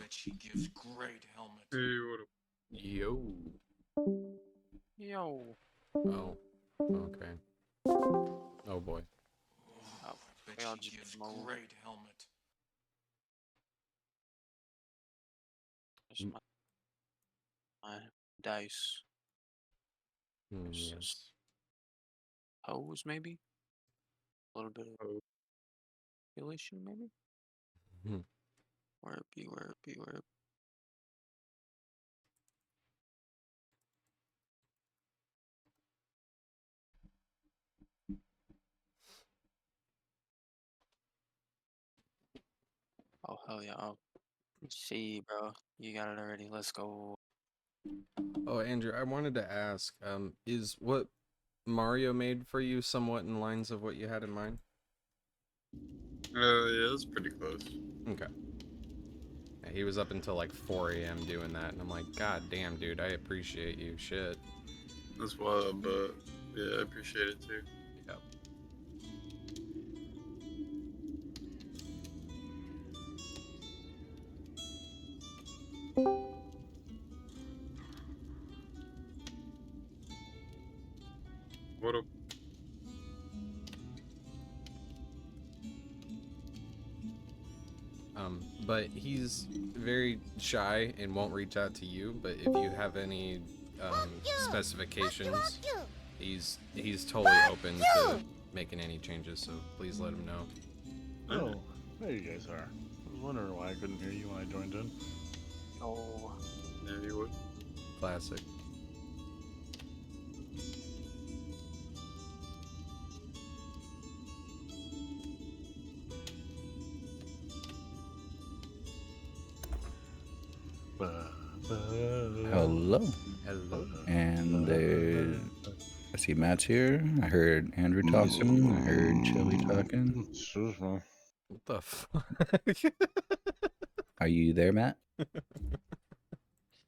Bet she gives great helmet. Hey, what up? Yo. Yo. Oh. Okay. Oh boy. Oh, Bet we all she just gives move. great helmet. There's my dice. Yes. Hose, maybe? A little bit of Oh, skill issue, maybe? Hmm. Where it be? Oh, hell yeah. Oh, see, bro. You got it already. Let's go. Oh, Andrew, I wanted to ask, is what Mario made for you somewhat in lines of what you had in mind? yeah, that's pretty close. Okay. Yeah, he was up until like 4 a.m. doing that, and I'm like, God damn, dude, I appreciate you. Shit. That's wild, but yeah, I appreciate it too. Yep. What up? But he's very shy and won't reach out to you, but if you have any specifications, he's totally open to making any changes, so please let him know. Oh, there you guys are. I was wondering why I couldn't hear you when I joined in. Oh, Yeah, you would. Classic. Hello. Hello. And I see Matt's here. I heard Andrew talking. I heard Shelly talking. Excuse me. What the fuck? Are you there, Matt?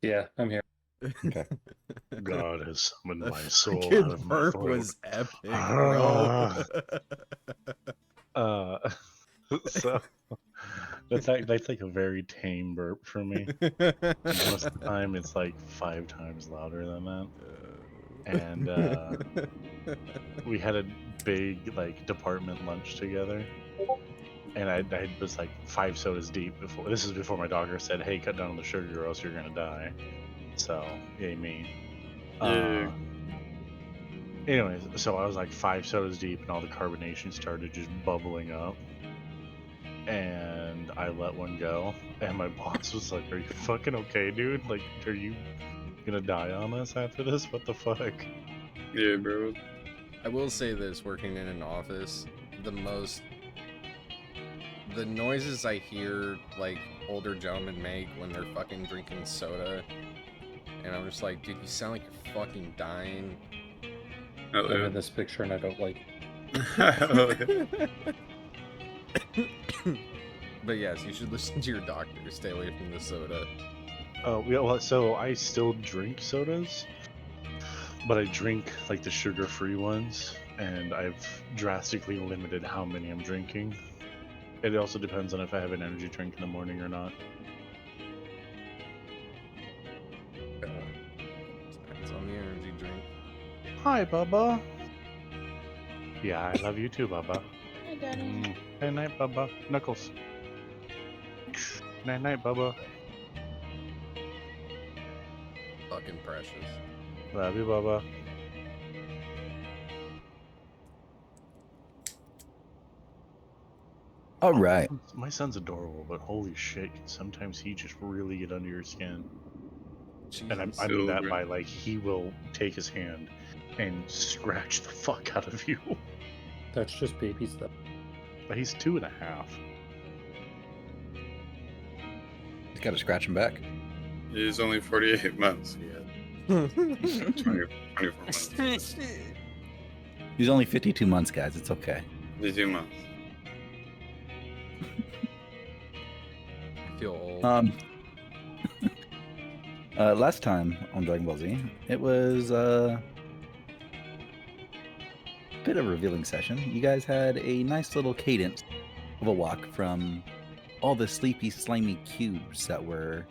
Yeah, I'm here. Okay. God has summoned The my soul fucking out of my burp throat. was epic, bro. So that's like a very tame burp for me. Most of the time, it's like 5 times louder than that. And we had a big like department lunch together, and I was like 5 sodas deep before. This is before my doctor said, "Hey, cut down on the sugar, or else you're gonna die." So, yay me. Yeah. Anyways, so I was like 5 sodas deep, and all the carbonation started just bubbling up. And I let one go, and my boss was like, "Are you fucking okay, dude? Like, are you gonna die on us after this? What the fuck?" Yeah, bro. I will say this, working in an office, the noises I hear like older gentlemen make when they're fucking drinking soda, and I'm just like, dude, you sound like you're fucking dying. Hell I'm yeah. in this picture and I don't like Hell yeah. But yes, you should listen to your doctor. Stay away from the soda. Oh, yeah, well, so I still drink sodas, but I drink like the sugar-free ones, and I've drastically limited how many I'm drinking. It also depends on if I have an energy drink in the morning or not. Depends on the energy drink. Hi, Bubba. Yeah, I love you too, Bubba. Hi, Daddy. Good night, Bubba. Knuckles. Night, night, Bubba. Fucking precious. Love you, Bubba. All right. My son's adorable, but holy shit, sometimes he just really get under your skin. And I Jesus. mean that Children. by like he will take his hand and scratch the fuck out of you. That's just baby stuff. But he's 2.5. He's got to scratch him back. He's only 48 months. Yeah. 24 months. He's only 52 months, guys. It's okay. 52 months. I feel old. Last time on Dragon Ball Z, it was a bit of a revealing session. You guys had a nice little cadence of a walk from all the sleepy, slimy cubes that were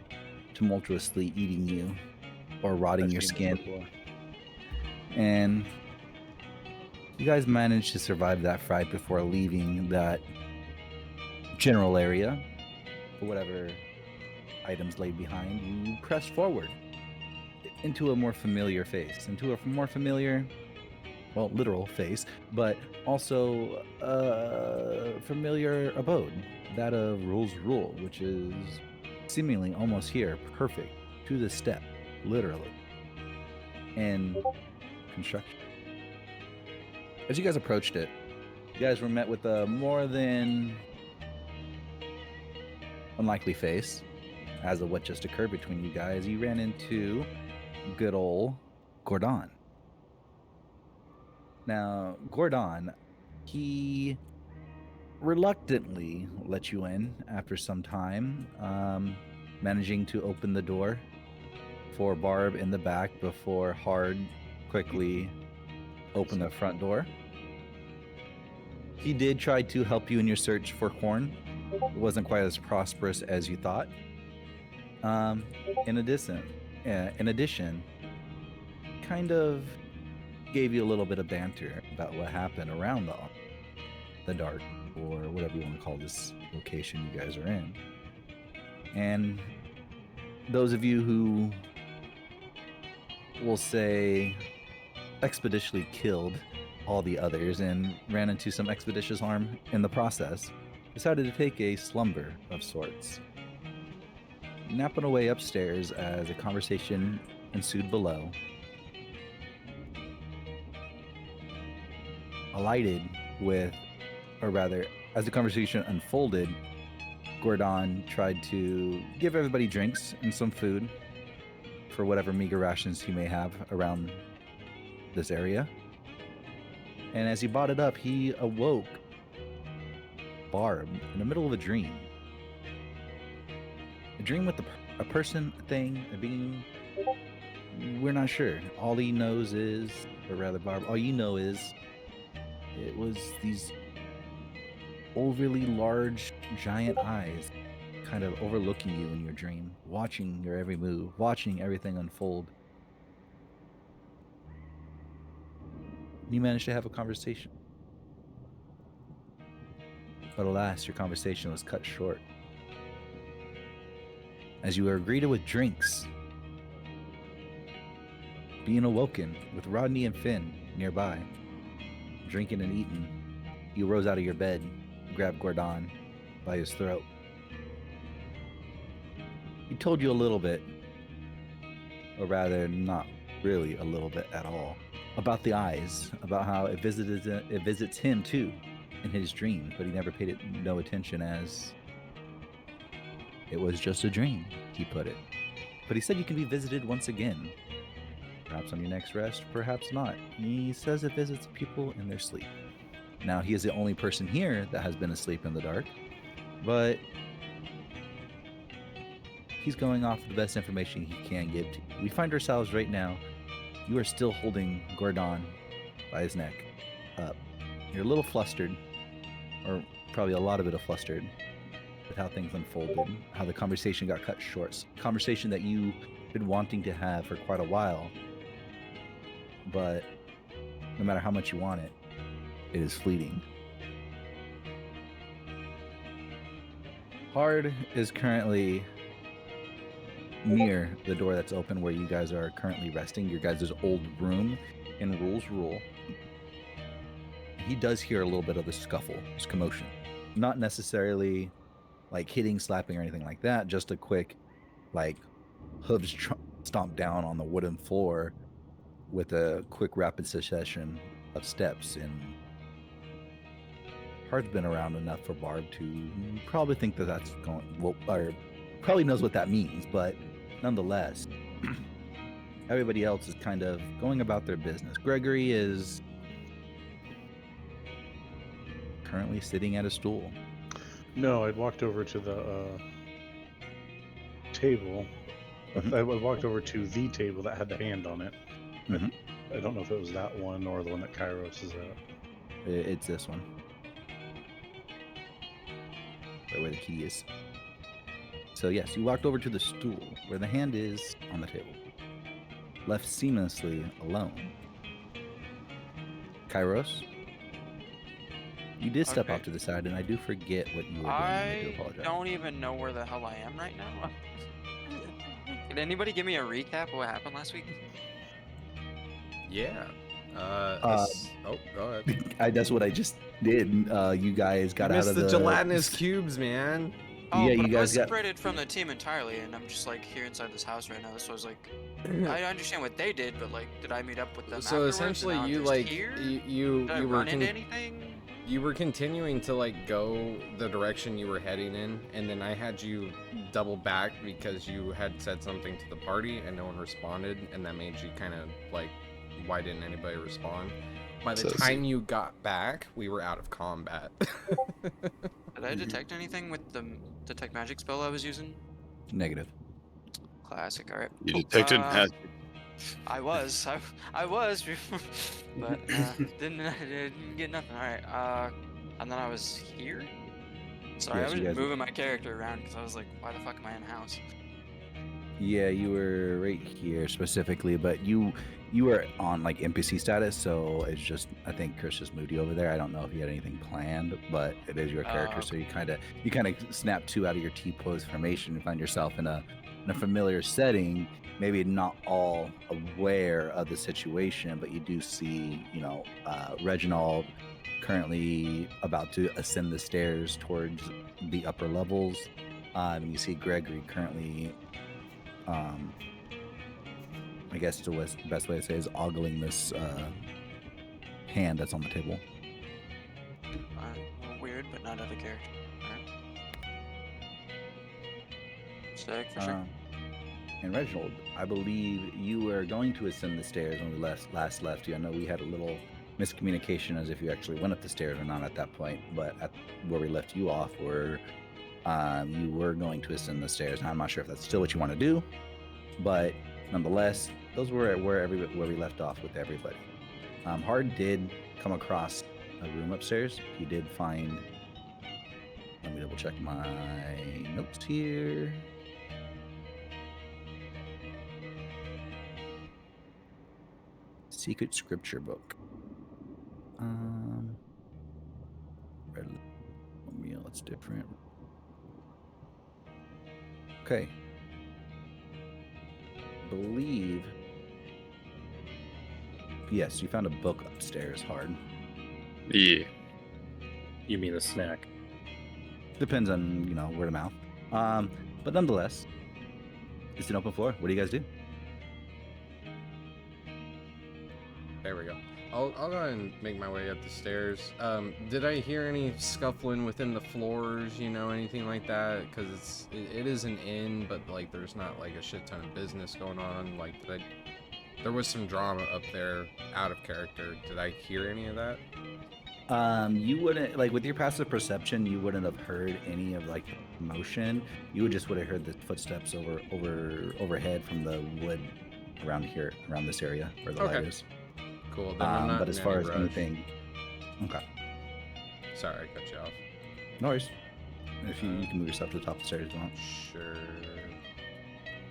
tumultuously eating you or rotting I've your seen this skin. before. And you guys managed to survive that fright before leaving that general area for whatever items lay behind. You press forward into a more familiar face, into a more familiar, well, literal face, but also a familiar abode, that of Rule's Rule, which is seemingly almost here, perfect, to the step, literally, in construction. As you guys approached it, you guys were met with a more than unlikely face as of what just occurred between you guys. You ran into good old Gordon. Now, Gordon, he reluctantly let you in after some time, managing to open the door for Barb in the back before Hard quickly opened the front door. He did try to help you in your search for corn. It wasn't quite as prosperous as you thought. In addition, kind of gave you a little bit of banter about what happened around the dark, or whatever you want to call this location you guys are in. And those of you who, will say, expeditiously killed all the others and ran into some expeditious harm in the process, decided to take a slumber of sorts, napping away upstairs as a conversation ensued below. Alighted with, or rather, as the conversation unfolded, Gordon tried to give everybody drinks and some food for whatever meager rations he may have around this area. And as he brought it up, he awoke Barb in the middle of a dream. A dream with a person, a thing, a being. We're not sure. All he knows is, or rather, Barb, all you know is it was these overly large, giant eyes kind of overlooking you in your dream, watching your every move, watching everything unfold. You managed to have a conversation. But alas, your conversation was cut short. As you were greeted with drinks, being awoken with Rodney and Finn nearby, drinking and eating, you rose out of your bed, grabbed Gordon by his throat. He told you a little bit, or rather, not really a little bit at all, about the eyes, about how it visits him too in his dreams, but he never paid it no attention, as it was just a dream, he put it. But he said you can be visited once again, perhaps on your next rest, perhaps not. He says it visits people in their sleep. Now, he is the only person here that has been asleep in the dark, but he's going off the best information he can give to you. We find ourselves right now, you are still holding Gordon by his neck up. You're a little flustered, or probably a lot of it flustered, with how things unfolded, how the conversation got cut short. Conversation that you've been wanting to have for quite a while, but no matter how much you want it, it is fleeting. Hard is currently near the door that's open where you guys are currently resting, your guys' old room in Rule's Rule. He does hear a little bit of the scuffle, this commotion. Not necessarily like hitting, slapping, or anything like that, just a quick, like, hooves stomp down on the wooden floor with a quick rapid succession of steps. And Hard's been around enough for Barb to probably think that that's going, well, or probably knows what that means, but nonetheless, everybody else is kind of going about their business. Gregory is currently sitting at a stool. No, I'd walked over to the table. Mhm. I walked over to the table that had the hand on it. Mhm. I don't know if it was that one or the one that Kairos is at. It's this one. Wait, where the key is. So yes, you walked over to the stool where the hand is on the table, left seamlessly alone. Kairos, you did step Okay. off to the side, and I do forget what you were doing. I do I apologize. don't even know where the hell I am right now. Can anybody give me a recap of what happened last week? Yeah. Uh, oh, go ahead. That's what I just did. You guys got You out missed of the the gelatinous cubes, man. Oh, Yeah, but you I was guys got- separated from the team entirely, and I'm just like here inside this house right now. So I was like, I understand what they did, but like, did I meet up with them So afterwards? essentially, and now I'm you just like here? you Did I were run into anything? you were continuing to like go the direction you were heading in, and then I had you double back because you had said something to the party and no one responded, and that made you kind of like, why didn't anybody respond? By the So time you got back, we were out of combat. Did I detect anything with the detect magic spell I was using? negative. Classic. All right. You cool. detected hazard. I was, but didn't get nothing. All right. And then I was here. Sorry, Yes, I you was guys- moving my character around because I was like, why the fuck am I in the house? Yeah, you were right here specifically, but you were on like NPC status, so it's just I think Chris just moved you over there. I don't know if you had anything planned, but it is your character, so you kind of snap two out of your T pose formation and find yourself in a familiar setting. Maybe not all aware of the situation, but you do see, Reginald currently about to ascend the stairs towards the upper levels. You see Gregory currently, I guess the best way to say is ogling this hand that's on the table. A little weird, but not out of character. Alright. Sick, for sure. And Reginald, I believe you were going to ascend the stairs when we last left you. I know we had a little miscommunication as if you actually went up the stairs or not at that point, but at where we left you off, where you were going to ascend the stairs. Now, I'm not sure if that's still what you want to do, but nonetheless, those were where we left off with everybody. Hard did come across a room upstairs. He did find. Let me double check my notes here. Secret scripture book. Red meal. It's different. Okay. Believe. Yes, you found a book upstairs, Hard. Yeah. You mean a snack? Depends on, word of mouth. But nonetheless, it's an open floor. What do you guys do? There we go. I'll go ahead and make my way up the stairs. Did I hear any scuffling within the floors? Anything like that? Because it is an inn, but like there's not like a shit ton of business going on. Like there was some drama up there, out of character. Did I hear any of that? You wouldn't, like, with your passive perception, you wouldn't have heard any of like motion. You would have heard the footsteps overhead from the wood around here, around this area where the light is. Cool. Then I'm not but as in far any as rush. anything, okay, Sorry, I cut you off. no worries. If you can move yourself to the top of the stairs if you want. Sure.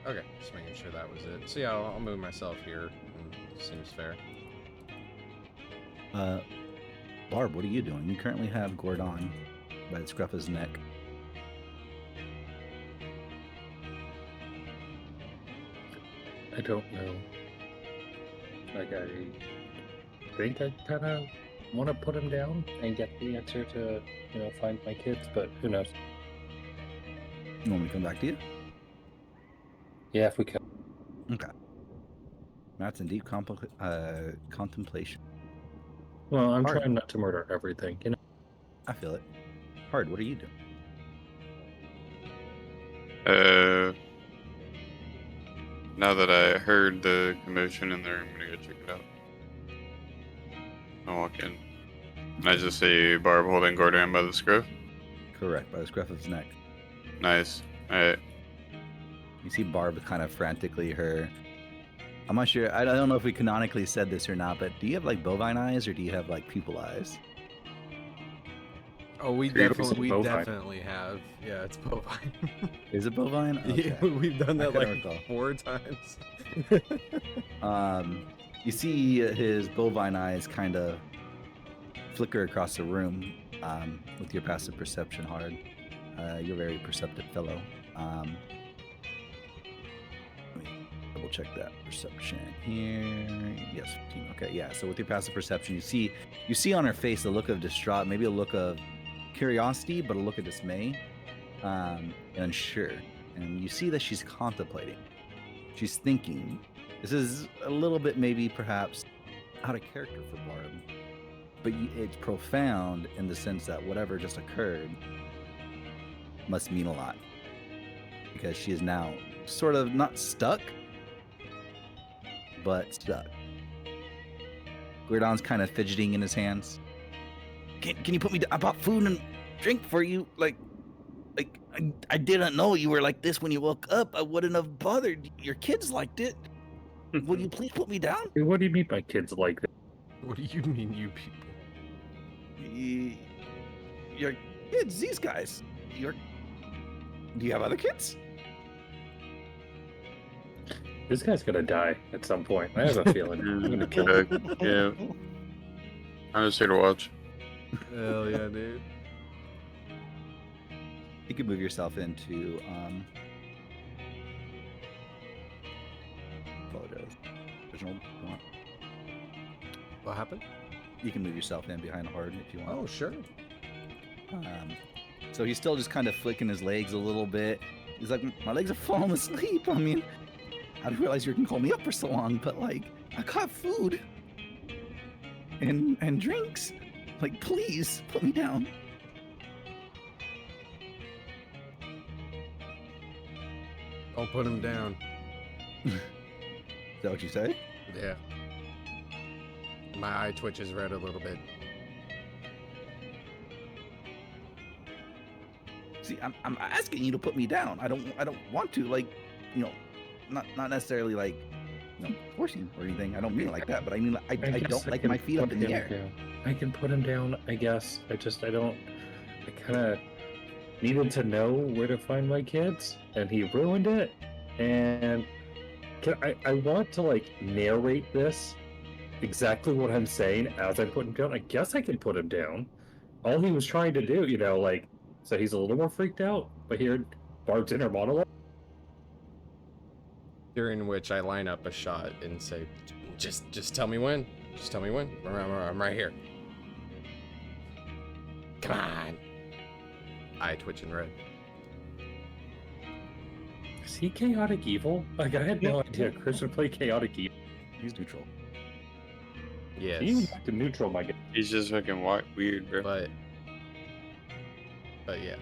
Okay, just making sure that was it. So yeah, I'll move myself here. Seems fair. Barb, what are you doing? You currently have Gordon by the scruff of his neck. I don't know. Like, I think I kind of want to put him down and get the answer to, find my kids, but who knows? You want me to come back to you? Yeah, if we can. Okay. Matt's in deep contemplation. Well, I'm Hard. trying not to murder everything, I feel it. Hard, what are you doing? Now that I heard the commotion in there, I'm gonna go check it out. I walk in. And I just see Barb holding Gordon by the scruff. Correct, by the scruff of his neck. Nice. Alright. You see Barb kind of frantically, I'm not sure, I don't know if we canonically said this or not, but do you have like bovine eyes or do you have like pupil eyes? Oh, we So you don't say bovine. definitely have. Yeah, it's bovine. Is it bovine? Okay. Yeah, we've done I that couldn't like recall. 4 times. You see his bovine eyes kind of flicker across the room with your passive perception hard. You're a very perceptive fellow. Let me double check that perception here. Yes, 15. Okay, yeah. So with your passive perception, you see on her face a look of distraught, maybe a look of curiosity, but a look of dismay, and unsure. And you see that she's contemplating. She's thinking. This is a little bit maybe perhaps out of character for Barb, but it's profound in the sense that whatever just occurred must mean a lot, because she is now sort of not stuck, but stuck. Gordon's kind of fidgeting in his hands. Can you put me down? I bought food and drink for you. I didn't know you were like this when you woke up. I wouldn't have bothered. Your kids liked it. Will you please put me down? Hey, what do you mean by kids like that? What do you mean, you people? Your kids, these guys. Do you have other kids? This guy's gonna die at some point. I have a feeling. I'm gonna kill him. Yeah. I'm just here to watch. Hell yeah, dude. You can move yourself into apologize. Original one. What happened? You can move yourself in behind Hard if you want. Oh, sure. So he's still just kind of flicking his legs a little bit. He's like, my legs are falling asleep. I mean, I didn't realize you were gonna call me up for so long, but like, I got food and drinks. Like, please put me down. I'll put him down. Is that what you say? Yeah. My eye twitches red a little bit. See, I'm asking you to put me down. I don't want to, like, you know, not necessarily like, you know, forcing or anything. I don't mean it like that, but I mean I guess don't like can my feet up put in the him air. down. I can put him down, I guess. I kind of needed to know where to find my kids, and he ruined it. And I want to like narrate this exactly what I'm saying as I put him down. I guess I can put him down. All he was trying to do, you know, like, so he's a little more freaked out. But here, Barb's inner monologue. During which I line up a shot and say, just tell me when. Just tell me when. I'm right here. Come on. Eye twitching red. Is he chaotic evil? Like, I had no idea Chris would play chaotic evil. He's neutral. Yes. He's back to neutral, my guy. He's just fucking weird, bro. But yes.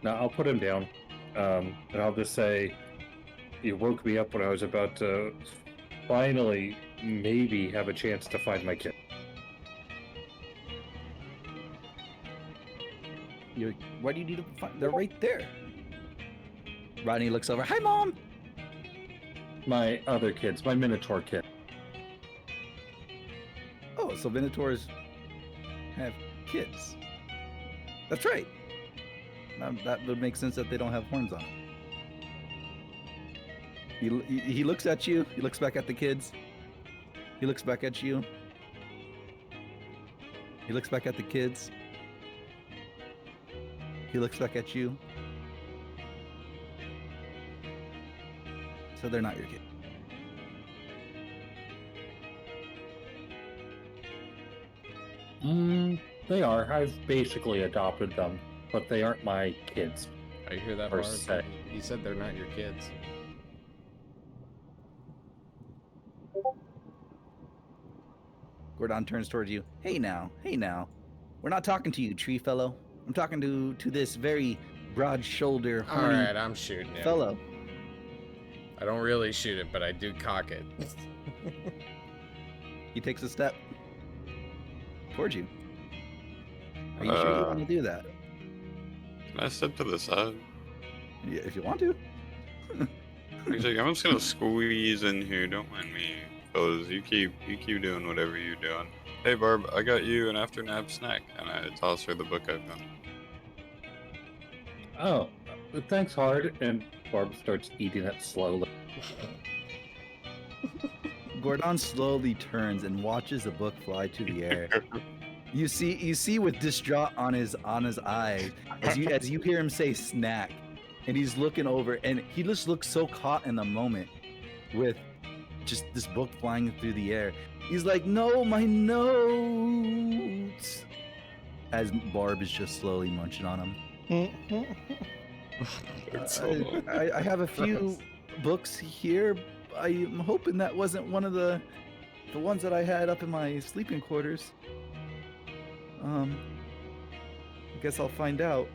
No, I'll put him down. And I'll just say, you woke me up when I was about to finally maybe have a chance to find my kid. Why do you need to find? They're right there. Rodney looks over. Hi, Mom. My other kids, my Minotaur kid. Oh, so Minotaurs have kids. That's right. That would make sense that they don't have horns on them. He looks at you. He looks back at the kids. He looks back at you. He looks back at the kids. He looks back at you. So they're not your kid. They are. I've basically adopted them, but they aren't my kids. I hear that Per part. se. He said they're not your kids. Gordon turns towards you. Hey now. We're not talking to you, tree fellow. I'm talking to this very broad-shouldered, All horny right, I'm shooting it. fellow. I don't really shoot it, but I do cock it. He takes a step towards you. Are you sure you want to do that? Can I step to the side? Yeah, if you want to. He's like, I'm just gonna squeeze in here, don't mind me. fellas, you keep doing whatever you're doing. Hey Barb, I got you an after nap snack, and I toss her the book I found. Oh, thanks, Hard. And Barb starts eating it slowly. Gordon slowly turns and watches the book fly to the air. You see with distraught on his eye as you hear him say snack, and he's looking over, and he just looks so caught in the moment with just this book flying through the air. He's like, "No, my notes!" As Barb is just slowly munching on him. I have a few books here. I'm hoping that wasn't one of the ones that I had up in my sleeping quarters. I guess I'll find out.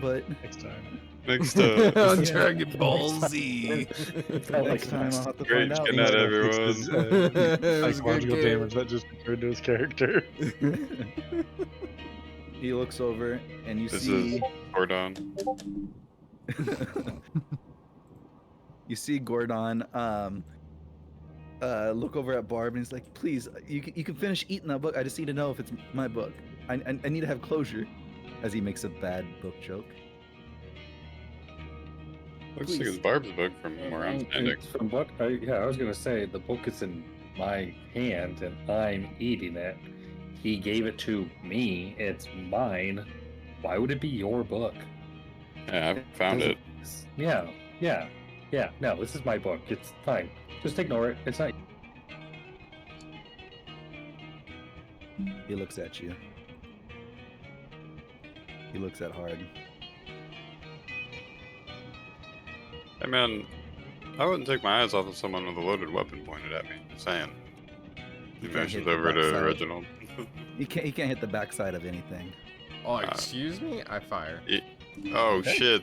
But Next time. Next time. On Dragon Ball Z. next time I'll have to Great find out. good night, It's everyone. his, It was a good psychological game. damage that just occurred to his character. He looks over and you This see is Gordon. you see Gordon look over at Barb and he's like, "Please, you can finish eating that book. I just need to know if it's my book. I need to have closure." As he makes a bad book joke. Looks like Please. it's Barb's book from where I'm standing. From what? I was gonna say the book is in my hand and I'm eating it. He gave it to me. It's mine. Why would it be your book? Yeah, I found it. Yeah. No, this is my book. It's fine. Just ignore it. It's not. He looks at you. He looks at Hard. Hey man, I wouldn't take my eyes off of someone with a loaded weapon pointed at me. Just saying. He You can't motions hit the over to backside. Reginald. He can't hit the backside of anything. Oh, excuse me? I fire. Oh Okay. shit.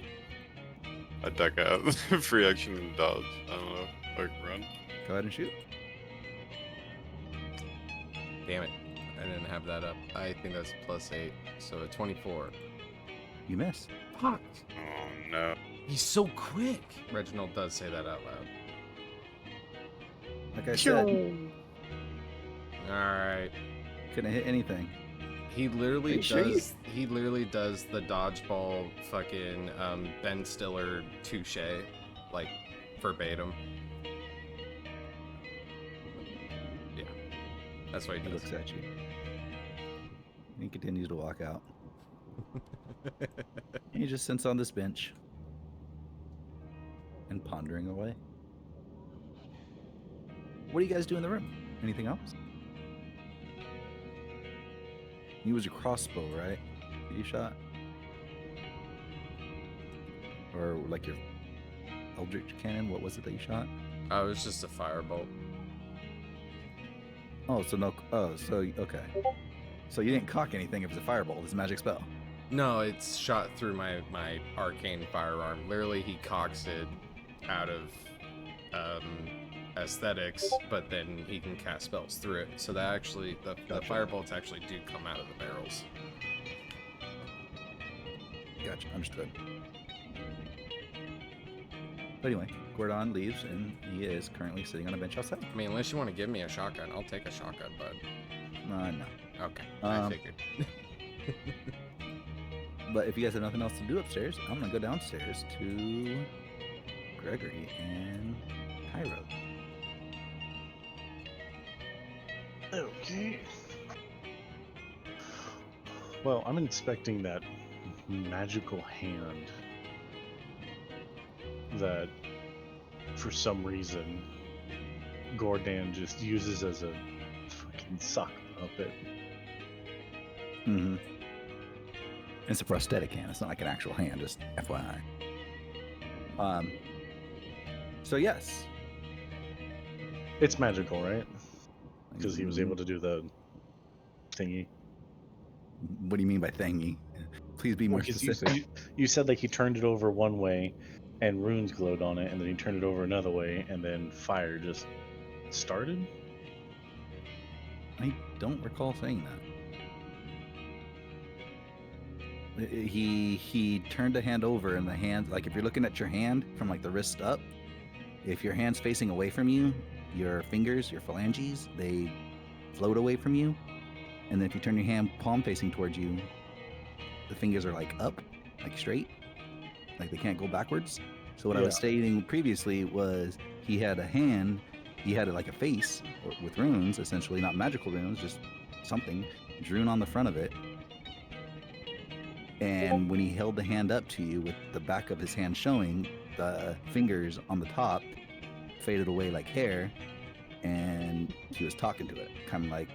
I duck out. Free action and dodge. I don't know. Like run. Go ahead and shoot. Damn it. I didn't have that up. I think that's +8. So a 24. You miss. Fuck. Oh no. He's so quick. Reginald does say that out loud. Like I said, Alright. couldn't hit anything. He literally Are you sure does. He literally does the dodgeball fucking Ben Stiller touche, like verbatim. Yeah, that's what he He does. looks at you. He continues to walk out. And he just sits on this bench and pondering away. What do you guys do in the room? Anything else? It was your crossbow, right? That you shot? Or like your Eldritch cannon? What was it that you shot? Oh, it was just a firebolt. Oh, so no. Oh, so okay. So you didn't cock anything if it's a firebolt. It's a magic spell. No, it's shot through my arcane firearm. Literally, he cocks it out of aesthetics, but then he can cast spells through it. So that actually, the Gotcha. firebolts actually do come out of the barrels. Gotcha. Understood. But anyway, Gordon leaves and he is currently sitting on a bench outside. I mean, unless you want to give me a shotgun, I'll take a shotgun, bud. No. Okay, I Um, figured. But if you guys have nothing else to do upstairs, I'm gonna go downstairs to Gregory and Cairo. Okay. Well, I'm inspecting that magical hand that, for some reason, Gordon just uses as a fucking sock puppet. Mm-hmm. It's a prosthetic hand. It's not like an actual hand. Just FYI. So yes, It's magical, right? Because he was able to do the thingy. What do you mean by thingy? Please be more 'Cause specific. you said like he turned it over one way, and runes glowed on it, and then he turned it over another way, and then fire just started. I don't recall saying that. He turned the hand over, and the hand, like if you're looking at your hand from like the wrist up, if your hand's facing away from you, your fingers, your phalanges, they float away from you. And then if you turn your hand palm facing towards you, the fingers are like up, like straight, like they can't go backwards. So what I was stating previously was he had a hand, he had like a face with runes, essentially, not magical runes, just something drawn on the front of it. And when he held the hand up to you with the back of his hand showing, the fingers on the top faded away like hair, and he was talking to it, kind of like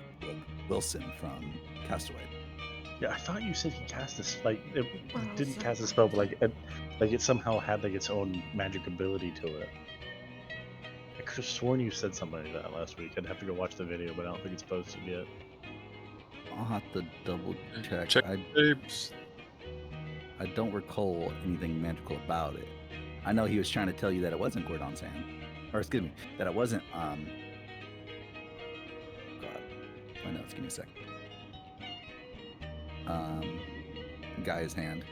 Wilson from Castaway. Yeah, I thought you said he cast a like it didn't cast a spell, but like it somehow had like its own magic ability to it. I could have sworn you said something like that last week. I'd have to go watch the video, but I don't think it's posted yet. I'll have to double check. Check tapes. I don't recall anything magical about it. I know he was trying to tell you that it wasn't Gordon's hand. Or excuse me, that it wasn't God. My notes, give me a second. Guy's hand.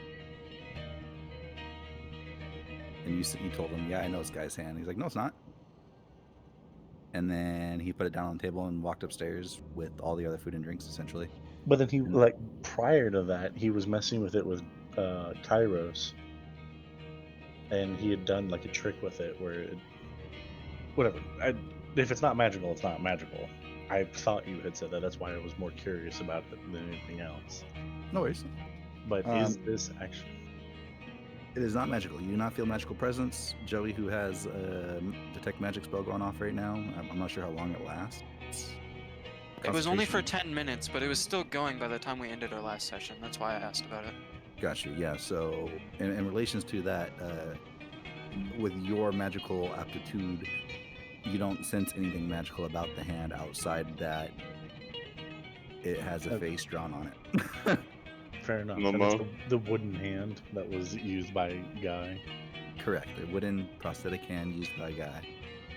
And you told him, yeah, I know it's Guy's hand. He's like, no, it's not. And then he put it down on the table and walked upstairs with all the other food and drinks, essentially. But then he like prior to that, he was messing with it with Kairos, and he had done like a trick with it where whatever. If it's not magical, it's not magical. I thought you had said that. That's why I was more curious about it than anything else. No worries. But is this actually? It is not magical. You do not feel magical presence. Joey, who has a detect magic spell going off right now, I'm not sure how long it lasts. It was only for 10 minutes, but it was still going by the time we ended our last session. That's why I asked about it. Gotcha. Yeah. So, in relations to that, with your magical aptitude, you don't sense anything magical about the hand outside that it has a face drawn on it. Fair enough. Momo. And it's the wooden hand that was used by Guy. Correct. A wooden prosthetic hand used by a guy.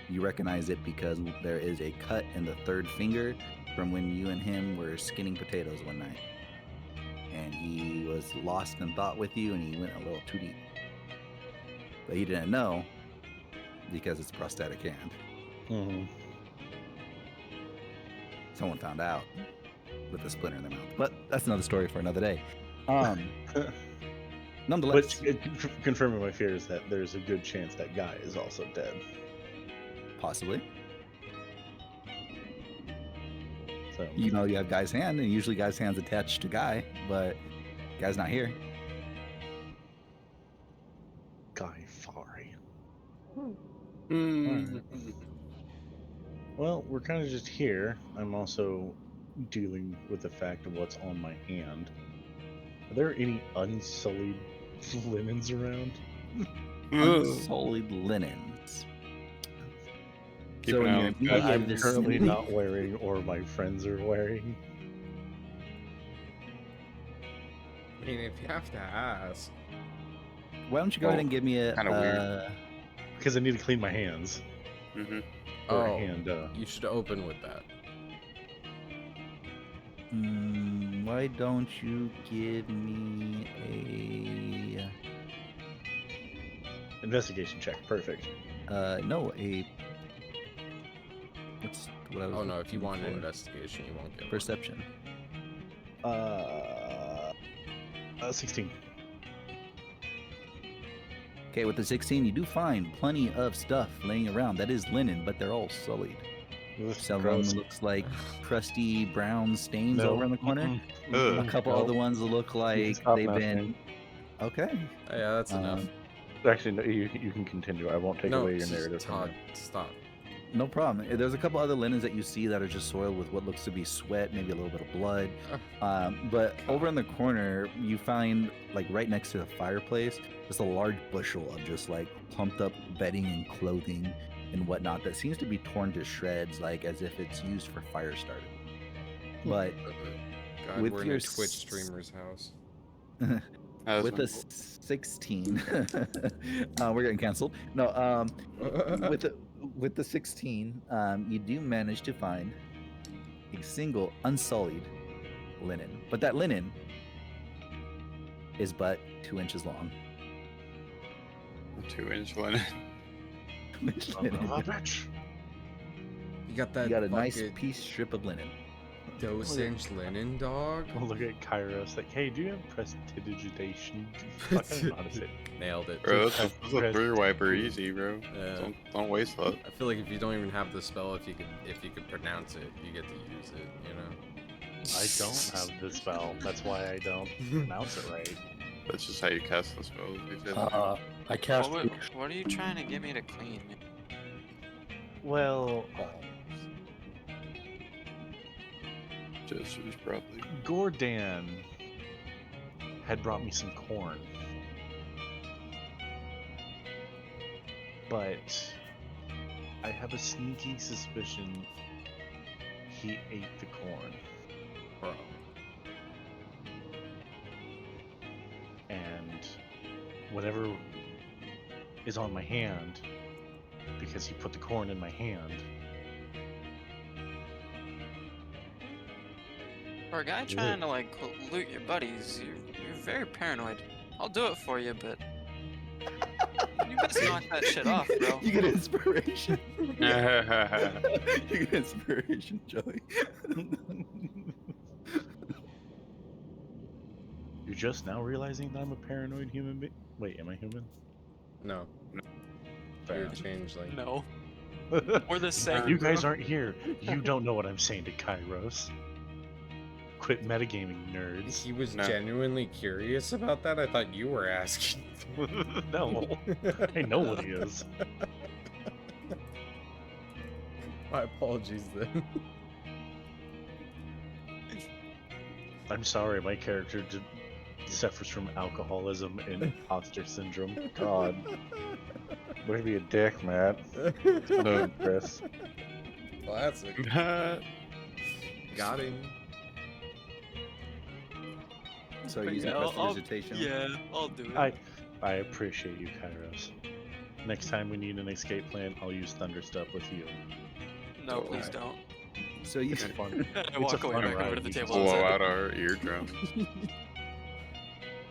You recognize it because there is a cut in the third finger from when you and him were skinning potatoes one night. And he was lost in thought with you, and he went a little too deep. But he didn't know because it's a prosthetic hand. Mm-hmm. Someone found out with a splinter in their mouth. But that's another story for another day. Nonetheless, But confirming my fears that there's a good chance that Guy is also dead. possibly. So You know, you have Guy's hand, and usually Guy's hand's attached to Guy, but Guy's not here. Guy Fari. Mm. Well, we're kind of just here. I'm also dealing with the fact of what's on my hand. Are there any unsullied linens around? Unsullied linens. Keep So an in eye your on That immediate I'm currently vicinity- not wearing, or my friends are wearing. I mean, if you have to ask. Why don't you go ahead and give me a Kinda weird. Because I need to clean my hands. Mm-hmm. Or Oh, hand, you should open with that. why don't you give me a investigation check. Perfect. no, a what's what I was Oh no, if you looking want an for? investigation, you won't get one. Perception. 16. Okay, with the 16, you do find plenty of stuff laying around that is linen, but they're all sullied. Ugh, Some of gross. them looks like crusty brown stains No, over in the corner. mm-mm, A couple no. other ones look like stop they've messing. been okay. Yeah, that's enough. Actually, no, you can continue. I won't take No, away your just narrative from Todd, you. stop. No problem. There's a couple other linens that you see that are just soiled with what looks to be sweat, maybe a little bit of blood. But over in the corner, you find, like right next to the fireplace, just a large bushel of just like pumped up bedding and clothing and whatnot that seems to be torn to shreds, like as if it's used for fire starting. But God, with we're in your a Twitch s- streamer's house. with the 16, we're getting canceled. No, with the 16, you do manage to find a single unsullied linen, but that linen is but 2 inches long. 2-inch linen. 2-inch Son of linen. a bitch. You got that You got a nice bucket piece strip of linen. dose-inch linen, dog. We'll look at Kairos like, hey, do you have prestidigitation? Fucking not it. Nailed it. Bro, Just that's a press- 3-wiper easy, bro. Yeah. Don't waste that. I feel like if you don't even have the spell, if you could pronounce it, you get to use it. You know. I don't have the spell. That's why I don't pronounce it right. That's just how you cast the spell. They said. I cast. What are you trying to get me to clean? Man? Well, Gestures, probably. Gordan had brought me some corn. But I have a sneaky suspicion he ate the corn. Bro. And whatever is on my hand, because he put the corn in my hand, For a guy trying to like loot your buddies, you're very paranoid. I'll do it for you, but you best knock that shit off, bro. You get inspiration. You get inspiration, Joey. You're just now realizing that I'm a paranoid human being? Wait, am I human? No. Fair. You're a changeling. No, we're the same. You guys aren't here. You don't know what I'm saying to Kairos. Quit metagaming, nerds. He was No. genuinely curious about that. I thought you were asking. No, I know what he is. My apologies then. I'm sorry, my character suffers from alcoholism and imposter syndrome. God. Way to be a dick, Matt. So, Chris. Classic. Got him. So you're using I'll- prestidigitation? Yeah, I'll do it. I appreciate you, Kairos. Next time we need an escape plan, I'll use Thunderstep with you. No, please Alright. don't. So you It's fun. I walk away fun back over ride. to the You can table. blow outside. out our eardrums.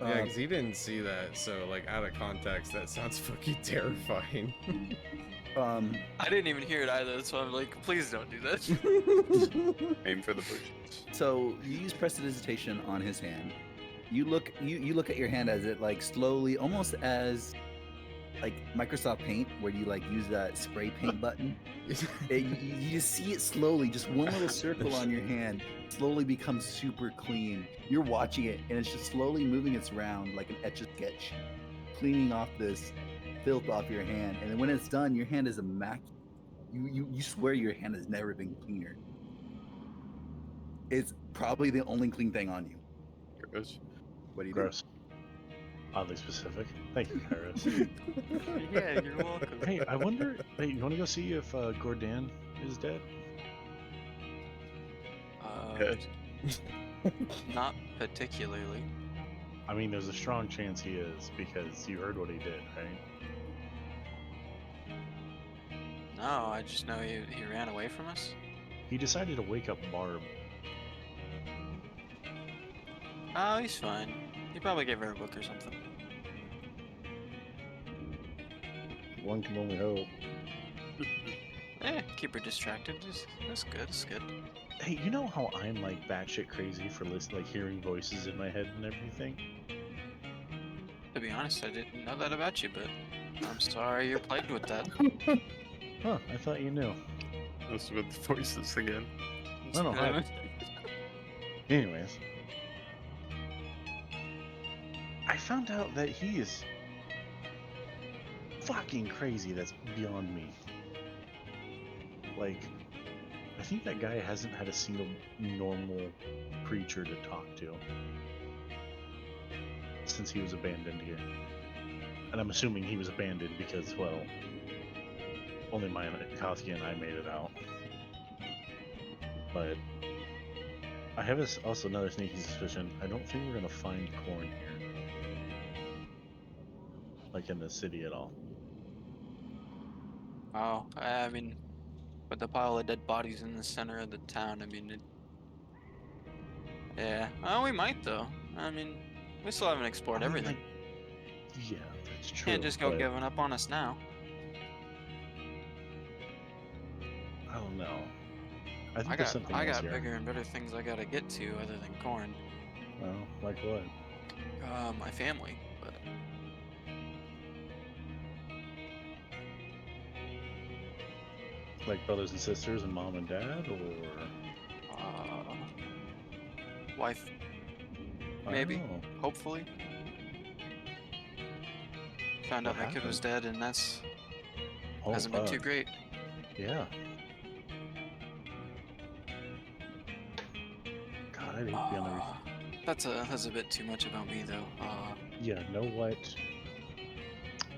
Yeah, because he didn't see that, so like out of context, that sounds fucking terrifying. I didn't even hear it either, so I'm like, please don't do that. Aim for the bushes. So you use prestidigitation on his hand. You look at your hand as it like slowly, almost as like Microsoft Paint, where you like use that spray paint button. You just see it slowly, just one little circle on your hand, slowly becomes super clean. You're watching it, and it's just slowly moving its round like an etch-a-sketch, cleaning off this filth off your hand. And then when it's done, your hand is immaculate. You swear your hand has never been cleaner. It's probably the only clean thing on you. Gross. What do you do? Gross. Oddly specific. Thank you, Kairos. Yeah, you're welcome. Hey, I wonder. Hey, you want to go see if Gordan is dead? Not particularly. I mean, there's a strong chance he is because you heard what he did, right? No, I just know he ran away from us. He decided to wake up Barb. Oh, he's fine. He probably gave her a book or something. One can only hope. Keep her distracted. That's good. That's good. Hey, you know how I'm like batshit crazy for like hearing voices in my head and everything? To be honest, I didn't know that about you, but I'm sorry you're plagued with that. Huh? I thought you knew. That's with the voices again. No, no. Anyways, I found out that he is fucking crazy. That's beyond me. Like, I think that guy hasn't had a single normal creature to talk to since he was abandoned here. And I'm assuming he was abandoned because, well, only Koski and I made it out. But I have also another sneaky suspicion. I don't think we're gonna find corn here, like in the city at all. Oh, I mean, with the pile of dead bodies in the center of the town, I mean, yeah. Oh, we might though. I mean, we still haven't explored I mean, everything. like, yeah, that's true. Can't just go but giving up on us now. I don't know. I think I there's got something I else got here. bigger and better things I gotta get to other than corn. Well, like what? My family, but Like brothers and sisters and mom and dad, or wife, maybe, Oh, hopefully. Found what out my kid was happened? dead, and that's Oh, hasn't been too fuck. great. Yeah. God, I'd hate to be on the. That's a bit too much about me though. Yeah, know what?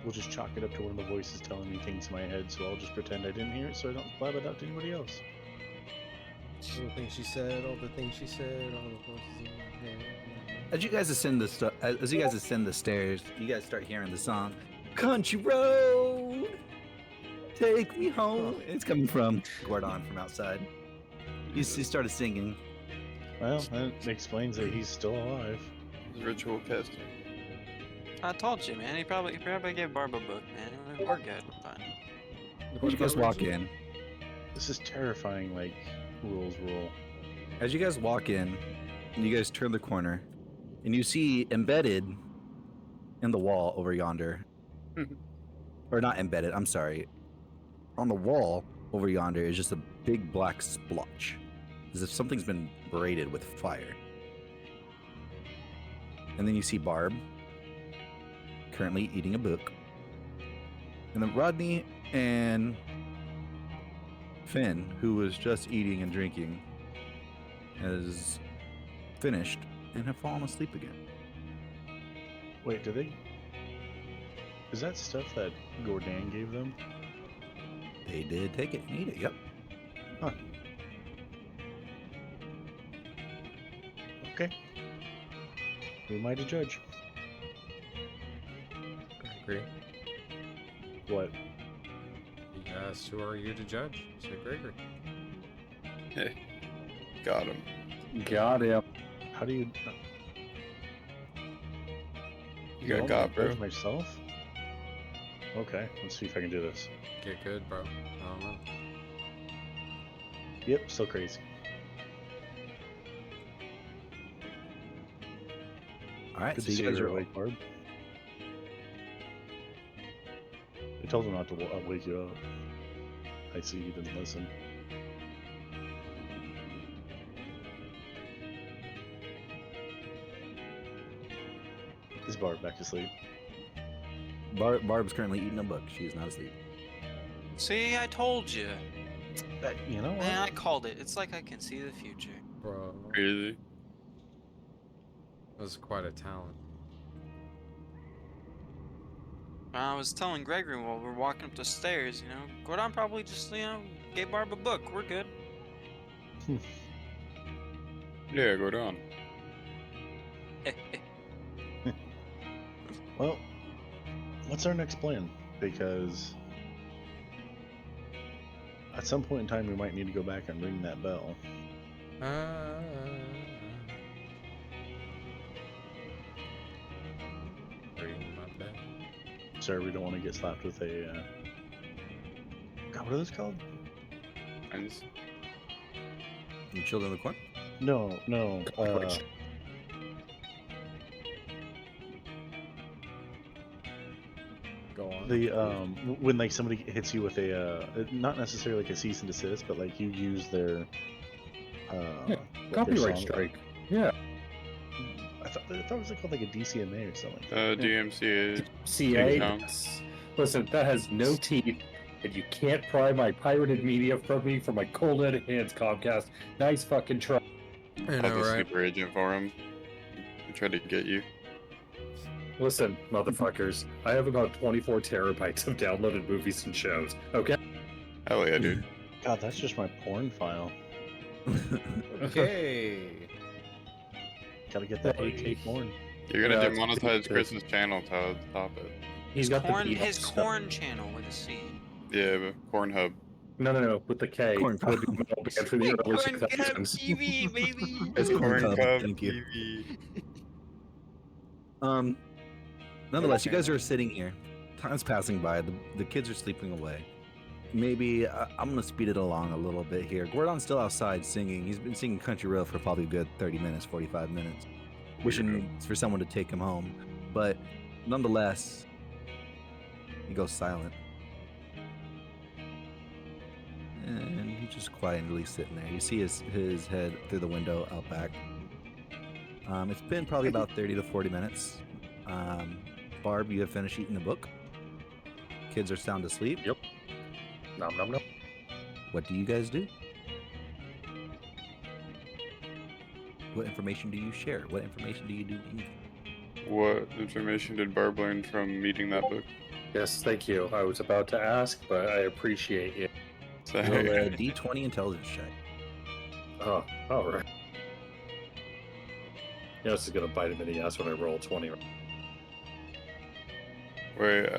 We'll just chalk it up to one of the voices telling me things in my head, so I'll just pretend I didn't hear it, so I don't blab it out to anybody else. All the things she said, all the things she said, all the voices in my head. As you guys ascend the stairs, you guys start hearing the song, "Country Road, Take Me Home." It's coming from Gordon from outside. He started singing. Well, that explains that he's still alive. It's ritual casting. I told you, man. He probably gave Barb a book, man. We're good. We're fine. As you guys walk in, This is terrifying, like, rules rule. as you guys walk in, and you guys turn the corner, and you see embedded in the wall over yonder, or not embedded, I'm sorry, on the wall over yonder is just a big black splotch, as if something's been braided with fire. And then you see Barb, currently eating a book. And then Rodney and Finn, who was just eating and drinking, has finished and have fallen asleep again. Wait, do they? Is that stuff that Gordon gave them? They did take it and eat it, yep. Huh. Okay. Who am I to judge? I agree. What? Yes, who are you to judge? You said Gregory. Hey, got him. Got him. How do you? You got I bro. judge myself? Okay, let's see if I can do this. Get good, bro. I don't know. Yep, still crazy. All right, Good so to see you guys you are awake, Barb. I told him not to wake you up. I see he didn't listen. Is Barb back asleep? Barb's currently eating a book. She is not asleep. See, I told you. You know what? Man, I called it. It's like I can see the future. Bro, Crazy. that was quite a talent. I was telling Gregory while we were walking up the stairs, you know, Gordon probably just, gave Barb a book. We're good. Yeah, go down. Well, what's our next plan? Because at some point in time, we might need to go back and ring that bell. Ring my bell. Sorry, we don't want to get slapped with a. God, what are those called? And just, You chilled in the corner? No. Go on. The when like somebody hits you with a not necessarily like a cease and desist, but like you use their Yeah, like their Copyright song. strike. Yeah. I thought it was called like a DCMA or something. DMCA. CA. Counts. Listen, that has no teeth, and you can't pry my pirated media from me from my cold-headed hands, Comcast. Nice fucking try. I Had know, the right? sleeper agent for him. He tried to get you. Listen, motherfuckers, I have about 24 terabytes of downloaded movies and shows. Okay. Hell yeah, dude. God, that's just my porn file. Okay. Gotta get that Hey. 8K porn. You're gonna Yeah, demonetize it's- Chris's channel, Todd. Stop it. He's got Corn, the his stuff. corn channel with a C. Yeah, but Pornhub. No, with the K. Corn Would be pop. metal band for the early Corn Cub 2000s. TV, baby. It's corn Corn Cub, Cub thank you. TV. Nonetheless, you guys are sitting here. Time's passing by. The kids are sleeping away. maybe I'm gonna speed it along a little bit here. Gordon's still outside singing. He's been singing Country Road for probably a good 30 minutes, 45 minutes, wishing for someone to take him home. But nonetheless, he goes silent. And he's just quietly sitting there. You see his head through the window out back. It's been probably about 30 to 40 minutes. Barb, you have finished eating the book. Kids are sound asleep. Yep. Nom nom nom. What do you guys do? What information do you share? What information do you do? What information did Barb learn from meeting that book? Yes, thank you. I was about to ask, but I appreciate it. So, Roll a D20 intelligence check. Oh, all right. Yeah, this is gonna bite him in the ass when I roll 20. wait,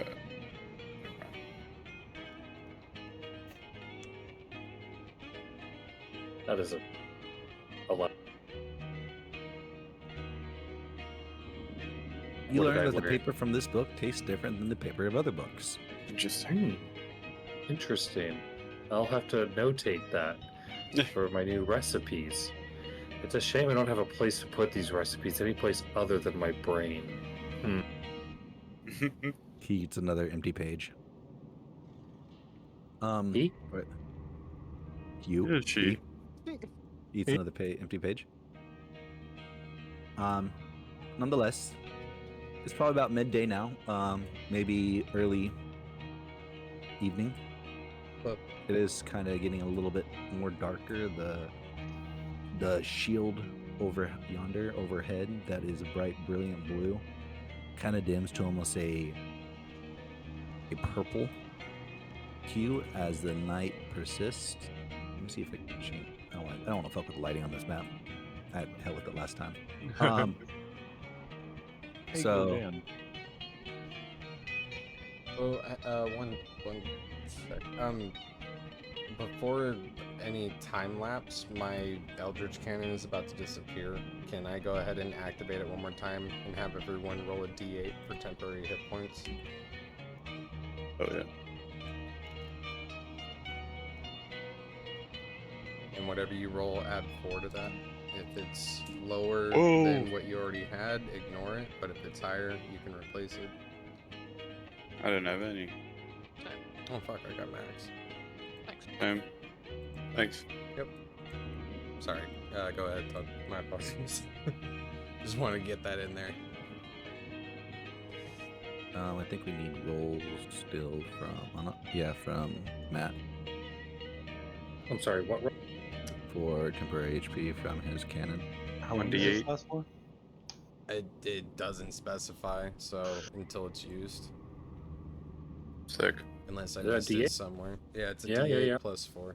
That is a lot. You What did learn I that the learn? paper from this book tastes different than the paper of other books. interesting. Interesting. I'll have to notate that for my new recipes. It's a shame I don't have a place to put these recipes any place other than my brain. He eats another empty page. He? What? You? Yeah, she. He eats He? another empty page. Nonetheless, it's probably about midday now. Maybe early evening. But It is kind of getting a little bit more darker. The shield over yonder overhead that is bright, brilliant blue kind of dims to almost a purple hue as the night persists. Let me see if I can change. I don't want to fuck with the lighting on this map. I had hell with it last time. Hey, So- Gordon. well, one sec. Before any time lapse, my Eldritch Cannon is about to disappear. Can I go ahead and activate it one more time and have everyone roll a D8 for temporary hit points? Oh yeah. And whatever you roll, add 4 to that. If it's lower Whoa. than what you already had, ignore it. But if it's higher, you can replace it. I didn't have any. Oh fuck, I got max. Thanks. Thanks. Sorry. Go ahead, Todd. My apologies. Just want to get that in there. I think we need rolls still from Matt I'm sorry, what? for temporary HP from his cannon. How long 1d8. does this last for? It doesn't specify, so until it's used. Sick. Unless I Is that a missed D8? it somewhere. Yeah, it's a Yeah, D8 yeah, yeah. plus 4.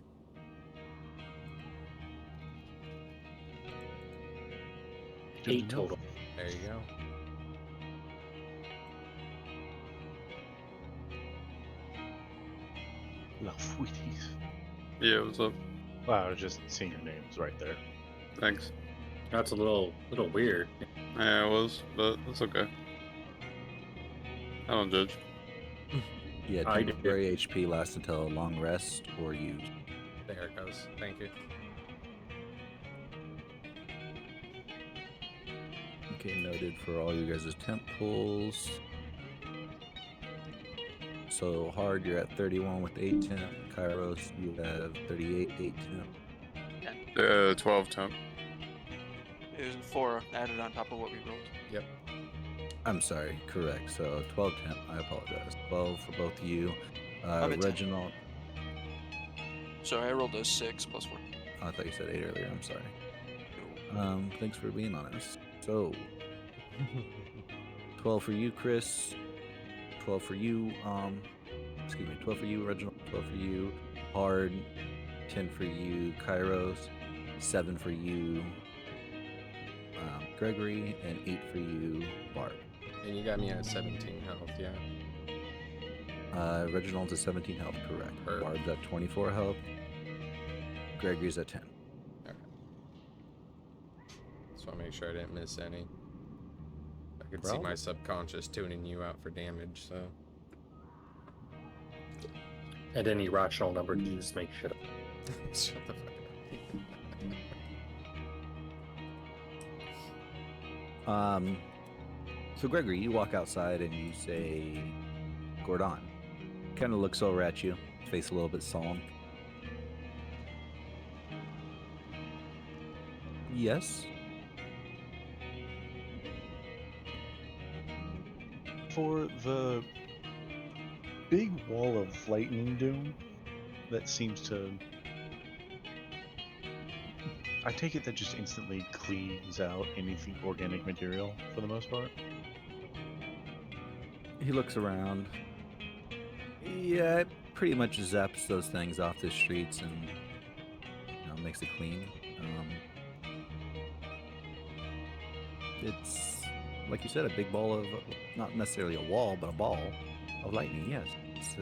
Good 8 enough. total. There you go. La Fuities. Yeah, what's up? Wow, I was just seeing your names right there. Thanks. That's a little weird. Yeah, it was, but that's okay. I don't judge. Yeah, I did. temporary HP lasts until a long rest or use. There it goes. Thank you. Okay, noted for all you guys' temp pulls. So hard, you're at 31 with 8 temp. Kairos, you have 38, 8 temp. 12 temp. It was 4 added on top of what we rolled. Yep. I'm sorry, correct. So 12 temp, I apologize. 12 for both of you. I'm at 10. Reginald, Sorry, I rolled a 6 plus 4. oh, I thought you said 8 earlier, I'm sorry. Thanks for being honest. So 12 for you, Chris. 12 for you, 12 for you, Reginald. 12 for you, Hard. 10 for you, Kairos. 7 for you, Gregory, and 8 for you, Barb. And you got me at 17 health, yeah. Reginald's at 17 health, correct. Perfect. Barb's at 24 health. Gregory's at 10. Just want to make sure I didn't miss any. I could see my subconscious tuning you out for damage, so. And any rational number to just make shit up. Shut the fuck up. So Gregory, you walk outside and you say, Gordon. Kind of looks over at you, face a little bit solemn. Yes. For the big wall of lightning doom that seems to, I take it that just instantly cleans out anything organic material for the most part. He looks around. Yeah, it pretty much zaps those things off the streets and makes it clean. It's like you said, a big ball of not necessarily a wall, but a ball of lightning. Yes. It's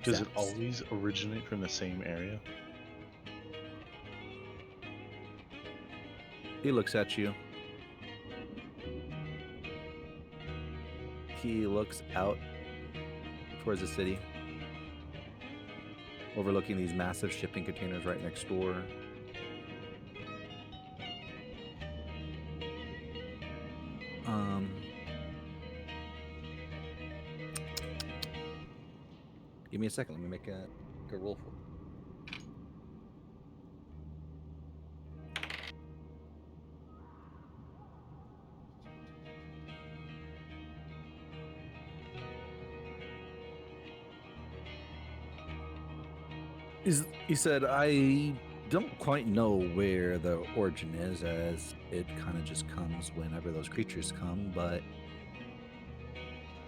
Does it zaps. always originate from the same area? He looks at you. He looks out towards the city, overlooking these massive shipping containers right next door. Give me a second. Let me make a roll for it. He said, I don't quite know where the origin is, as it kind of just comes whenever those creatures come, but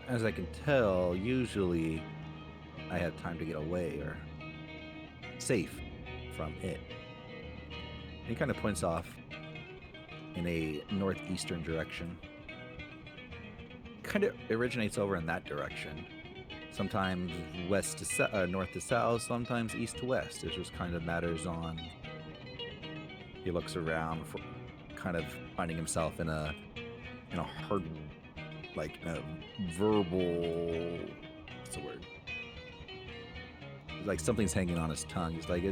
as I can tell, usually I have time to get away or safe from it. And he kind of points off in a northeastern direction. Kind of originates over in that direction. Sometimes west to north to south, sometimes east to west. It just kind of matters on. He looks around for kind of finding himself in a hard, like a verbal. What's the word? Like something's hanging on his tongue. He's like,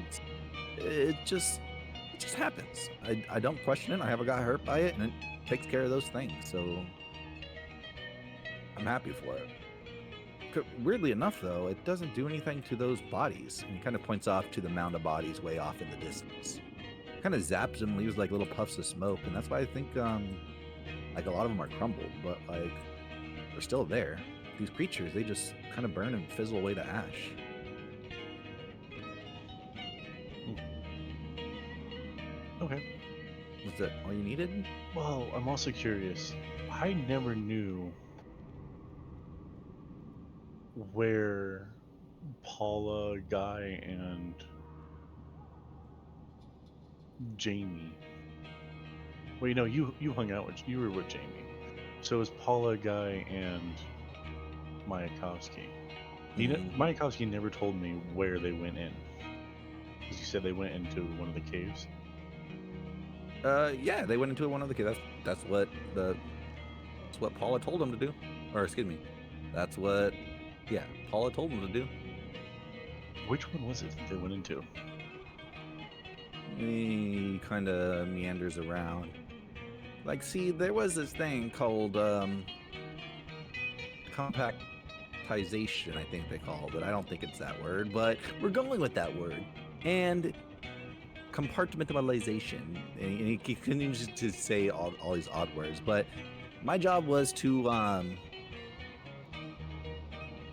it just happens. I don't question it. I haven't got hurt by it, and it takes care of those things. So I'm happy for it. Weirdly enough, though, it doesn't do anything to those bodies. And he kind of points off to the mound of bodies way off in the distance. Kind of zaps them, leaves like little puffs of smoke, and that's why I think like a lot of them are crumbled, but like they're still there. These creatures, they just kind of burn and fizzle away to ash. Okay. Was that all you needed? Well, I'm also curious. I never knew where Paula, Guy, and Jamie. Well, you hung out with, you were with Jamie. So it was Paula, Guy, and Mayakovsky. Mayakovsky never told me where they went in. Because you said they went into one of the caves. Yeah, they went into one of the caves. That's what Paula told them to do. Or excuse me, that's what Paula told them to do. Which one was it that they went into? He kind of meanders around. Like, see, there was this thing called compactization, I think they called it. I don't think it's that word, but we're going with that word. And compartmentalization. And he continues to say all these odd words, but my job was to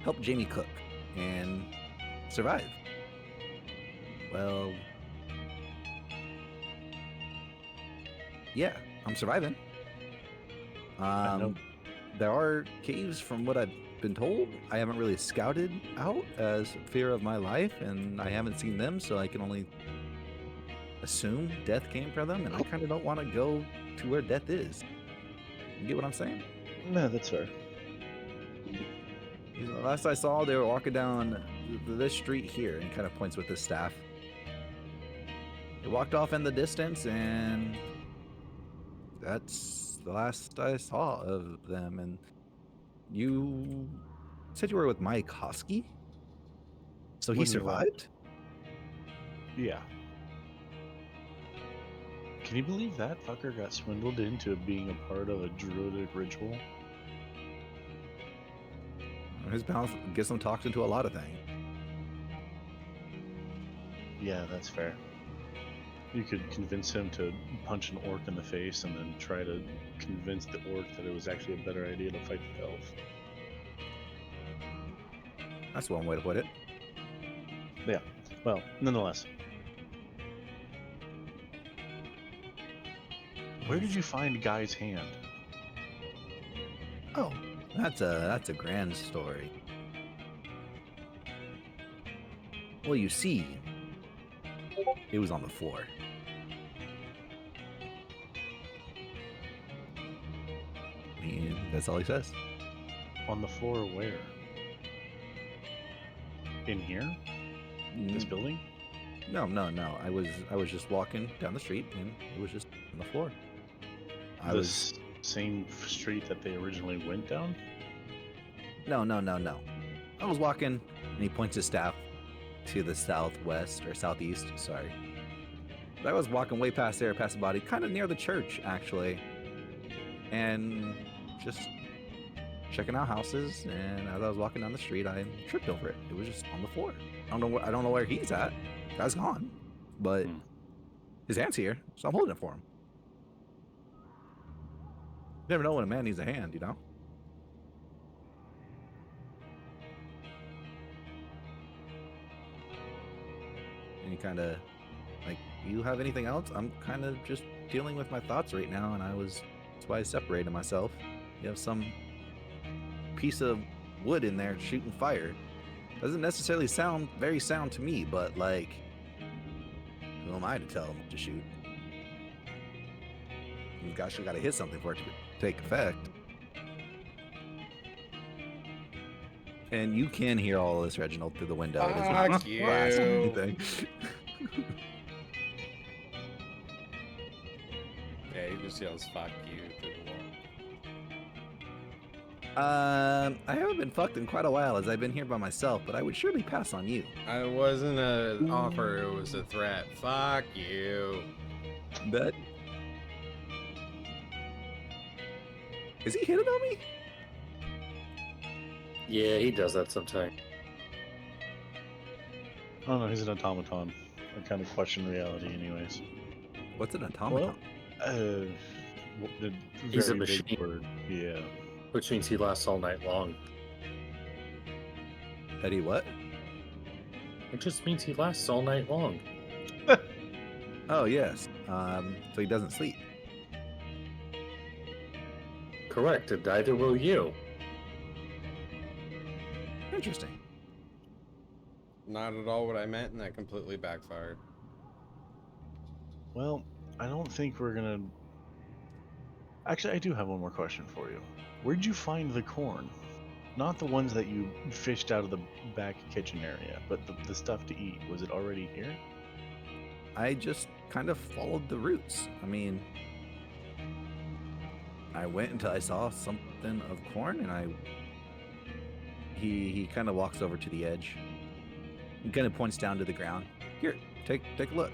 help Jamie cook and survive. Well, yeah, I'm surviving. There are caves, from what I've been told. I haven't really scouted out as fear of my life, and I haven't seen them, so I can only assume death came for them, and I kind of don't want to go to where death is. You get what I'm saying? No, that's fair. Last I saw, they were walking down this street here, and kind of points with his staff. They walked off in the distance, and that's the last I saw of them. And you said you were with Mayakovsky? So he When we left. survived? Yeah. Can you believe that fucker got swindled into being a part of a druidic ritual? His mouth gets him talked into a lot of things. Yeah, that's fair. You could convince him to punch an orc in the face and then try to convince the orc that it was actually a better idea to fight the elf. That's one way to put it. Yeah. Well, nonetheless. Where did you find Guy's hand? Oh, that's a grand story. Well, you see, it was on the floor. And that's all he says. On the floor where? In here? This building? No. I was just walking down the street and it was just on the floor. This same street that they originally went down? No. I was walking and he points his staff to the southwest or southeast, sorry. But I was walking way past there, past the body, kind of near the church actually. And just checking out houses, and as I was walking down the street, I tripped over it. It was just on the floor. I don't know where he's at. Guy's gone, but his hand's here, so I'm holding it for him. You never know when a man needs a hand, you know. And you kind of like, you have anything else? I'm kind of just dealing with my thoughts right now, and that's why I separated myself. You have some piece of wood in there shooting fire. Doesn't necessarily sound very sound to me, but like, who am I to tell him to shoot? You've got to hit something for it to take effect. And you can hear all of this, Reginald, through the window. It is not Fuck you. anything. Yeah, he just yells "fuck you" through the wall. I haven't been fucked in quite a while as I've been here by myself, but I would surely pass on you. I wasn't an offer; it was a threat. Fuck you. But is he hitting on me? Yeah, he does that sometimes. I don't know, he's an automaton. I kind of question reality anyways. What's an automaton? The He's a very big machine. word. Yeah. Which means he lasts all night long. Eddie, what? It just means he lasts all night long. Oh yes. So he doesn't sleep. Correct, and neither will you. Interesting. Not at all what I meant, and that completely backfired. Well, I don't think we're gonna... Actually, I do have one more question for you. Where'd you find the corn? Not the ones that you fished out of the back kitchen area, but the stuff to eat. Was it already here? I just kind of followed the roots. I mean, I went until I saw something of corn, and he kind of walks over to the edge. He kind of points down to the ground. Here, take a look.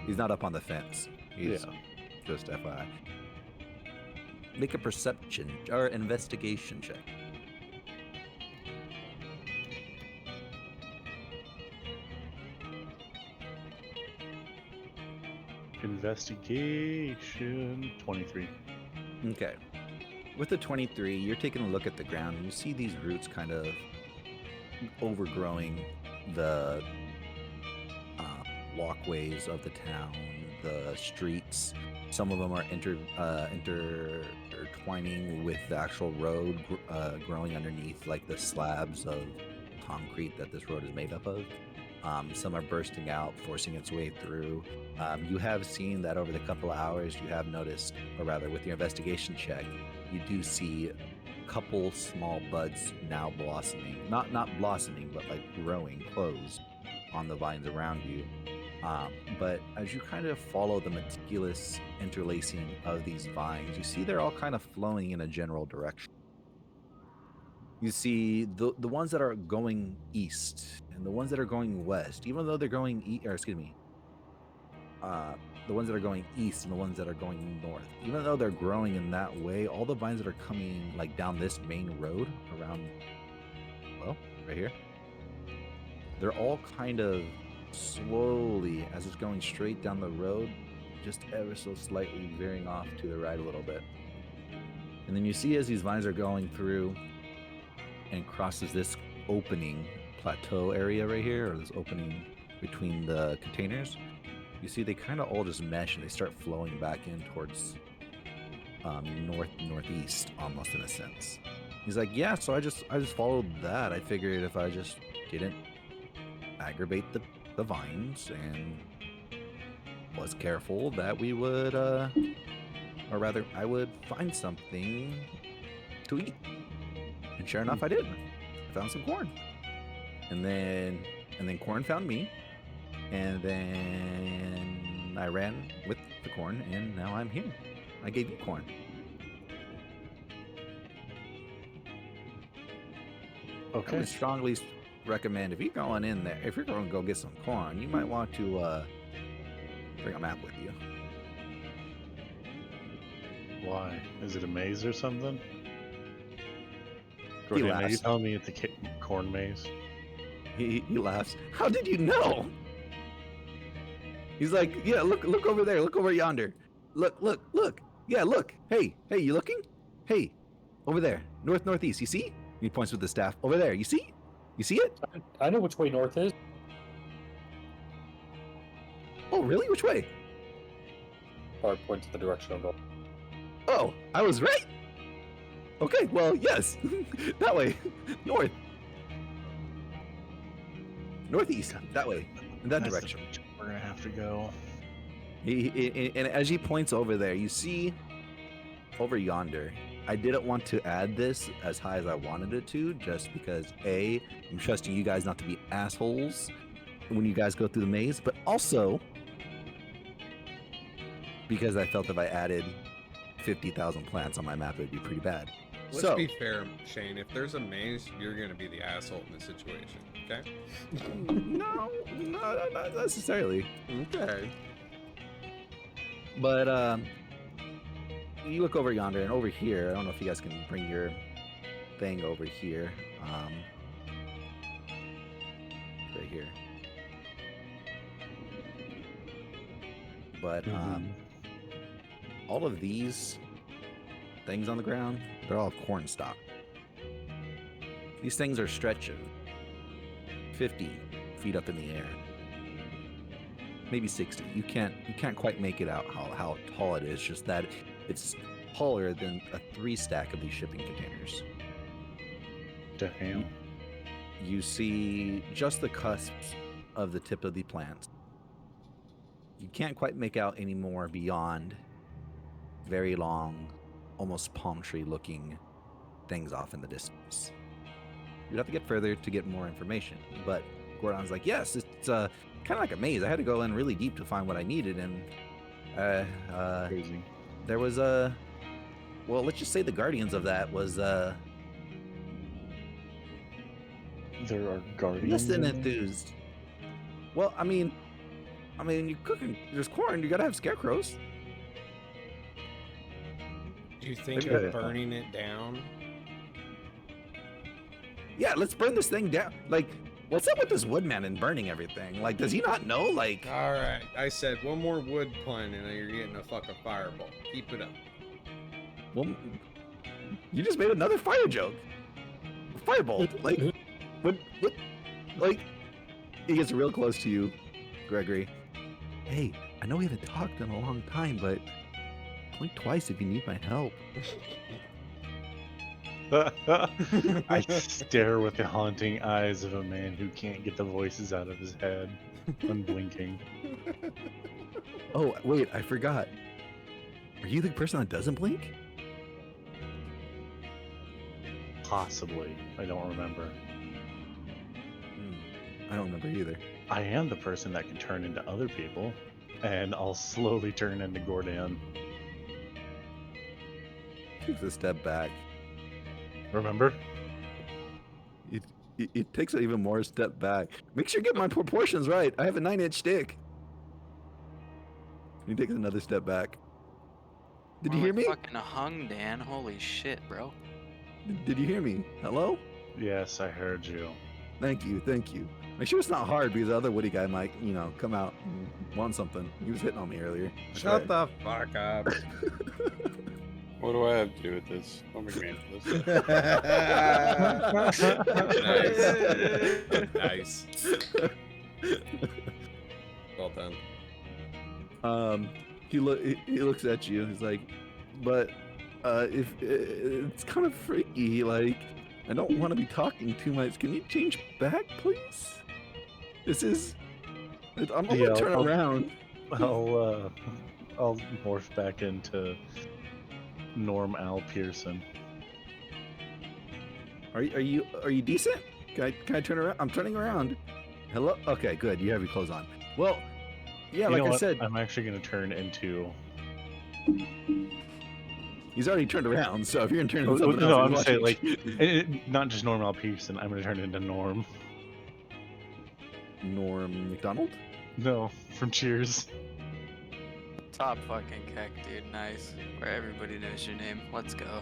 He's not up on the fence. He's just FYI. Make a perception or investigation check. Investigation 23. Okay. With the 23, you're taking a look at the ground and you see these roots kind of overgrowing the walkways of the town, the streets. Some of them are intertwining with the actual road, growing underneath, like the slabs of concrete that this road is made up of. Some are bursting out, forcing its way through. You have seen that over the couple of hours, you have noticed, or rather with your investigation check, you do see a couple small buds now blossoming. Not blossoming, but like growing, closed on the vines around you. But as you kind of follow the meticulous interlacing of these vines, you see they're all kind of flowing in a general direction. You see the ones that are going east and the ones that are going west, even though they're going the ones that are going east and the ones that are going north, even though they're growing in that way, all the vines that are coming like down this main road around, well, right here, they're all kind of slowly, as it's going straight down the road, just ever so slightly veering off to the right a little bit. And then you see as these vines are going through and crosses this opening plateau area right here, or this opening between the containers, you see they kind of all just mesh and they start flowing back in towards northeast, almost in a sense. He's like, yeah, so I just followed that. I figured if I just didn't aggravate the vines and was careful, that we would or rather I would find something to eat. And sure enough, I did. I found some corn. And then corn found me. And then I ran with the corn, and now I'm here. I gave you corn. I Okay. would strongly recommend if you're going in there, if you're going to go get some corn, you might want to bring a map with you. Why? Is it a maze or something? He Gordon, are you laughs. telling me it's a corn maze? He laughs. How did you know? He's like, yeah, look over there. Look over yonder. Look. Yeah, look. Hey, you looking? Hey, over there. Northeast. You see? He points with the staff. Over there. You see? You see it? I know which way north is. Oh, really? Which way? Or points the direction I'm going. Oh, I was right. Okay, well, yes. That way. North. Northeast. That way. In that That's the direction. direction we're gonna have to go. And as he points over there, you see over yonder. I didn't want to add this as high as I wanted it to, just because A, I'm trusting you guys not to be assholes when you guys go through the maze, but also because I felt if I added 50,000 plants on my map, it would be pretty bad. Let's be fair, Shane. If there's a maze, you're gonna be the asshole in the situation. Okay. No, not necessarily. Okay. But you look over yonder, and over here, I don't know if you guys can bring your thing over here. Right here. But all of these things on the ground, they're all corn stalk. These things are stretching 50 feet up in the air. Maybe 60. You can't quite make it out how tall it is, just that it's taller than a 3 stack of these shipping containers. Damn. You see just the cusps of the tip of the plant. You can't quite make out any more beyond very long, almost palm tree looking things off in the distance. You'd have to get further to get more information, but Gordon's like, yes, it's kind of like a maze. I had to go in really deep to find what I needed, and Crazy. there was well, let's just say the guardians of that was There are guardians. less than in there? enthused. Well, I mean, you're cooking. There's corn. You gotta have scarecrows. Do you think Maybe of I- burning it down? Yeah, let's burn this thing down. Like, what's up with this woodman and burning everything? Like, does he not know? Like, All right. I said one more wood pun, and you're getting a fucking fireball. Keep it up. well, you just made another fire joke. Firebolt. Like, what? Like, he gets real close to you, Gregory. Hey, I know we haven't talked in a long time, but blink twice if you need my help. I stare with the haunting eyes of a man who can't get the voices out of his head, unblinking. Oh, wait, I forgot. Are you the person that doesn't blink? Possibly. I don't remember. I don't remember either. I am the person that can turn into other people, and I'll slowly turn into Gordon. Takes a step back. Remember? He takes even more step back. Make sure you get my proportions right. I have a 9-inch stick. He takes another step back. Did you We're hear like me? Fucking hung, Dan. Holy shit, bro. Did you hear me? Hello? Yes, I heard you. Thank you, thank you. Make sure it's not hard because the other Woody guy might, come out and want something. He was hitting on me earlier. Shut the fuck up. What do I have to do with this? Don't make me into this. Nice. Well done. He looks at you. He's like, but if it's kind of freaky. Like, I don't want to be talking too much. Can you change back, please? I'm gonna Yeah, turn around. I'll morph back into Norm Al Pearson. Are you decent? Can I turn around? I'm turning around. Hello? Okay, good. You have your clothes on. Well, yeah, You know like I what? said, I'm actually gonna turn into. he's already turned around. So if you're gonna turn Oh, into something no, else, I'm he's saying watching. not just Norm Al Pearson. I'm gonna turn into Norm. Norm McDonald. No, from Cheers. Top fucking keck, dude. Nice. Where everybody knows your name. Let's go.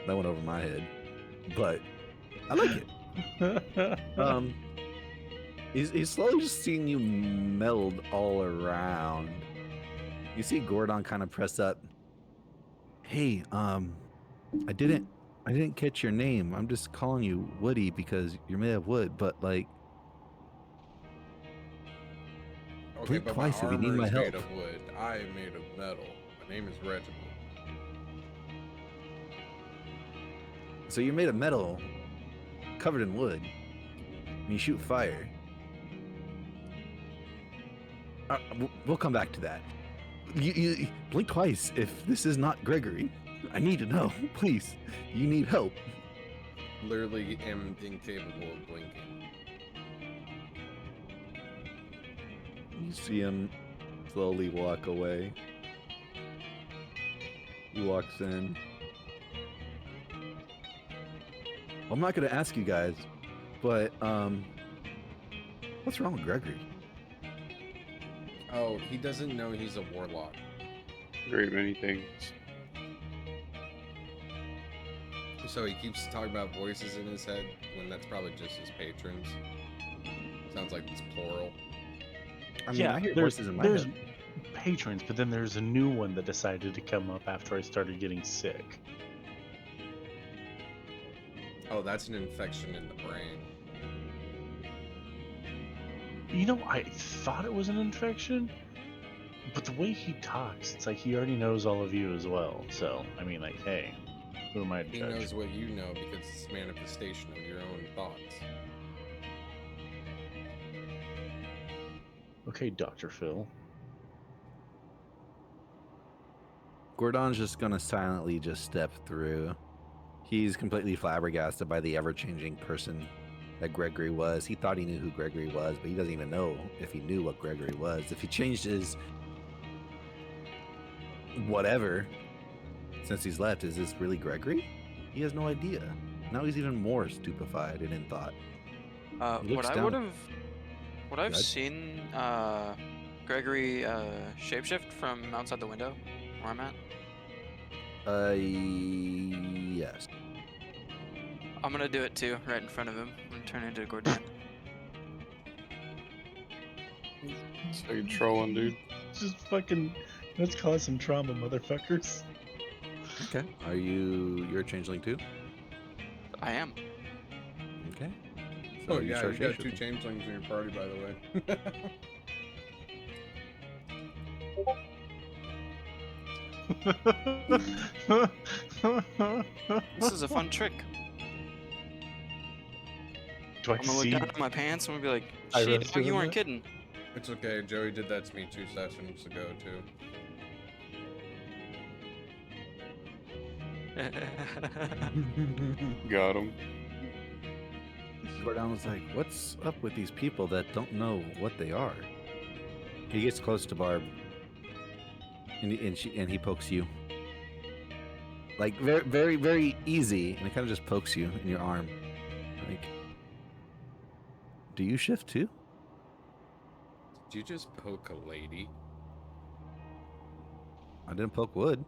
That went over my head, but I like it. He's slowly just seeing you meld all around. You see Gordon kind of press up. Hey, I didn't catch your name. I'm just calling you Woody because you're made of wood. But like, Okay, blink but twice my if you need armor my is help. made of wood. I am made of metal. My name is Reginald. So you're made of metal, covered in wood, and you shoot fire. We'll come back to that. You blink twice if this is not Gregory. I need to know, please. You need help. Literally am incapable of blinking. You see him slowly walk away. He walks in. I'm not gonna ask you guys, but what's wrong with Gregory? Oh, he doesn't know he's a warlock. Great many things. So he keeps talking about voices in his head when that's probably just his patrons. Sounds like it's plural. I mean, I hear there's, voices in my there's head. patrons, but then there's a new one that decided to come up after I started getting sick. Oh, that's an infection in the brain. You know, I thought it was an infection, but the way he talks, it's like he already knows all of you as well. So, I mean, like, hey, who am I to He judge? knows what you know because it's a manifestation of your own thoughts. Okay, Dr. Phil. Gordon's just gonna silently just step through. He's completely flabbergasted by the ever-changing person that Gregory was. He thought he knew who Gregory was, but he doesn't even know if he knew what Gregory was. If he changed his whatever since he's left, is this really Gregory? He has no idea. Now he's even more stupefied and in thought. He looks down. Would I've Good. seen Gregory shapeshift from outside the window where I'm at? Yes. I'm gonna do it too, right in front of him. I'm gonna turn into Gordon. So you're trolling, dude. Just fucking, let's cause some trauma, motherfuckers. Okay. You're a changeling too? I am. Okay. Oh you yeah, start you got two shapeshifting. changelings in your party, by the way. This is a fun trick. Do I I'm gonna look see? down at my pants and I'm gonna be like, I shit, roast dog, you you in weren't that? kidding. It's okay, Joey did that to me 2 sessions ago too. Got him. Gordon was like, what's up with these people that don't know what they are? He gets close to Barb, and he pokes you. Like very, very, very easy, and it kind of just pokes you in your arm. Like, do you shift too? Did you just poke a lady? I didn't poke wood.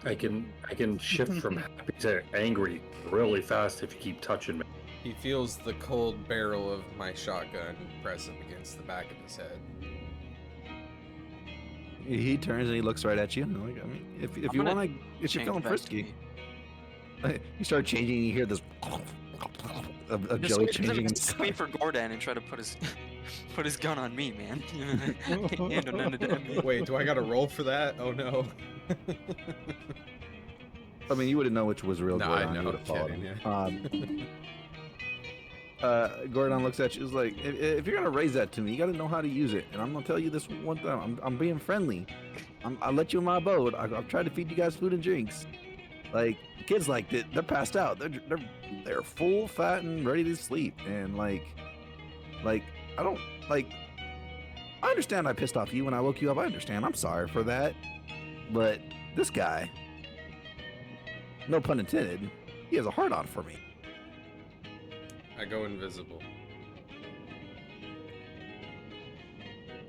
I can shift from happy to angry really fast if you keep touching me. He feels the cold barrel of my shotgun press up against the back of his head. He turns and he looks right at you. Like, I mean, if you gonna want to, if you're Change feeling back to frisky, me. you start changing. You hear this of Just Joey he's gonna changing. scream for Gordon and try to put his put his gun on me, man. Can't handle none of that. Wait, do I got to roll for that? Oh no. I mean, you wouldn't know which was real No, Gordon. I know, You would have followed kidding, him. Gordon looks at you. Is like, if you're gonna raise that to me, you got to know how to use it. And I'm gonna tell you this one time. I'm being friendly. I'll let you in my abode. I've tried to feed you guys food and drinks. Like kids like that, they're passed out. They're full, fat, and ready to sleep. And like I don't like. I understand I pissed off you when I woke you up. I understand. I'm sorry for that. But this guy, no pun intended, he has a hard on for me. I go invisible.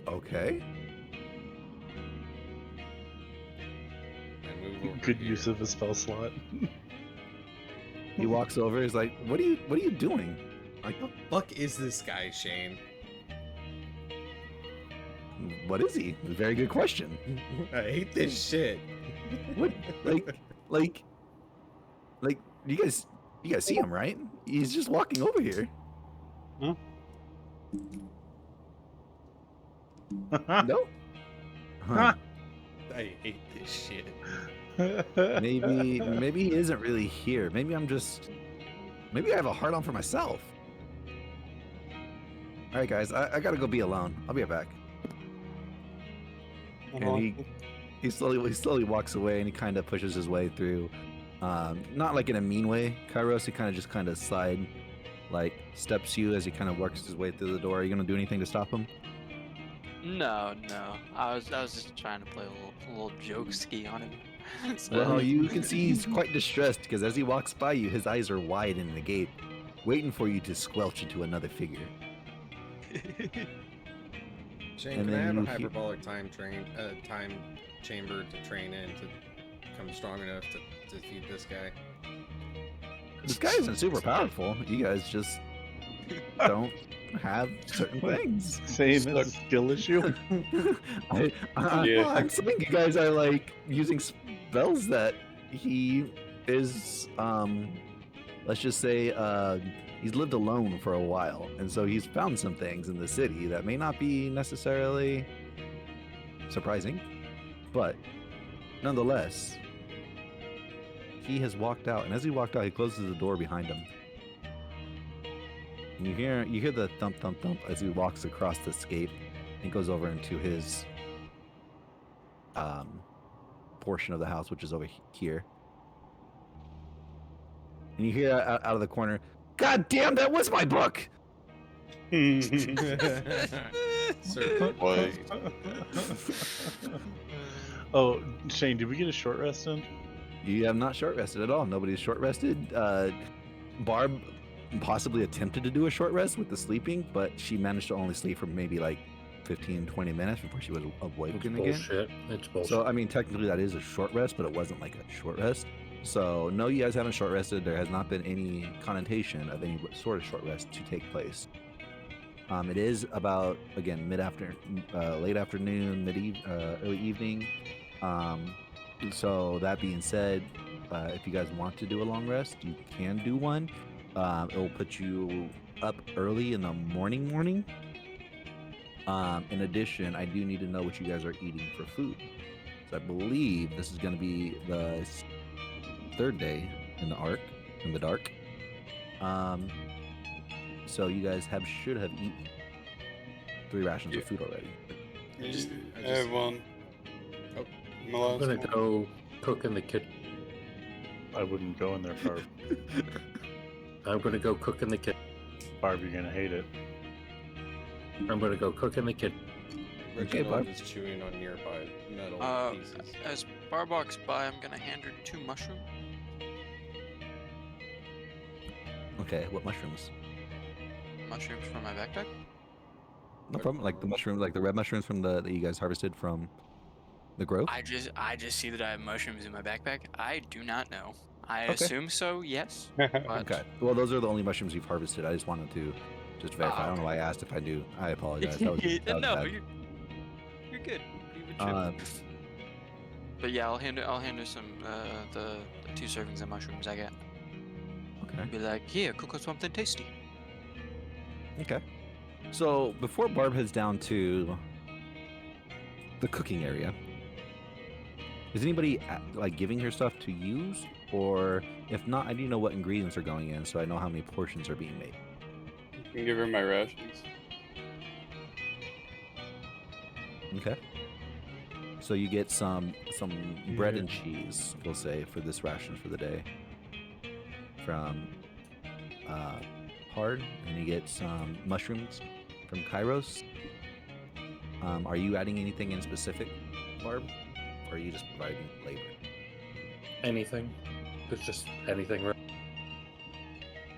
Okay. I move over Good here. use of a spell slot. He walks over. He's like, "What are you doing?" Like, What the fuck is this guy, Shane? what is he? Very good question. I hate this shit. What? Like, you guys see him, right? He's just walking over here. No. Huh. I hate this shit. Maybe he isn't really here. Maybe I have a hard on for myself. All right, guys, I gotta go be alone. I'll be right back. And he slowly walks away, and he kind of pushes his way through. Not like in a mean way, Kairos. He kind of side, like steps you as he kind of works his way through the door. Are you gonna do anything to stop him? No. I was just trying to play a little joke ski on him. So- Well, you can see he's quite distressed because as he walks by you, his eyes are wide and agape, waiting for you to squelch into another figure. Shane, And can I then have a you he- hyperbolic time chamber to train in to become strong enough to defeat this guy? This guy isn't super powerful. You guys just don't have certain things. Same as a skill issue. Yeah. I'm saying you guys are like using spells that he is. Let's just say he's lived alone for a while, and so he's found some things in the city that may not be necessarily surprising, but nonetheless, he has walked out, and as he walked out, he closes the door behind him. And you hear the thump thump thump as he walks across the scape and goes over into his portion of the house, which is over here. And you hear out of the corner, "God damn, that was my book!" Sir, What? Oh, Shane, did we get a short rest in? You have not short rested at all. Nobody's short rested. Barb possibly attempted to do a short rest with the sleeping, but she managed to only sleep for maybe like 15-20 minutes before she was It's awakened again. bullshit. It's bullshit. So I mean, technically that is a short rest, but it wasn't like a short rest. So no, you guys haven't short rested. There has not been any connotation of any sort of short rest to take place. It is about, again, late afternoon, early evening. So that being said, if you guys want to do a long rest, you can do one. It will put you up early in the morning. In addition, I do need to know what you guys are eating for food. So I believe this is going to be the third day in the dark. So you guys should have eaten 3 rations of food already. I have one. Oh. My I'm last gonna one. go cook in the kitchen. I wouldn't go in there, Barb. I'm gonna go cook in the kitchen. Barb, you're gonna hate it. I'm gonna go cook in the kitchen. Reginald Barb. is chewing on nearby metal pieces. As Barb walks by, I'm gonna hand her 2 mushrooms. Okay, what mushrooms? Mushrooms from my backpack. No problem. Like the mushrooms, like the red mushrooms from that you guys harvested from the grove. I just see that I have mushrooms in my backpack. I do not know. I Okay. assume so, yes. But Okay. Well, those are the only mushrooms you've harvested. I just wanted to just verify. I don't know why I asked if I knew. I apologize. That was no, bad. you're good. You would chip. Um, But yeah, I'll hand her some the 2 servings of mushrooms I got. okay. Be like, here, cook us something tasty. Okay. So before Barb heads down to the cooking area, is anybody like giving her stuff to use, or if not, I need to know what ingredients are going in so I know how many portions are being made. You can give her my rations. Okay. So you get some bread and cheese, we'll say, for this ration for the day from Hard, and you get some mushrooms from Kairos. Are you adding anything in specific, Barb, or are you just providing labor? Anything. It's just anything.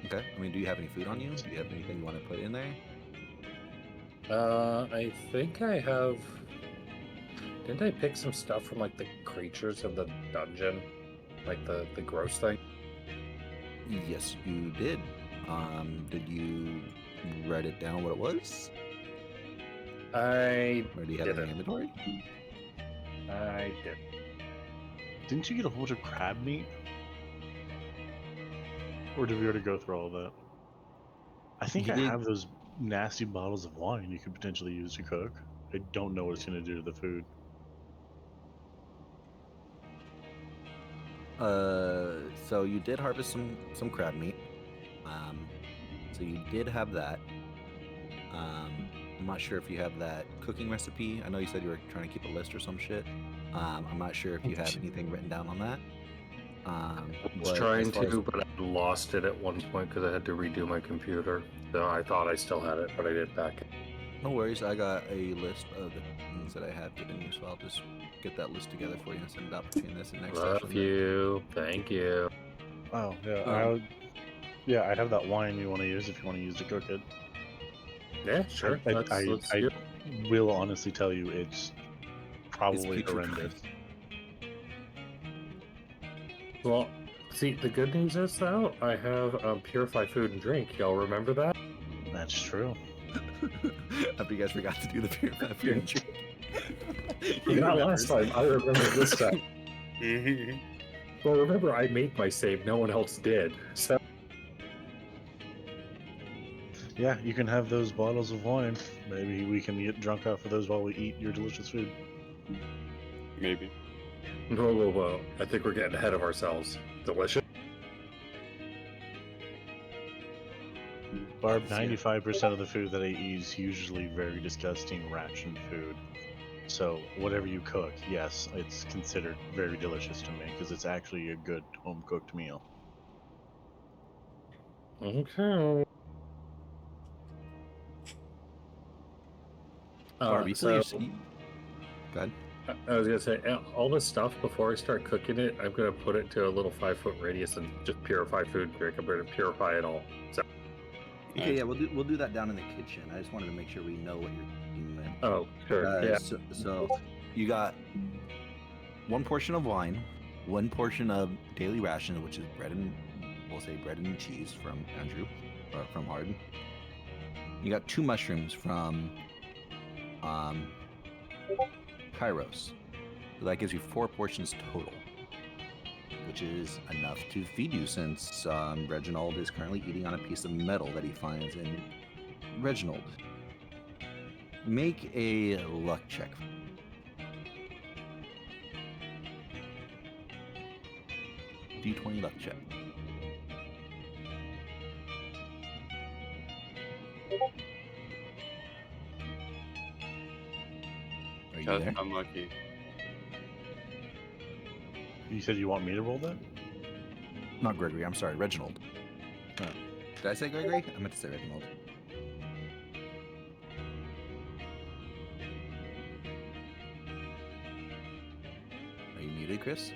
Okay. I mean, do you have any food on you? Do you have anything you want to put in there? I think I have. Didn't I pick some stuff from like the creatures of the dungeon, like the gross thing? Yes, you did. Did you write it down what it was? I Or do you have it in didn't. your inventory? I did. Didn't you get a whole bunch of crab meat? Or did we already go through all of that? I think You I did. have those nasty bottles of wine you could potentially use to cook. I don't know what it's going to do to the food. So you did harvest some crab meat. So you did have that. I'm not sure if you have that cooking recipe. I know you said you were trying to keep a list or some shit. I'm not sure if you have anything written down on that. I was but trying as far as- to, but I lost it at one point because I had to redo my computer. So I thought I still had it, but I did back. No worries. I got a list of the things that I have given you, so I'll just get that list together for you and send it out between this and next Love session. you. Thank you. Oh, yeah. I have that wine you want to use if you want to use to cook it. Yeah, sure. I Let's do it. will honestly tell you it's probably putrid. horrendous. Well, see, the good news is though, I have Purify Food and Drink. Y'all remember that? That's true. After you guys forgot to do the purify food and drink. Not last time. I remember this time. Well, remember, I made my save. No one else did. So Yeah, you can have those bottles of wine. Maybe we can get drunk off of those while we eat your delicious food. Maybe. whoa. I think we're getting ahead of ourselves. Delicious. Barb, 95% of the food that I eat is usually very disgusting ration food. So whatever you cook, yes, it's considered very delicious to me because it's actually a good home cooked meal. Okay. Barb, you feel your Go ahead. I was gonna say all this stuff before I start cooking it. I'm gonna put it to a little 5-foot radius and just purify food quick. I'm gonna purify it all. So, Okay, yeah, we'll do that down in the kitchen. I just wanted to make sure we know what you're doing there. oh, sure. Yeah. So you got 1 portion of wine, 1 portion of daily ration, which is bread and we'll say bread and cheese from Andrew or from Harden. You got 2 mushrooms from Kairos. So that gives you 4 portions total, which is enough to feed you since Reginald is currently eating on a piece of metal that he finds in Reginald. Make a luck check. D20 luck check. Are you Just there? unlucky. You said you want me to roll that? Not Gregory, I'm sorry, Reginald. Did I say Gregory? I meant to say Reginald. you muted, Chris?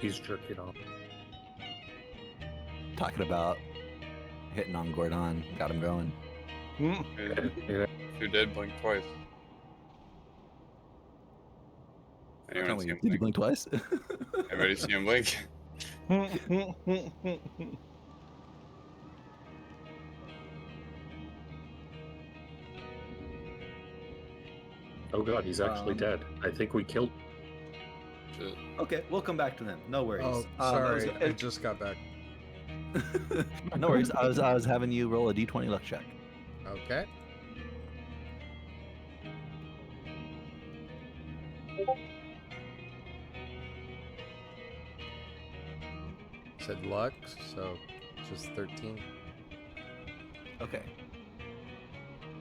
He's jerking off. Talking about hitting on Gordon, got him going. Yeah. Who did blink twice? Anyone see him Did you blink? blink twice? Everybody see him blink? Oh god, he's actually dead. I think we killed. Shit. Okay, we'll come back to them. No worries. Oh, that was- sorry. I just got back. no worries. I was having you roll a d20 luck check. Okay. Said luck, so just 13. Okay.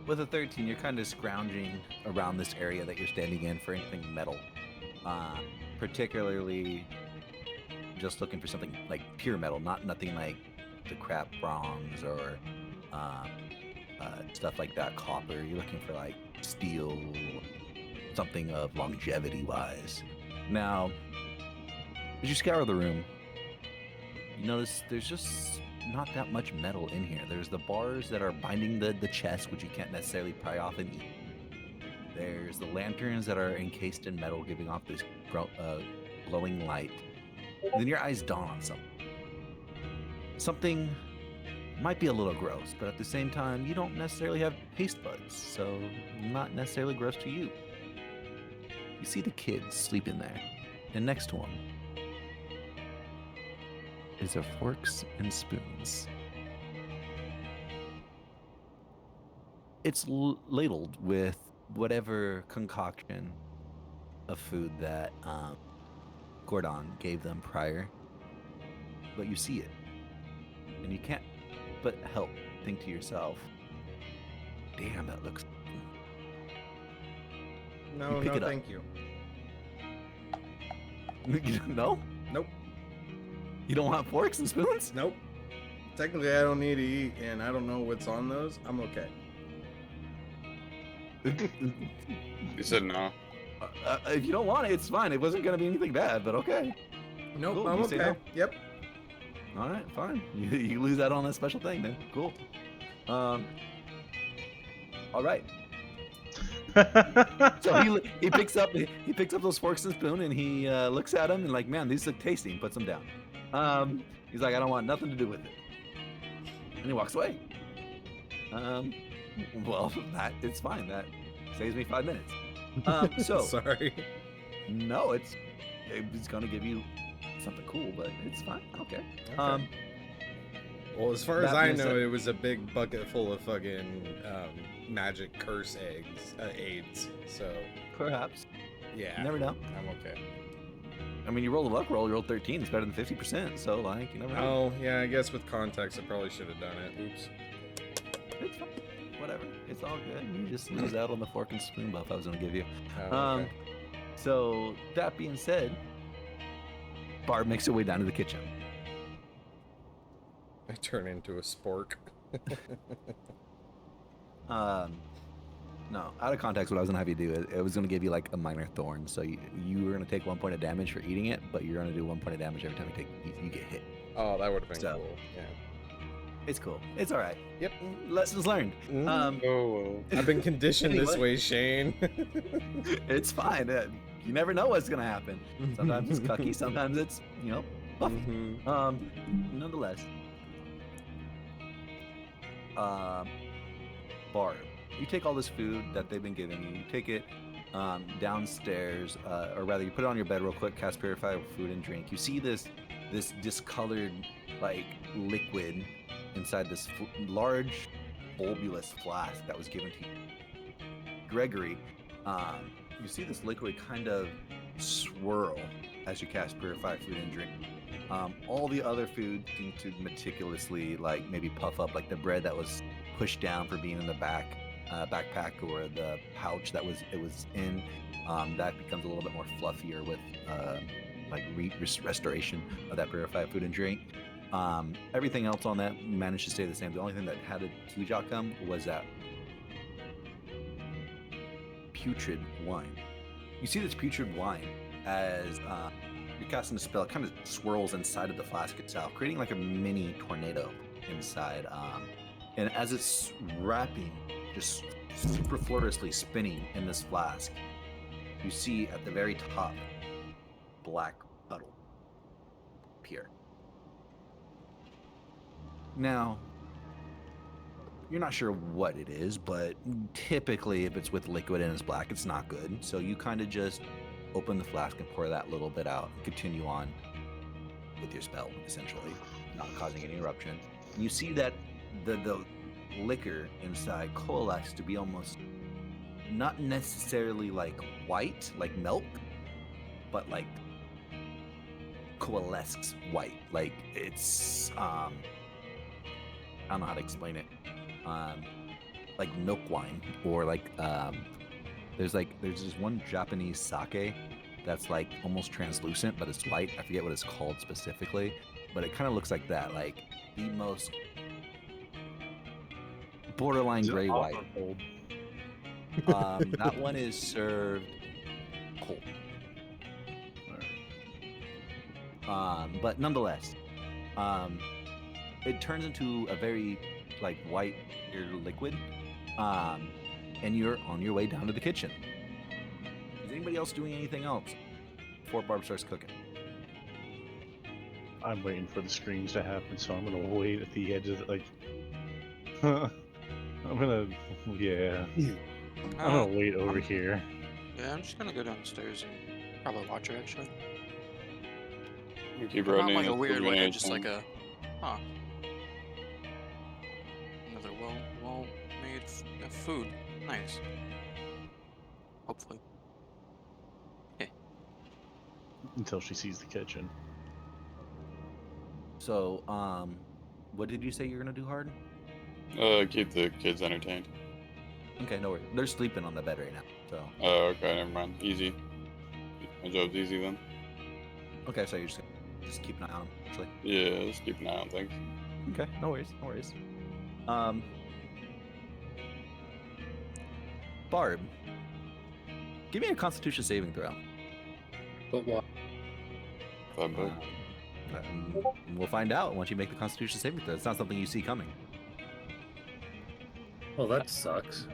With a 13, you're kind of scrounging around this area that you're standing in for anything metal. Particularly just looking for something like pure metal, nothing like the crap bronze or stuff like that, copper. You're looking for like steel, something of longevity wise. Now, as you scour the room, you notice there's just not that much metal in here. There's the bars that are binding the chest, which you can't necessarily pry off and eat. There's the lanterns that are encased in metal, giving off this glowing light. And then your eyes dawn on something. Something might be a little gross, but at the same time, you don't necessarily have taste buds, so not necessarily gross to you. You see the kid sleeping there, and next to him is a forks and spoons. It's ladled with whatever concoction of food that Gordon gave them prior, but you see it, and you can't but help think to yourself, damn, that looks... No, You pick no, it up. thank you. No? Nope. You don't want forks and spoons? Nope. Technically, I don't need to eat, and I don't know what's on those. I'm okay. You said no. If you don't want it, it's fine. It wasn't going to be anything bad, but okay. Nope, Cool, I'm you say okay. no? Yep. All right, fine. You lose out on a special thing then. Cool. All right. So he picks up those forks and spoon, and he looks at them and like, man, these look tasty, and puts them down. He's like, I don't want nothing to do with it, and he walks away. Well, it's fine. That saves me 5 minutes. So Sorry. no, it's gonna give you something cool, but it's fine. Okay. Okay. Well, as far as that I being know, said- it was a big bucket full of fucking magic curse aids. So Perhaps. yeah, You never know. I'm okay. I mean, you roll a luck roll, you roll 13. It's better than 50%. So, like, you never know. Oh yeah, I guess with context, I probably should have done it. Oops. It's fine. Whatever. It's all good. You just lose out on the fork and spoon buff I was gonna give you. Oh, okay. So that being said, Barb makes her way down to the kitchen. I turn into a spork. No, out of context, what I was gonna have you do is it was gonna give you like a minor thorn. So you were gonna take 1 point of damage for eating it, but you're gonna do 1 point of damage every time you get hit. Oh, that would have been So- cool. Yeah. It's cool. It's all right. Yep. Lessons learned. Mm. Oh, I've been conditioned this Anyway. way, Shane. It's fine. You never know what's gonna happen. Sometimes it's cucky. Sometimes it's buffy. Mhm. Nonetheless, Barb, you take all this food that they've been giving you, you take it downstairs, or rather, you put it on your bed real quick, cast Purify with food and drink. You see this discolored, like, liquid inside this large, bulbous flask that was given to you. Gregory, you see this liquid kind of swirl as you cast Purify food and drink. All the other food seem to meticulously, like, maybe puff up, like the bread that was pushed down for being in the backpack or the pouch that it was in. That becomes a little bit more fluffier with like restoration of that purified food and drink. Everything else on that managed to stay the same. The only thing that had a huge outcome was that putrid wine You see this putrid wine as you're casting a spell. It kind of swirls inside of the flask itself, creating like a mini tornado inside. And as it's wrapping, just superfluously spinning in this flask, you see at the very top black puddle appear. Now, you're not sure what it is, but typically if it's with liquid and it's black, it's not good. So you kind of just open the flask and pour that little bit out and continue on with your spell, essentially, not causing any eruption. And you see that the liquor inside coalesce to be almost not necessarily like white, like milk, but like coalesces white. Like it's I don't know how to explain it. Like milk wine, or like there's this one Japanese sake that's like almost translucent, but it's white. I forget what it's called specifically, but it kind of looks like that, like the most borderline Is it gray hot white. or cold? That one is served cold. But nonetheless, it turns into a very like white liquid, and you're on your way down to the kitchen. Is anybody else doing anything else before Barb starts cooking? I'm waiting for the screams to happen, so I'm gonna wait at the edge of the, like. I'm gonna, yeah. I'm gonna wait over here. Yeah, I'm just gonna go downstairs and probably watch her actually. We keep But not running. like a into weird way, grenades just and- like a, another well-made food. Nice. Hopefully. Until she sees the kitchen. So, what did you say you're gonna do, Harden? Keep the kids entertained. Okay, no worries. They're sleeping on the bed right now. So, Oh, okay, never mind. Easy. My job's easy then. okay, so you're just keep an eye on them, actually. Yeah, just keep an eye on things. Okay, no worries, no worries. Barb, give me a Constitution saving throw. But why? That book. We'll find out once you make the Constitution saving throw. It's not something you see coming. Well, that sucks.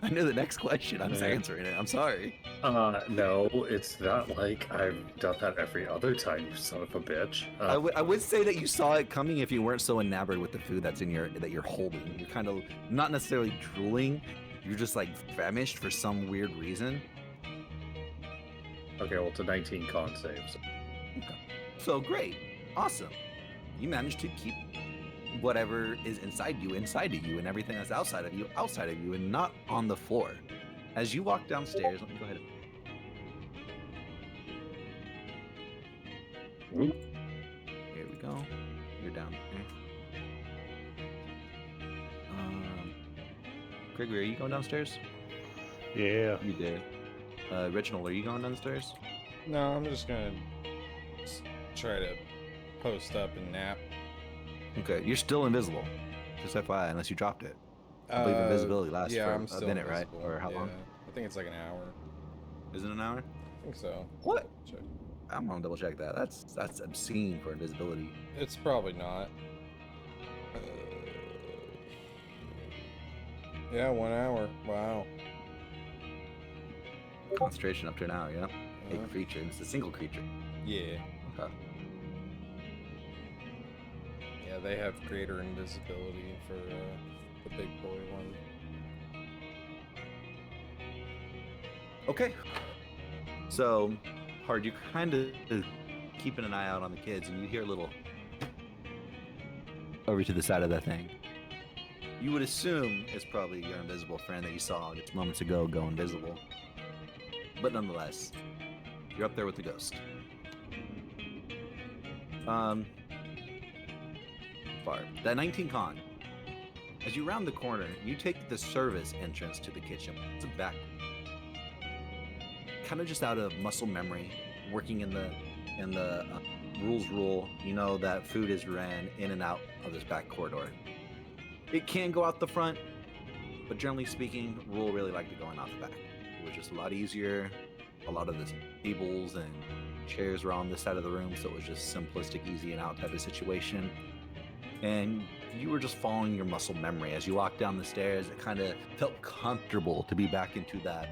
I know the next question. I'm just Yeah. answering it. I'm sorry. No, it's not like I've done that every other time, you son of a bitch. I would say that you saw it coming if you weren't so enamored with the food that you're holding. You're kind of not necessarily drooling. You're just like famished for some weird reason. Okay, well, it's a 19 con save. So. So great, awesome. You managed to keep whatever is inside of you, and everything that's outside of you, and not on the floor. As you walk downstairs, let me go ahead. Here we go. You're down there. Gregory, are you going downstairs? Yeah. You did. Reginald, are you going downstairs? No, I'm just gonna try to post up and nap. Okay, you're still invisible. Just FYI, unless you dropped it. I believe invisibility lasts yeah, for I'm a still minute, right? invisible. Or how long? Yeah, I think it's like an hour. Is it an hour? I think so. What? Check. I'm gonna double check that. That's obscene for invisibility. It's probably not. Yeah, 1 hour. Wow. Concentration up to an hour, yeah? A Uh, creature. It's a single creature. yeah. Okay. Yeah, they have greater invisibility for the big boy one. Okay. So, Hard, you're kind of keeping an eye out on the kids, and you hear a little over to the side of that thing. You would assume it's probably your invisible friend that you saw just moments ago go invisible. But nonetheless, you're up there with the ghost. Barb, that 19 con. As you round the corner, you take the service entrance to the kitchen. It's a back, kind of just out of muscle memory, working in the rules rule. You know that food is ran in and out of this back corridor. It can go out the front, but generally speaking, rule really like to go in out the back. It was just a lot easier. A lot of the tables and chairs were on this side of the room, so it was just simplistic, easy and out type of situation. And you were just following your muscle memory. As you walked down the stairs, it kind of felt comfortable to be back into that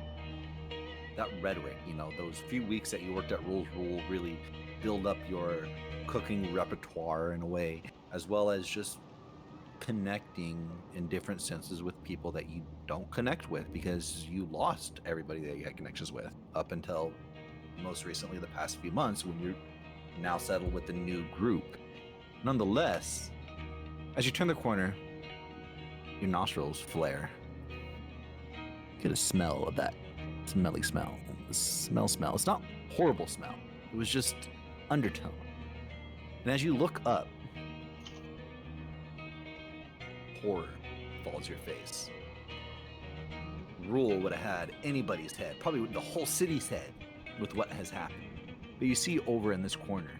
rhetoric. You know, those few weeks that you worked at Rules Rule really build up your cooking repertoire in a way, as well as just connecting in different senses with people that you don't connect with because you lost everybody that you had connections with up until most recently the past few months when you're now settled with the new group. Nonetheless, as you turn the corner, your nostrils flare. You get a smell of that smelly smell. The smell. It's not horrible smell. It was just undertone. And as you look up, horror falls your face. Rule would have had anybody's head, probably the whole city's head, with what has happened. But you see over in this corner,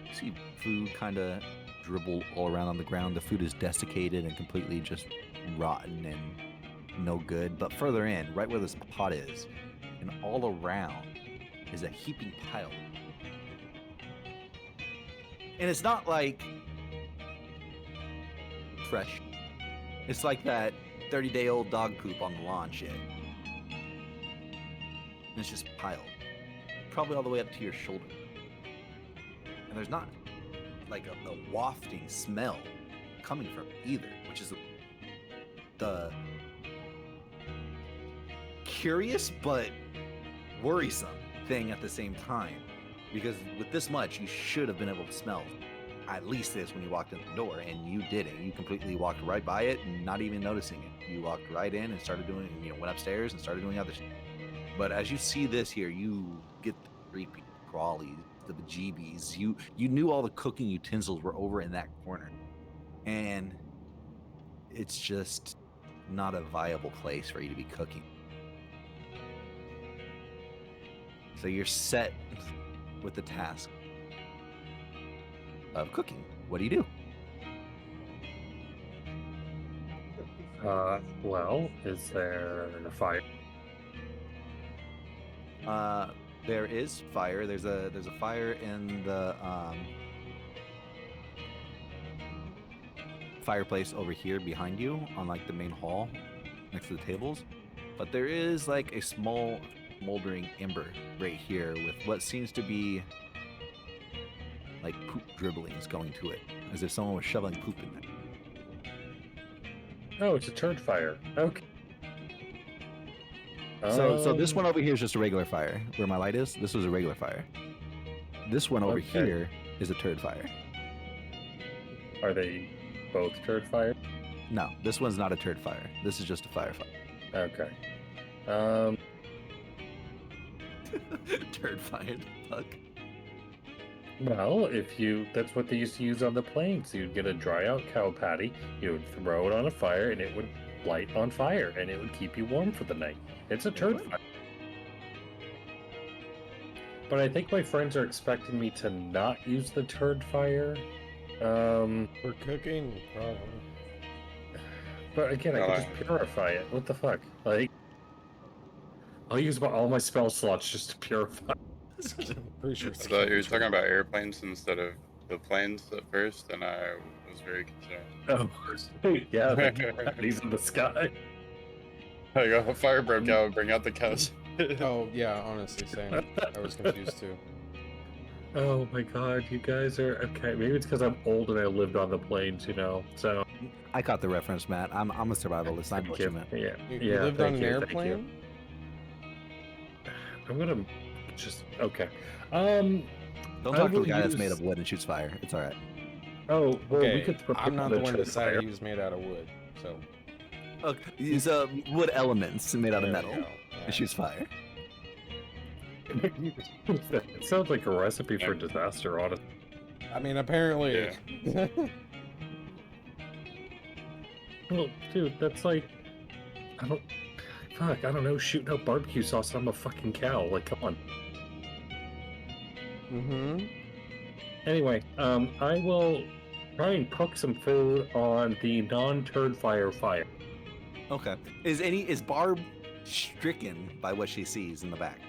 you see food kind of dribble all around on the ground. The food is desiccated and completely just rotten and no good. But further in, right where this pot is, and all around is a heaping pile. And it's not like fresh. It's like that 30-day-old dog poop on the lawn shit. And it's just piled. Probably all the way up to your shoulder. And there's not like a wafting smell coming from either, which is the curious but worrisome thing at the same time. Because with this much, you should have been able to smell at least this when you walked in the door, and you didn't. You completely walked right by it and not even noticing it. You walked right in and started doing, went upstairs and started doing other shit. But as you see this here, you get the creepy crawlies, the bejeebies. You knew all the cooking utensils were over in that corner. And it's just not a viable place for you to be cooking. So you're set with the task of cooking. What do you do? Well, is there a fire? There is fire. There's a fire in the fireplace over here behind you on like the main hall next to the tables. But there is like a small smoldering ember right here with what seems to be like poop dribblings going to it, as if someone was shoveling poop in there. Oh, it's a turd fire. Okay. So this one over here is just a regular fire. Where my light is, this was a regular fire. This one over Okay. here is a turd fire. Are they both turd fire? No, this one's not a turd fire. This is just a firefight. Okay. Turd fired. Fuck. Well, that's what they used to use on the plains. You'd get a dry out cow patty, you would throw it on a fire, and it would light on fire, and it would keep you warm for the night. It's a turd fire. But I think my friends are expecting me to not use the turd fire. For cooking, probably. But again, I could just purify it. What the fuck? Like, I'll use all my spell slots just to purify. Pretty sure. I thought you were talking about airplanes instead of the planes at first, and I was very concerned. Oh, yeah, he's in the sky. Like a fire broke out, bring out the cows. Oh yeah, honestly, same. I was confused too. Oh my god, you guys are okay. Maybe it's because I'm old and I lived on the plains, So I caught the reference, Matt. I'm a survivalist. I know what you meant. Yeah, You lived on thank an you, thank airplane? you. I'm gonna just okay. Don't talk to will the guy that's made use- of wood and shoots fire. It's all right. Oh, well, we Okay, could prepare I'm not the one turd that decided fire. he was made out of wood, so. Okay, these wood elements made out of there we metal. go. It shoots fire. It sounds like a recipe for disaster, honestly. I mean, apparently. Yeah. Well, dude, that's like, I don't know, shooting out barbecue sauce on a fucking cow. Like, come on. Mm-hmm. Anyway, I will try and cook some food on the non-turd fire. Okay. Is Barb stricken by what she sees in the back.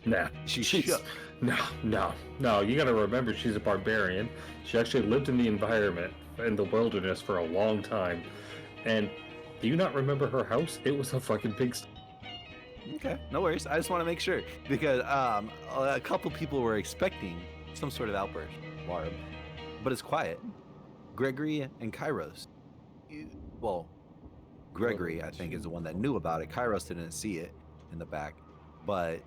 Nah, She's she's shook. no. You gotta remember, she's a barbarian. She actually lived in the environment in the wilderness for a long time. And do you not remember her house? It was a fucking pigsty. Okay, no worries. I just want to make sure because a couple people were expecting some sort of outburst, Barb, but it's quiet. Gregory and Kairos. Well, Gregory, I think, is the one that knew about it. Kairos didn't see it in the back, but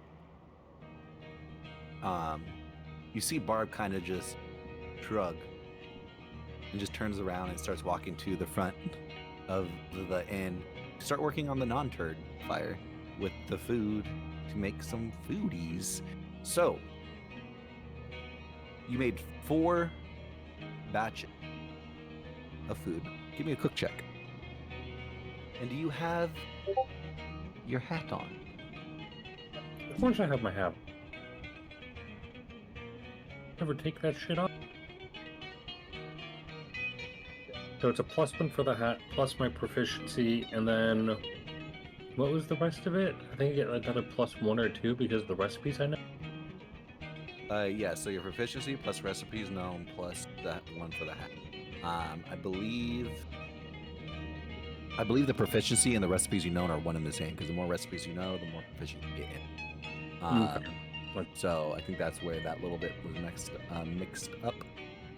you see Barb kind of just shrug and just turns around and starts walking to the front of the inn. Start working on the non-turd fire with the food to make some foodies. So, you made 4 batches of food. Give me a cook check. And do you have your hat on? Of course I have my hat. Never take that shit off. So it's a +1 for the hat, plus my proficiency, and then what was the rest of it? I think I get another +1 or 2 because of the recipes I know. Yeah, so your proficiency plus recipes known plus that 1 for the hat. I believe the proficiency and the recipes you know are one and the same because the more recipes you know, the more proficient you get in. So I think that's where that little bit was mixed up.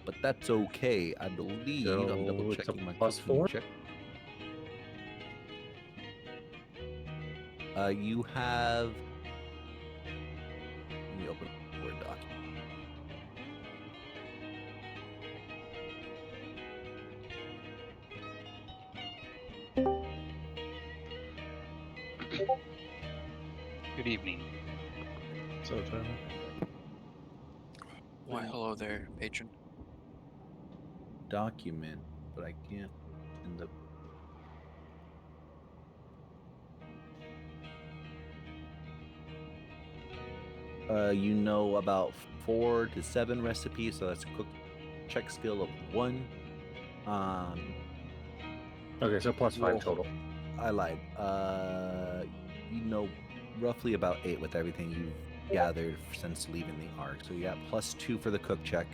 But that's okay. I believe I'm So double it's a checking my +4? check. You have. Let me open a Word document. Good evening. So, Tyler? Why, hello there, patron. Document, but I can't end up. You know about 4 to 7 recipes, so that's a cook check skill of 1. Okay, so +5 Well, total. I lied. You know roughly about 8 with everything you've gathered since leaving the Ark. So you got +2 for the cook check,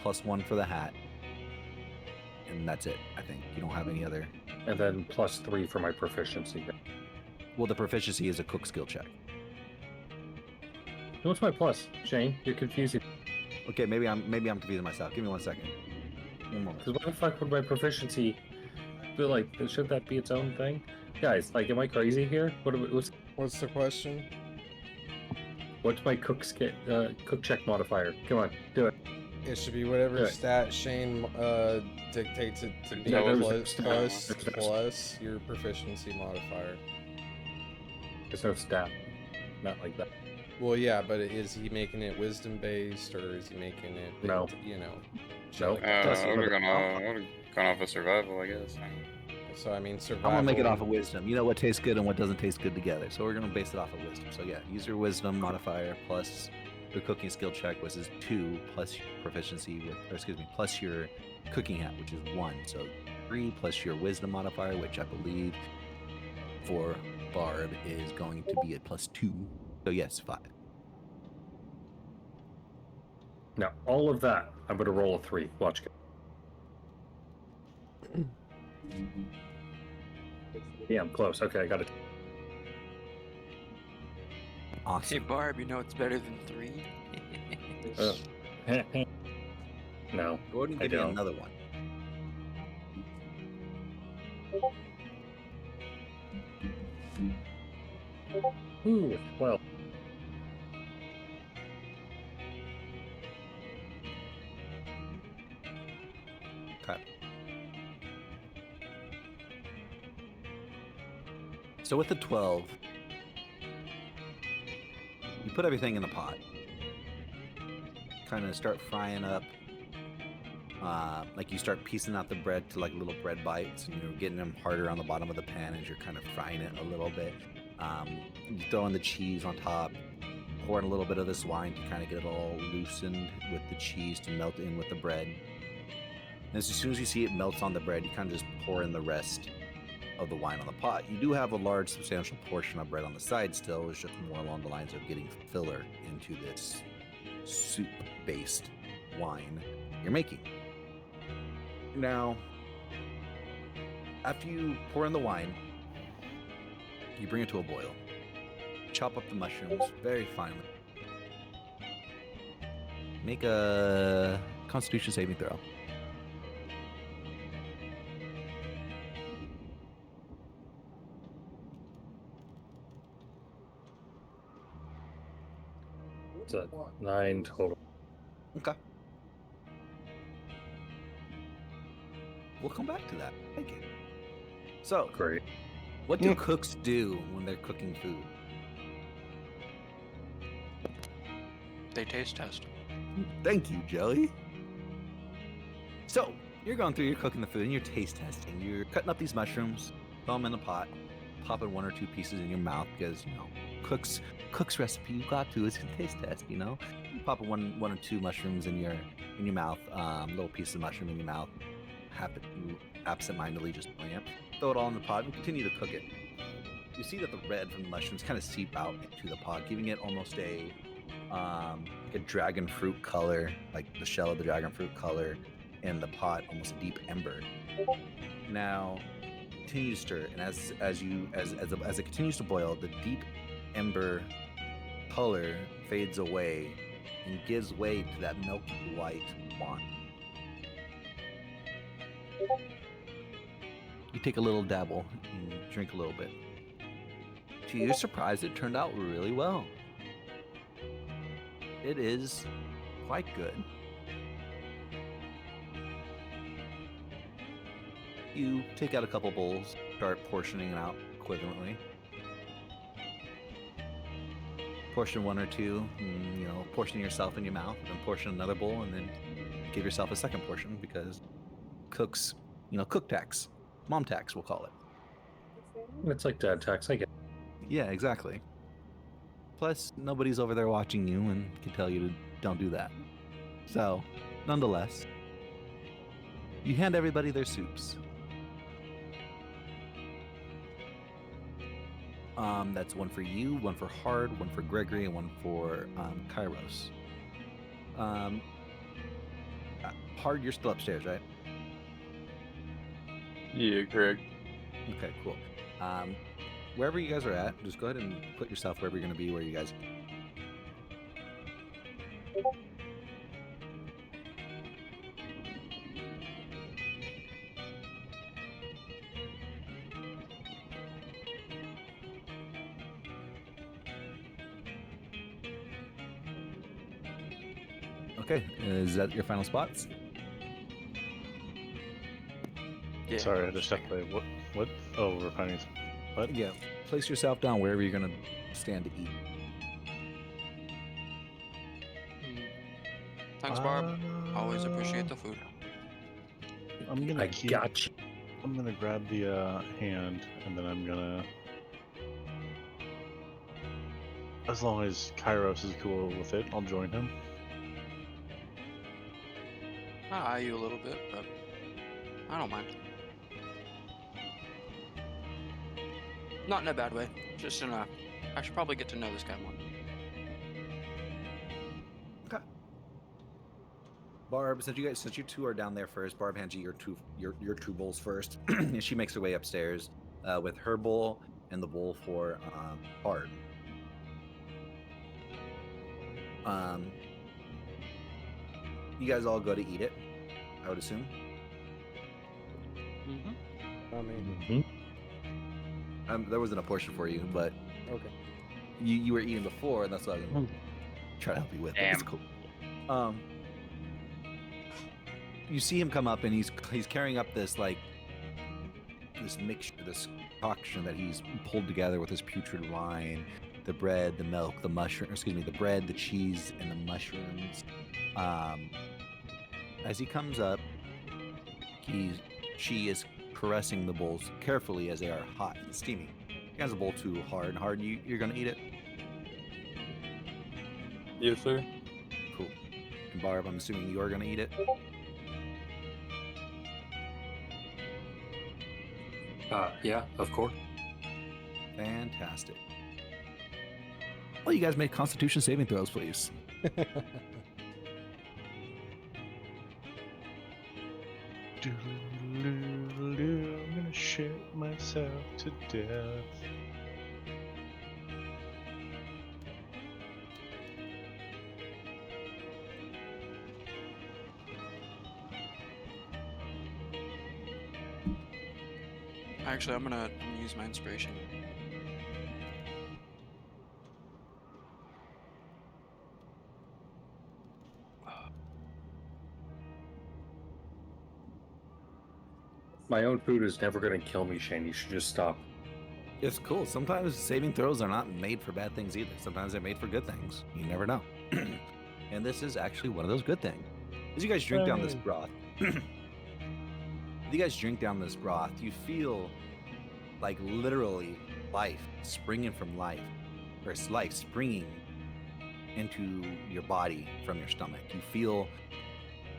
+1 for the hat, and that's it. I think you don't have any other. And then +3 for my proficiency. Well, the proficiency is a cook skill check. What's my plus, Shane? You're confusing. Okay, maybe I'm confusing myself. Give me 1 second. One moment. Because why the fuck would my proficiency feel like? Should that be its own thing? Guys, like, am I crazy here? What's the question? What's my cook check modifier? Come on, do it. It should be whatever Good. stat Shane dictates it to be, Yeah, there was plus, no stat. plus, There's no plus your proficiency modifier. There's no stat. Not like that. Well, yeah, but is he making it wisdom based or is he making it? No. You know. Nope. I would have gone off of survival, I guess. So I mean, survival. I'm gonna make it off of wisdom. You know what tastes good and what doesn't taste good together. So we're gonna base it off of wisdom. So yeah, use your wisdom modifier plus your cooking skill check, which is 2, plus your proficiency plus your cooking hat, which is 1. So 3 plus your wisdom modifier, which I believe for Barb is going to be a +2. So yes, 5. Now, all of that, I'm gonna roll a 3. Watch. Yeah, I'm close. Okay, I got it. Hey, Awesome. Barb, you know it's better than 3? No. Go ahead and I give me don't. another one. Ooh, well. Okay. So with the 12, you put everything in the pot. Kind of start frying up. Like you start piecing out the bread to like little bread bites, and you're getting them harder on the bottom of the pan as you're kind of frying it a little bit. You throw in the cheese on top, pour in a little bit of this wine to kind of get it all loosened with the cheese to melt in with the bread. And as soon as you see it melts on the bread, you kind of just pour in the rest of the wine on the pot. You do have a large, substantial portion of bread on the side still. It's just more along the lines of getting filler into this soup-based wine you're making. Now, after you pour in the wine, you bring it to a boil. Chop up the mushrooms very finely. Make a Constitution saving throw. It's a 9 total. Okay. We'll come back to that. Thank you. So, Great. what do cooks do when they're cooking food? They taste test. Thank you, Jelly. So, you're going through, you're cooking the food, and you're taste testing. You're cutting up these mushrooms, throw them in the pot, popping 1 or 2 pieces in your mouth because, you know, cook's recipe, you got to, it's a taste test, you know? You pop one or 2 mushrooms in your mouth, little piece of mushroom in your mouth, absent-mindedly just throwing it. Throw it all in the pot and continue to cook it. You see that the red from the mushrooms kind of seep out into the pot, giving it almost like a dragon fruit color, like the shell of the dragon fruit color in the pot, almost a deep ember. Now, continue to stir, and as it continues to boil, the deep ember color fades away and gives way to that milky white wine. You take a little dabble and drink a little bit. To your surprise, it turned out really well. It is quite good. You take out a couple bowls, start portioning it out equivalently. Portion 1 or 2, and, you know, portion yourself in your mouth, and then portion another bowl, and then give yourself a second portion because cooks, you know, cook tax, mom tax, we'll call it. It's like dad tax, I get. Yeah, exactly. Plus, nobody's over there watching you and can tell you to don't do that. So, nonetheless, you hand everybody their soups. That's 1 for you, 1 for Hard, 1 for Gregory, and 1 for Kairos. Hard, you're still upstairs, right? Yeah, correct. Okay, cool. Wherever you guys are at, just go ahead and put yourself wherever you're going to be, where you guys. Okay, is that your final spots? Yeah. Sorry, I just stepped away. What? Oh, we're finding. What? Yeah. Place yourself down wherever you're gonna stand to eat. Thanks, Barb. Always appreciate the food. I'm gonna I keep. got you. I'm gonna grab the hand, and then I'm gonna. As long as Kairos is cool with it, I'll join him. I eye you a little bit, but I don't mind. Not in a bad way. Just in a. I should probably get to know this guy more. Okay. Barb, since you two are down there first, Barb hands you your 2 bowls first, and she makes her way upstairs with her bowl and the bowl for Hard. You guys all go to eat it, I would assume. Mm-hmm. I mean, There wasn't a portion for you, but okay. you were eating before, and that's what I was gonna try to help you with. But it's cool. You see him come up, and he's carrying up this this mixture, this concoction that he's pulled together with this putrid wine, the bread, the milk, the mushroom. Excuse me, the bread, the cheese, and the mushrooms. As he comes up, she is caressing the bowls carefully as they are hot and steamy. He has a bowl too hard. Hard, you're gonna eat it? Yes, sir. Cool. And Barb, I'm assuming you're gonna eat it? Yeah, of course. Fantastic. Well, you guys make Constitution saving throws, please. I'm gonna shit myself to death. Actually, I'm gonna use my inspiration. My own food is never going to kill me, Shane. You should just stop. It's cool. Sometimes saving throws are not made for bad things either. Sometimes they're made for good things. You never know. And this is actually one of those good things. As you guys drink down this broth, you feel like literally life springing from life, or life springing into your body from your stomach. You feel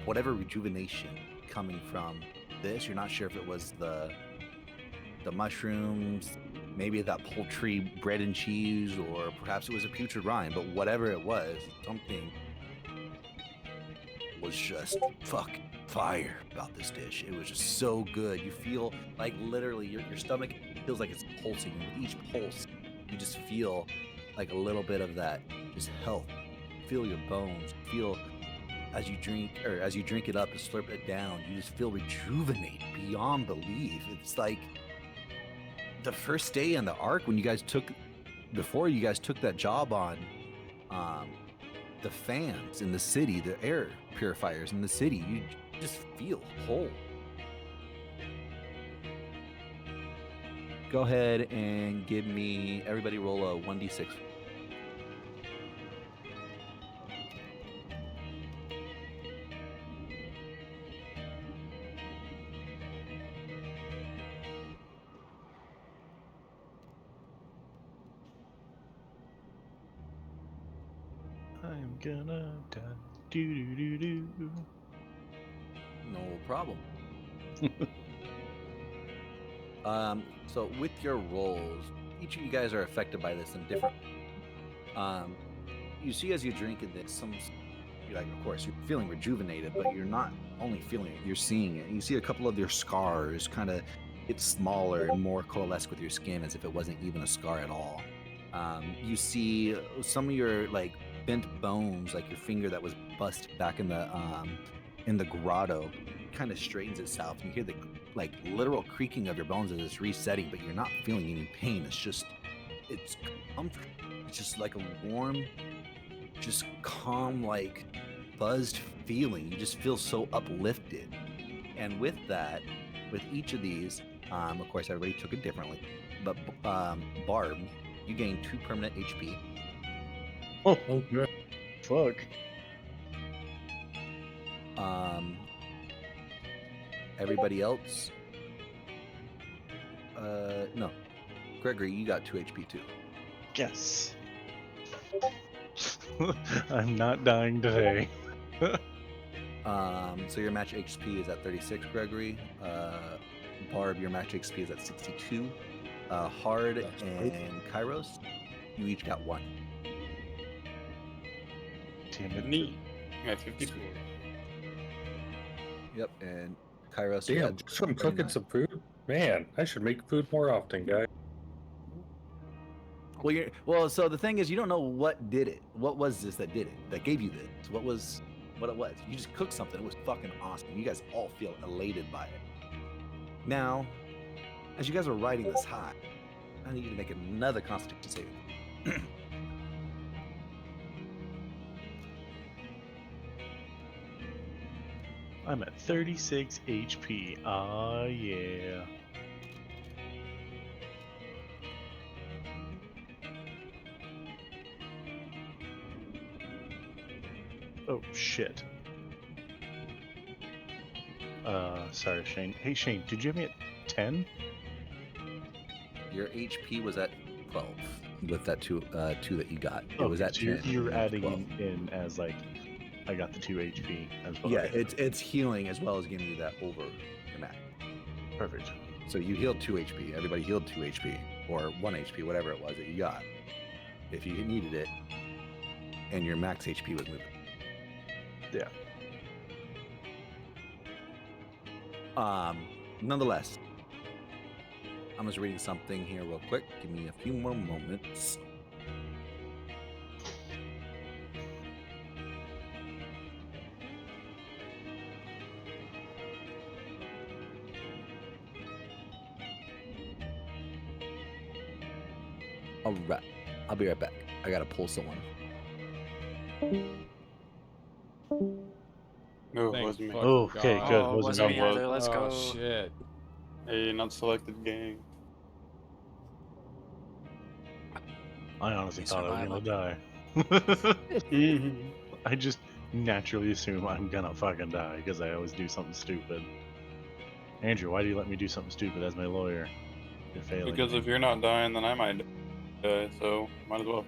whatever rejuvenation coming from this. You're not sure if it was the mushrooms, maybe that poultry bread and cheese, or perhaps it was a putrid rind, but whatever it was, something was just fucking fire about this dish. It was just so good. You feel like literally your stomach feels like it's pulsing, and with each pulse you just feel like a little bit of that just health. Feel your bones, feel as you drink it up and slurp it down, you just feel rejuvenate beyond belief. It's like the first day in the Ark before you guys took that job on the fans in the city, the air purifiers in the city. You just feel whole. Go ahead and give me, everybody roll a 1d6. I'm gonna die. Do do do do. No problem. So with your rolls, each of you guys are affected by this in different. You see as you're drinking this, you're like, of course, you're feeling rejuvenated, but you're not only feeling it, you're seeing it. You see a couple of your scars kind of get smaller and more coalesce with your skin, as if it wasn't even a scar at all. You see some of your like bent bones, like your finger that was busted back in the grotto, kind of straightens itself. You hear the like literal creaking of your bones as it's resetting, but you're not feeling any pain. It's comfort. It's just like a warm, just calm, like buzzed feeling. You just feel so uplifted. And with that, with each of these, of course, everybody took it differently, but Barb, you gain 2 permanent HP. Oh, good. Fuck. Everybody else, no. Gregory, you got 2 HP too. Yes. I'm not dying today. So your match HP is at 36, Gregory. Barb, your match HP is at 62. Hard and Kairos, you each got 1. Damn it. Neat. At 54. Yep, and Kairos, you Damn, had just from cooking some food? Man, I should make food more often, guys. Well, so the thing is, you don't know what did it. What was this that did it? That gave you this? What it was? You just cooked something. It was fucking awesome. You guys all feel elated by it. Now, as you guys are riding this high, I need you to make another Constitution saving. I'm at 36 HP. Ah, yeah. Oh, shit. Sorry, Shane. Hey, Shane, did you have me at 10? Your HP was at 12 with that two that you got. It Oh, was at so 10. you're at adding 12. in as, like, I got the 2 HP as well. Yeah, it's healing as well as giving you that over your map. Perfect. So you healed 2 HP. Everybody healed 2 HP or 1 HP, whatever it was that you got. If you needed it, and your max HP was moving. Yeah. Nonetheless, I'm just reading something here real quick. Give me a few more moments. All right, I'll be right back. I gotta pull someone. No, it Thank wasn't me. fucking Oh, okay, God. good. Oh, Wasn't wasn't me. me either. Let's Oh, go. shit. Hey, not selected gang. I honestly Hey, thought I was survival. gonna die. I just naturally assume I'm gonna fucking die because I always do something stupid. Andrew, why do you let me do something stupid as my lawyer? You're failing. Because me. if you're not dying, then I might die, so might as well.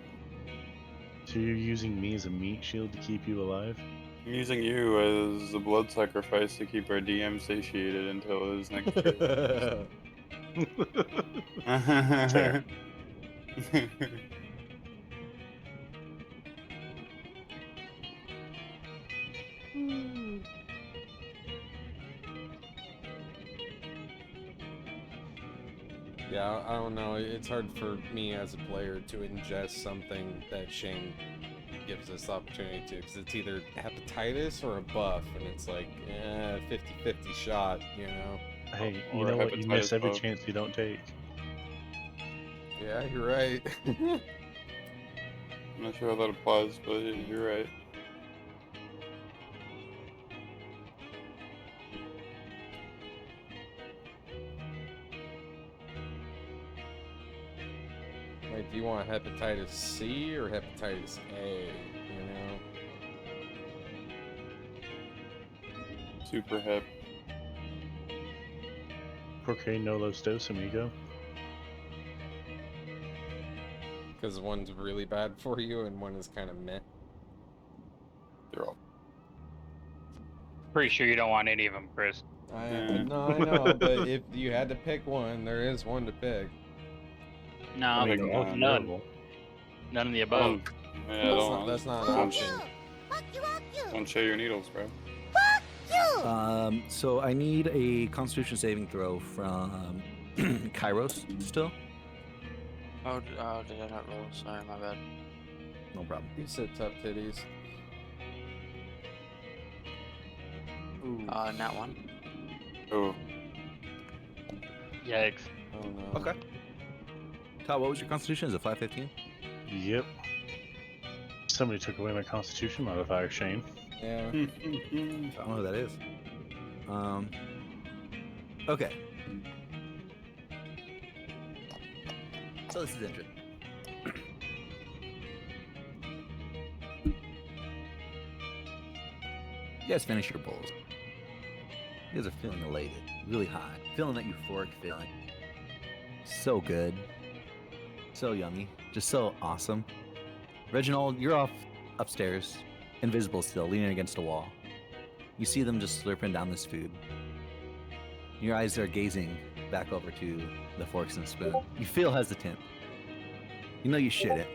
So you're using me as a meat shield to keep you alive? I'm using you as a blood sacrifice to keep our DM satiated until his next turn. Fair. Yeah, I don't know. It's hard for me as a player to ingest something that Shane gives us opportunity to, because it's either hepatitis or a buff, and it's like, 50-50 shot, you know? Hey, Or you know what? You miss hepatitis every buff. chance you don't take. Yeah, you're right. I'm not sure how that applies, but you're right. Like, do you want hepatitis C or hepatitis A, you know? Super hep. Porque no los dos, amigo. Because one's really bad for you and one is kind of meh. They're all. Pretty sure you don't want any of them, Chris. No, I know, but if you had to pick one, there is one to pick. No, I mean, Pick they're all none. terrible. none of the I above. don't, yeah, That's not an don't, option. don't share your needles, bro. So I need a Constitution saving throw from Kairos still. Oh, did I not roll? Sorry, my bad. No problem. You said tough titties. Ooh. Nat one. Oh, Yikes. Oh no. Okay. Todd, what was your Constitution? Is it 515? Yep. Somebody took away my constitution modifier, Shane. Yeah. I don't know who that is. Okay. So this is interesting. You guys finish your bowls. You guys are feeling elated, really high, feeling that euphoric feeling. So good. So yummy. Just so awesome. Reginald, you're off upstairs, invisible still, leaning against a wall. You see them just slurping down this food. Your eyes are gazing back over to the forks and spoon. You feel hesitant. You know you shouldn't.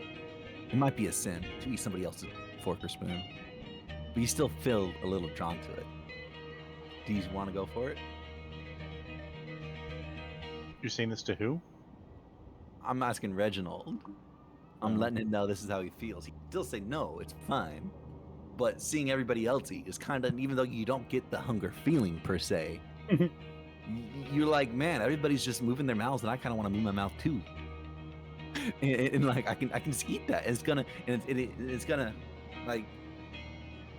It might be a sin to eat somebody else's fork or spoon. But you still feel a little drawn to it. Do you want to go for it? You're saying this to who? I'm asking Reginald. I'm Oh. letting him know this is how he feels. He still say no, it's fine. But seeing everybody else eat is kind of, even though you don't get the hunger feeling per se, you're like, man, everybody's just moving their mouths, and I kind of want to move my mouth too. And like, I can just eat that. It's gonna, and it's gonna, like,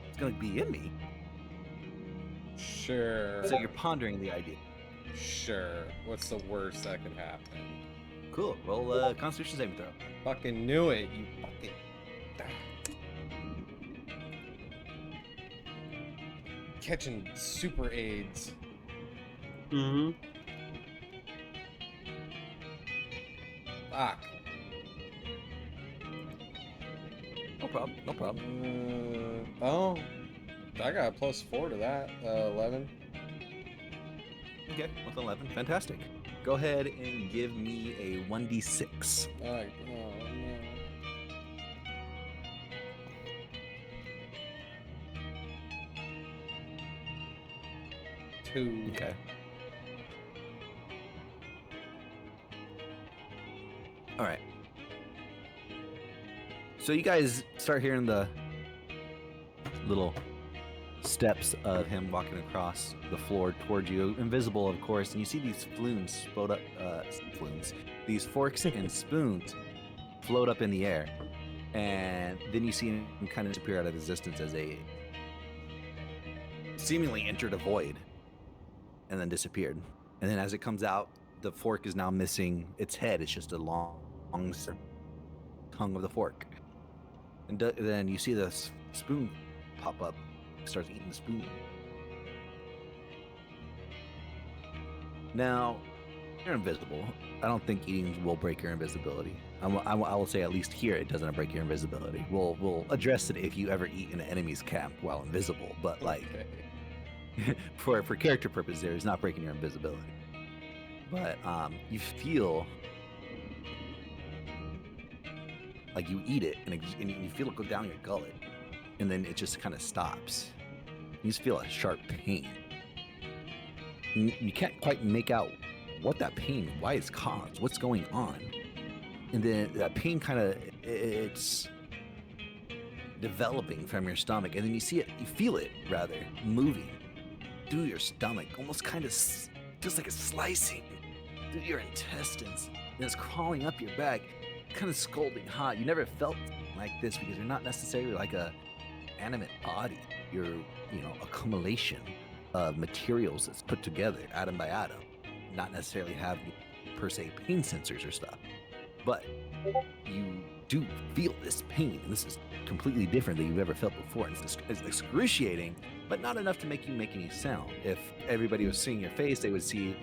it's gonna be in me. Sure. So you're pondering the idea. Sure. What's the worst that could happen? Cool. Roll Constitution saving throw. Fucking knew it, you fucking. Catching super AIDS. Mm-hmm. Fuck. No problem. No problem. Oh. I got a +4 to that. 11. Okay, with 11. Fantastic. Go ahead and give me a 1d6. Alright, oh no. Two. Okay. All right. So you guys start hearing the little steps of him walking across the floor towards you, invisible, of course, and you see these these forks and spoons float up in the air, and then you see him kind of disappear out of existence as they seemingly entered a void and then disappeared. And then as it comes out, the fork is now missing its head. It's just a long tongue of the fork. And then you see the spoon pop up, starts eating the spoon. Now, you're invisible. I don't think eating will break your invisibility. I will say at least here it doesn't break your invisibility. We'll address it if you ever eat in an enemy's camp while invisible. But like, for character purposes, there is not breaking your invisibility. But you feel like you eat it, and you feel it go down your gullet, and then it just kind of stops. You just feel a sharp pain. You can't quite make out what that pain, why it's caused, what's going on. And then that pain it's developing from your stomach, and then you feel it rather, moving through your stomach, almost kind of just like it's slicing through your intestines, and it's crawling up your back, kind of scalding hot. You never felt like this because you're not necessarily like a animate body. You're, accumulation of materials that's put together atom by atom, not necessarily have per se pain sensors or stuff, but you do feel this pain, and this is completely different than you've ever felt before. And it's excruciating, but not enough to make you make any sound. If everybody was seeing your face, they would see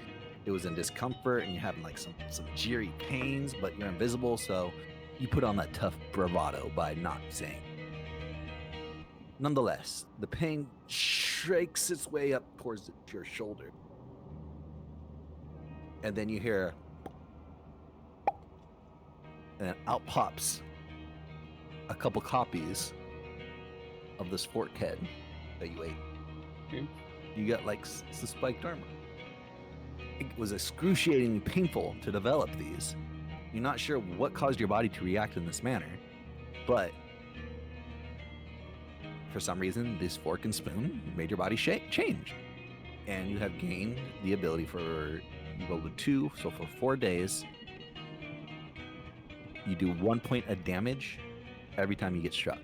it was in discomfort and you're having like some jeery pains, but you're invisible, so you put on that tough bravado by not saying. Nonetheless, the pain shakes its way up towards your shoulder, and then you hear, and then out pops a couple copies of this fork head that you ate. You got like spiked armor. It was excruciatingly painful to develop these. You're not sure what caused your body to react in this manner, but for some reason, this fork and spoon made your body change. And you have gained the ability you rolled a 2, so for 4 days, you do 1 point of damage every time you get struck.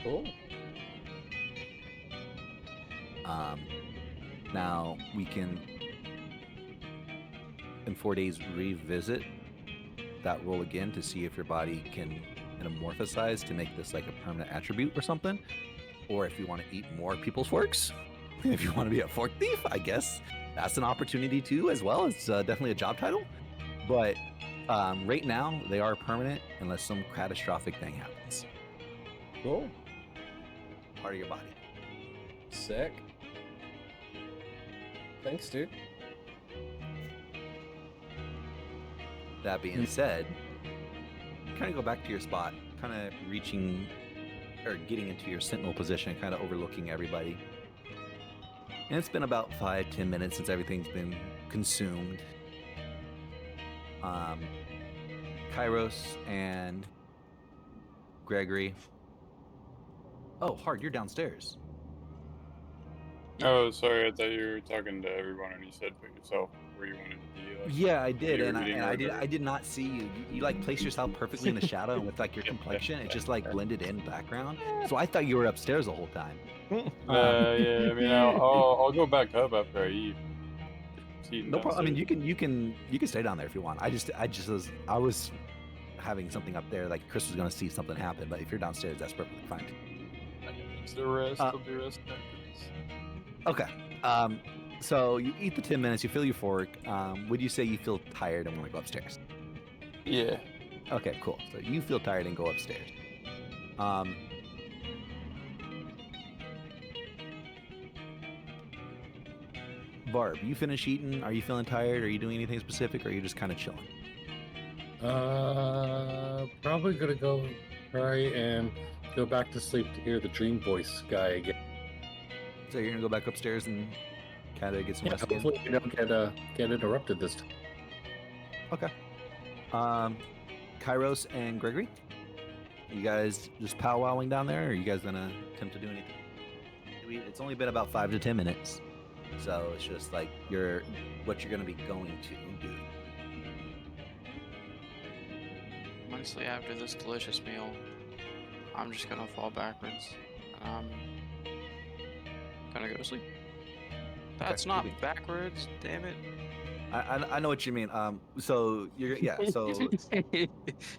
Cool. Now we can, in 4 days, revisit that roll again to see if your body can metamorphosize to make this like a permanent attribute or something, or if you want to eat more people's forks. If you want to be a fork thief, I guess that's an opportunity too, as well. It's definitely a job title, but right now they are permanent unless some catastrophic thing happens. Cool. Part of your body. Sick. Thanks, dude. That being said, kind of go back to your spot, kind of reaching or getting into your sentinel position, kind of overlooking everybody. And it's been about 5-10 minutes since everything's been consumed. Kairos and Gregory. Oh, Hard, you're downstairs. Oh, sorry. I thought you were talking to everyone, and you said put yourself where you wanted to be. Like, Yeah, I did, you were and reading I or did. whatever. I did not see you. You like place yourself perfectly in the shadow, and with like your complexion, it just like blended in background. So I thought you were upstairs the whole time. Yeah. I mean, I'll go back up after I eat. No problem. I mean, you can stay down there if you want. I was having something up there. Like Chris was gonna see something happen, but if you're downstairs, that's perfectly fine. It's the rest. I'll be resting after this. Okay. So you eat the 10 minutes. You fill your fork. Would you say you feel tired and want to go upstairs? Yeah. Okay, cool. So you feel tired and go upstairs. Barb, you finish eating? Are you feeling tired? Are you doing anything specific? Or are you just kind of chilling? Probably gonna go try and go back to sleep to hear the dream voice guy again. So you're gonna go back upstairs and kind of get some Yeah, rest again? hopefully we don't get interrupted this time. Okay. Kairos and Gregory, you guys just powwowing down there, or are you guys gonna attempt to do anything? It's only been about 5 to 10 minutes, so it's just like what you're gonna be going to do. Honestly, after this delicious meal, I'm just gonna fall backwards. And I'm gonna go to sleep. That's not maybe. backwards, damn it. I know what you mean. So so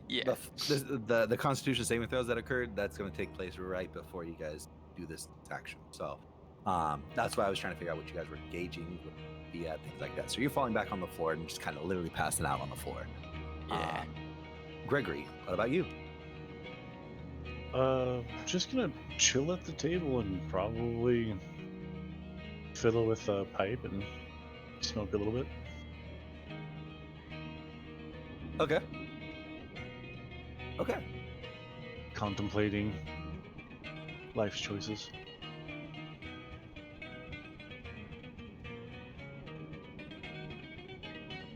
Yeah. the Constitution saving throws that occurred, that's going to take place right before you guys do this action. So that's why I was trying to figure out what you guys were gauging via things like that. So you're falling back on the floor and just kind of literally passing out on the floor. Yeah. Gregory, what about you? Just gonna chill at the table and probably fiddle with a pipe and smoke a little bit. Okay. Okay. Contemplating life's choices.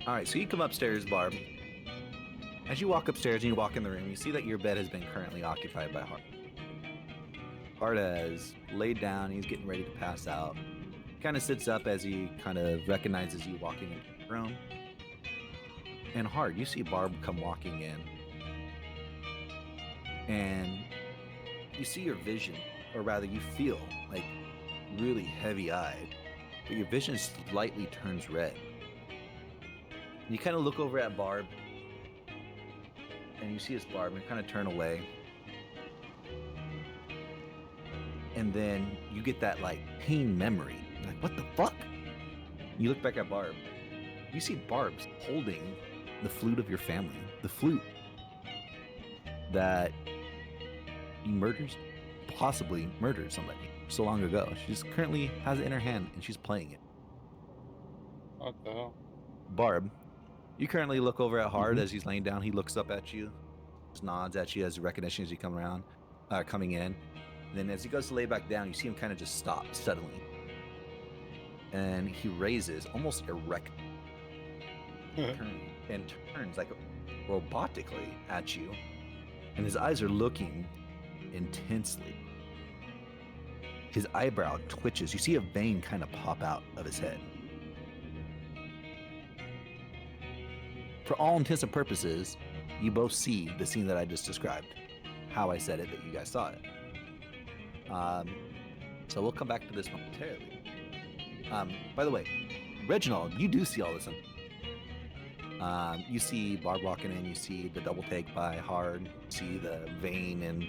All right, so you come upstairs, Barb. As you walk upstairs and you walk in the room, you see that your bed has been currently occupied by Hart. Hart has laid down, he's getting ready to pass out. Kind of sits up as he kind of recognizes you walking into the room. And Hart, you see Barb come walking in. And you see your vision, or rather you feel like really heavy-eyed, but your vision slightly turns red. You kind of look over at Barb, and you see it's Barb, and you kind of turn away. And then you get that like pain memory. You're like, what the fuck? You look back at Barb. You see Barb's holding the flute of your family. The flute that you possibly murdered somebody so long ago. She's currently has it in her hand and she's playing it. What the hell? Barb, you currently look over at Hard as he's laying down. He looks up at you, just nods at you as recognition as you come around, coming in. And then as he goes to lay back down, you see him kind of just stop suddenly. And he raises, almost erect, and turns like robotically at you. And his eyes are looking intensely. His eyebrow twitches. You see a vein kind of pop out of his head. For all intents and purposes, you both see the scene that I just described. How I said it, that you guys saw it. So we'll come back to this momentarily. By the way, Reginald, you do see all this. You see Barb walking in, you see the double take by Hard, you see the vein and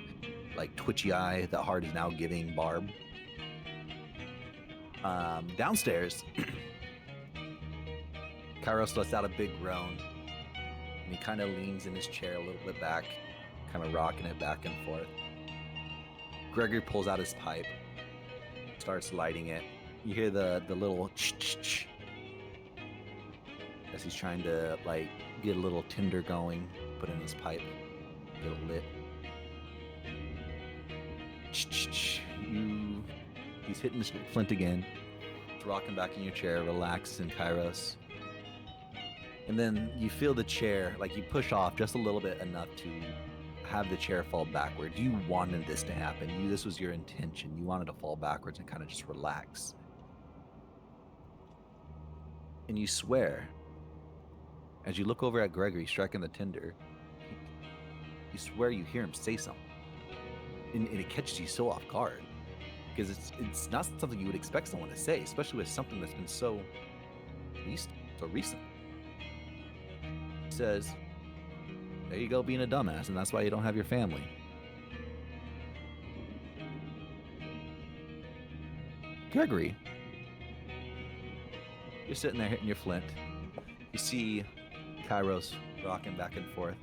like twitchy eye that Hard is now giving Barb. Downstairs, Kairos lets out a big groan, and he kind of leans in his chair a little bit back, kind of rocking it back and forth. Gregory pulls out his pipe, starts lighting it. You hear the little ch-ch-ch as he's trying to like get a little tinder going, put in his pipe, get it lit. Ch-ch-ch. He's hitting his flint again. He's rocking back in your chair, relaxed in Kairos. And then you feel the chair, like you push off just a little bit enough to have the chair fall backwards. You wanted this to happen. This was your intention. You wanted to fall backwards and kind of just relax. And you swear, as you look over at Gregory striking the tinder, you swear you hear him say something. And it catches you so off guard. Because it's not something you would expect someone to say, especially with something that's been so recent. He says, there you go being a dumbass, and that's why you don't have your family. Gregory, you're sitting there hitting your flint. You see Kairos rocking back and forth.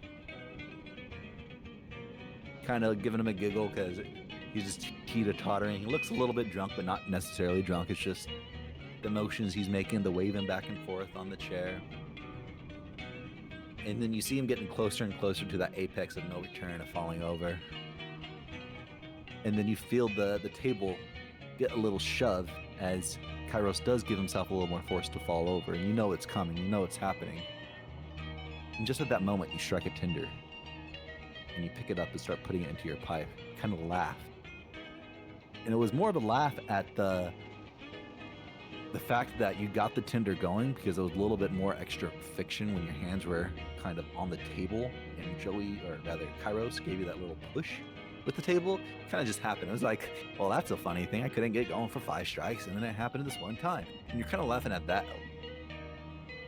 Kind of giving him a giggle because he's just teeter-tottering. He looks a little bit drunk, but not necessarily drunk. It's just the motions he's making, the waving back and forth on the chair. And then you see him getting closer and closer to that apex of no return of falling over. And then you feel the table get a little shove as Kairos does give himself a little more force to fall over. And you know it's coming, you know it's happening. And just at that moment, you strike a tinder. And you pick it up and start putting it into your pipe. Kind of laugh. And it was more of a laugh at the fact that you got the tinder going, because it was a little bit more extra fiction when your hands were kind of on the table and Joey, or rather Kairos, gave you that little push with the table. It kind of just happened. It was like, well, that's a funny thing. I couldn't get going for 5 strikes, and then it happened this one time. And you're kind of laughing at that.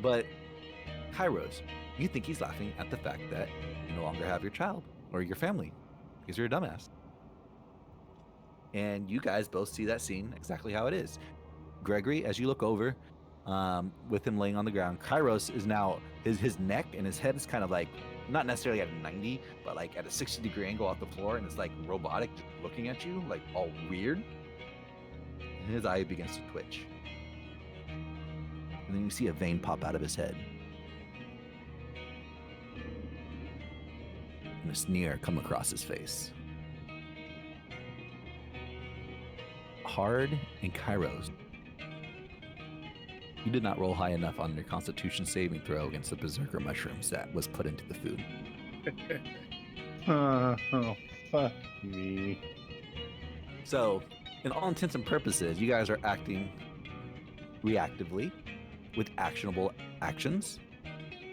But Kairos, you think he's laughing at the fact that you no longer have your child or your family because you're a dumbass. And you guys both see that scene exactly how it is. Gregory, as you look over, with him laying on the ground, Kairos is now, his neck and his head is kind of like, not necessarily at a 90, but like at a 60-degree angle off the floor, and it's like robotic looking at you, like all weird. And his eye begins to twitch. And then you see a vein pop out of his head. And a sneer come across his face. Hard and Kairos, you did not roll high enough on your Constitution saving throw against the Berserker mushrooms that was put into the food. Oh, fuck me. So, in all intents and purposes, you guys are acting reactively with actionable actions.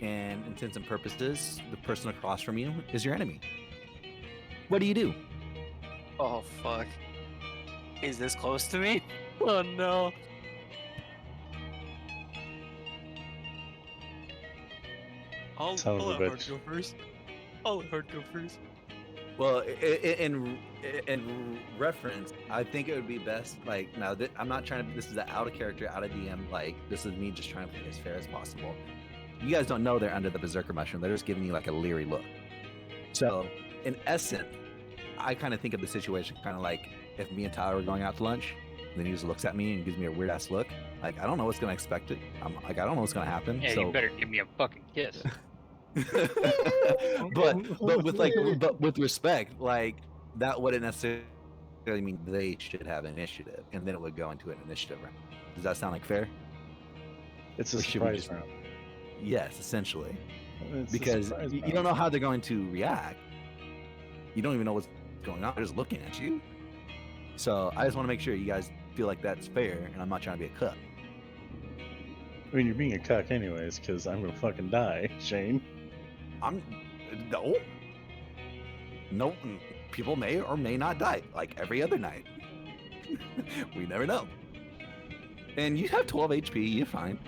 And intents and purposes, the person across from you is your enemy. What do you do? Oh fuck. Is this close to me? Oh no. I'll Son of a let Hart bitch. go first. I'll let Hart go first. Well, in reference, I think it would be best, like, now, I'm not trying to, this is out of character, out of DM, like, this is me just trying to play as fair as possible. You guys don't know they're under the Berserker mushroom. They're just giving you, like, a leery look. So, in essence, I kind of think of the situation kind of like if me and Tyler were going out to lunch, and then he just looks at me and gives me a weird-ass look. Like, I don't know what's going to expect it. I'm like, I don't know what's going to happen. Yeah, so... you better give me a fucking kiss. but with respect, like, that wouldn't necessarily mean they should have initiative, and then it would go into an initiative round. Does that sound like fair? It's a Or should we surprise just- round. Yes, essentially, It's a because surprise you round. don't know how they're going to react. You don't even know what's going on. They're just looking at you. So I just want to make sure you guys feel like that's fair, and I'm not trying to be a cuck. I mean, you're being a cuck anyways, because I'm gonna fucking die, Shane. No. People may or may not die, like every other night. We never know. And you have 12 HP, you're fine.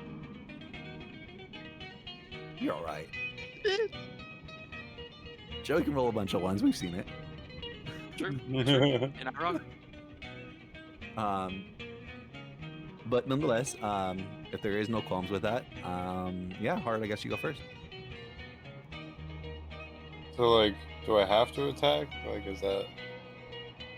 You're alright. Joey can roll a bunch of ones, we've seen it. True. You're not wrong. But nonetheless, if there is no qualms with that, yeah, Hard, I guess you go first. So, like, do I have to attack? Like, is that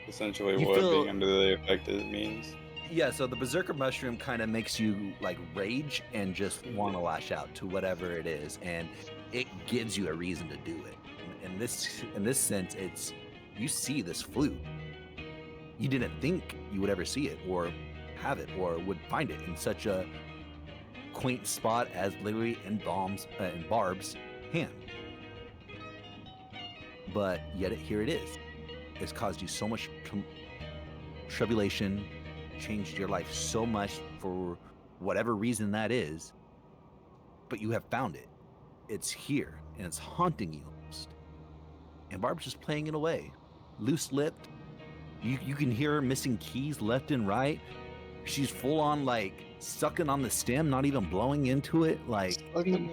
essentially You what feel- being under the effect means? Yeah, so the Berserker Mushroom kind of makes you, like, rage and just want to lash out to whatever it is, and it gives you a reason to do it. In this sense, it's, you see this flute. You didn't think you would ever see it, or have it, or would find it in such a quaint spot as literally in Barb's hand. But yet here it is. It's caused you so much tribulation, changed your life so much for whatever reason that is, but you have found it. It's here, and it's haunting you almost. And Barb's just playing it away, loose-lipped. You can hear her missing keys left and right. She's full on, like, sucking on the stem, not even blowing into it, like. And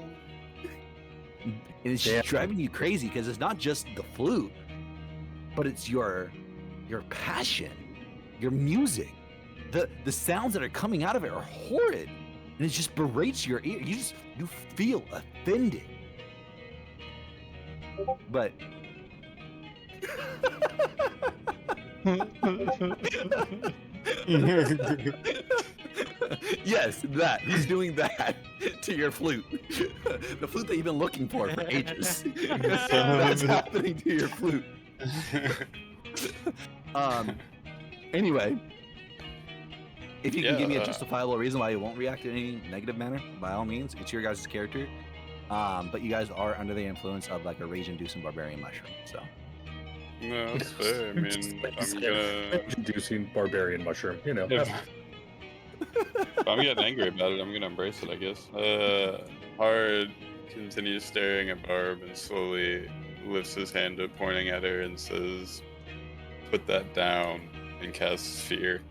it's just driving you crazy because it's not just the flute, but it's your passion, your music. The sounds that are coming out of it are horrid, and it just berates your ear. You feel offended. But Yes, that. He's doing that to your flute. The flute that you've been looking for ages. That's happening to your flute. Anyway, if you can give me a justifiable reason why you won't react in any negative manner, by all means, it's your guys' character. But you guys are under the influence of like a rage-inducing barbarian mushroom, so. No, that's fair. I mean, I'm gonna Introducing barbarian mushroom, you know. If I'm getting angry about it, I'm gonna embrace it, I guess. Hard continues staring at Barb and slowly lifts his hand up, pointing at her, and says, "Put that down," and casts fear.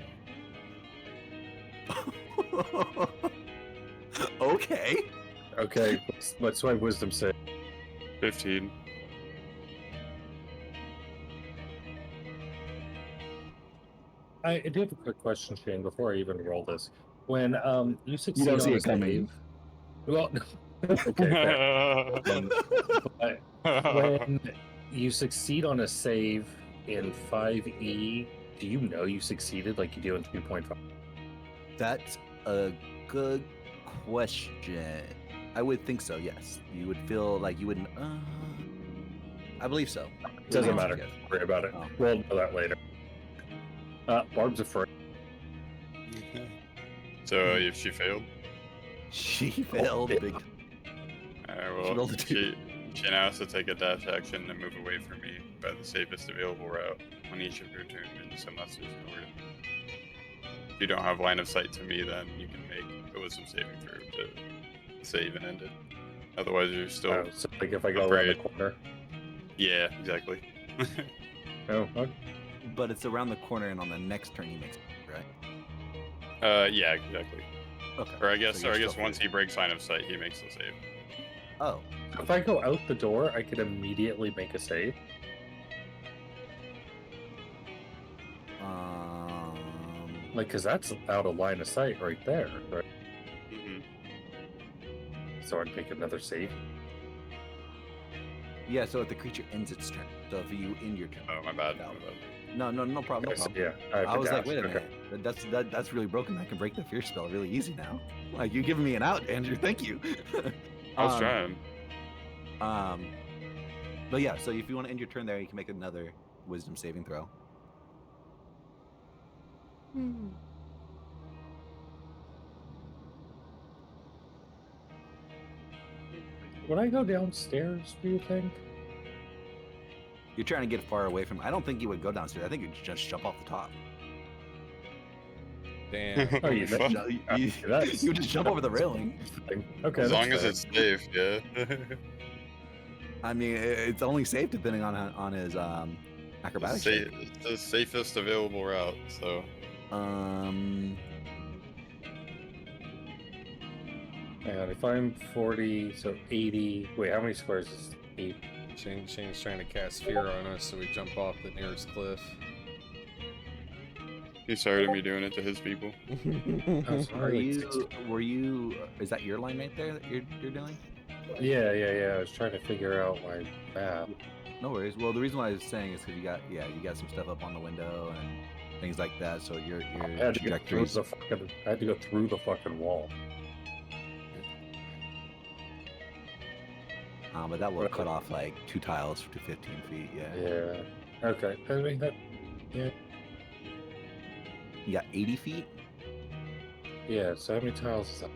Okay. Okay, what's my wisdom say? 15. I do have a quick question, Shane, before I even roll this. When you succeed don't see on a it coming. save, well, okay, fair. But when you succeed on a save in 5e, do you know you succeeded like you do in 3.5? That's a good question. I would think so, yes. You would feel like you wouldn't. I believe so. Doesn't matter. Yes. Don't worry about it. Oh. We'll know that later. Barb's afraid. So if she failed, She failed big. well, rolled a two. she now has to take a dash action and move away from me by the safest available route on each of her turns, unless there's no reason. If you don't have line of sight to me, then you can make a wisdom saving throw to save and end it. Otherwise, you're still. So like if I go around the corner. Yeah, exactly. Oh, okay. But it's around the corner, and on the next turn he makes it, right? Yeah, exactly. Okay. Or I guess, So you're still once he breaks line of sight, he makes the save. Oh. If I go out the door, I could immediately make a save. Like, because that's out of line of sight right there, right? Mm-hmm. So I'd make another save. Yeah, so if the creature ends its turn. So if you end your turn. Oh, my bad. No problem. No Okay, so, problem. yeah, I was like, wait a okay. minute. That's really broken. I can break the fear spell really easy now. Like, you're giving me an out, Andrew. Thank you. I was trying. But yeah, so if you want to end your turn there, you can make another wisdom saving throw. Would I go downstairs, do you think? You're trying to get far away from. I don't think you would go downstairs. I think you'd just jump off the top. Damn. Oh, you Fuck. You would just jump over the railing. Okay, As that's long as fair. it's safe, yeah. I mean, it's only safe depending on his acrobatics. It's the safest available route, so. Hang on, if I'm 40, so 80. Wait, how many squares is 8? Shane's trying to cast fear on us, so we jump off the nearest cliff. He's sorry to me doing it to his people. Oh, sorry, Were you? Is that your line right there that you're doing? Yeah. I was trying to figure out my map. No worries. Well, the reason why I was saying is because you got some stuff up on the window and things like that. So your I had to go through the fucking wall. But that will cut off like 2 tiles to 15 feet. Yeah. Yeah. Okay. I mean that. Yeah. You got 80 feet. Yeah. So how many tiles is that?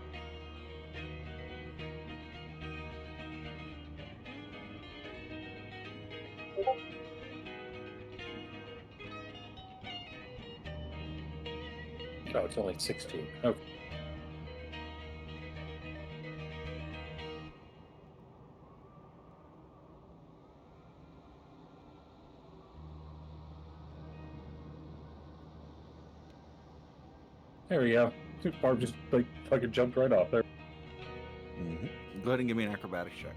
No, it's only 16. Okay. There we go. Barb just like fucking jumped right off there. Go ahead and give me an acrobatics check.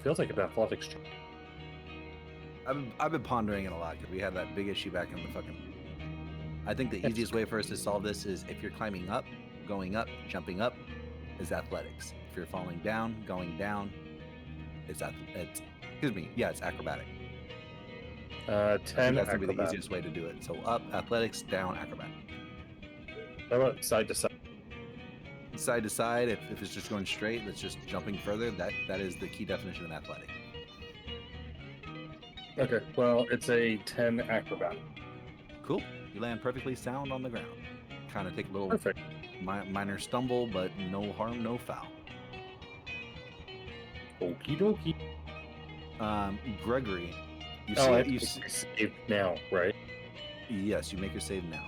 Feels like an athletics check. I've been pondering it a lot because we had that big issue back in the fucking. I think the easiest way for us to solve this is if you're climbing up, going up, jumping up, is athletics. If you're falling down, going down, it's acrobatic. 10. That's gonna be the acrobat. easiest way to do it. So up, athletics, down, acrobatic. How about side to side? Side to side, if it's just going straight, that's just jumping further. That is the key definition of athletic. Okay, well, it's a 10 acrobat. Cool. You land perfectly sound on the ground. Kind of take a little Perfect. minor stumble, but no harm, no foul. Okie dokie. Gregory, you Oh, I have see, to save now, right? yes, you make your save now.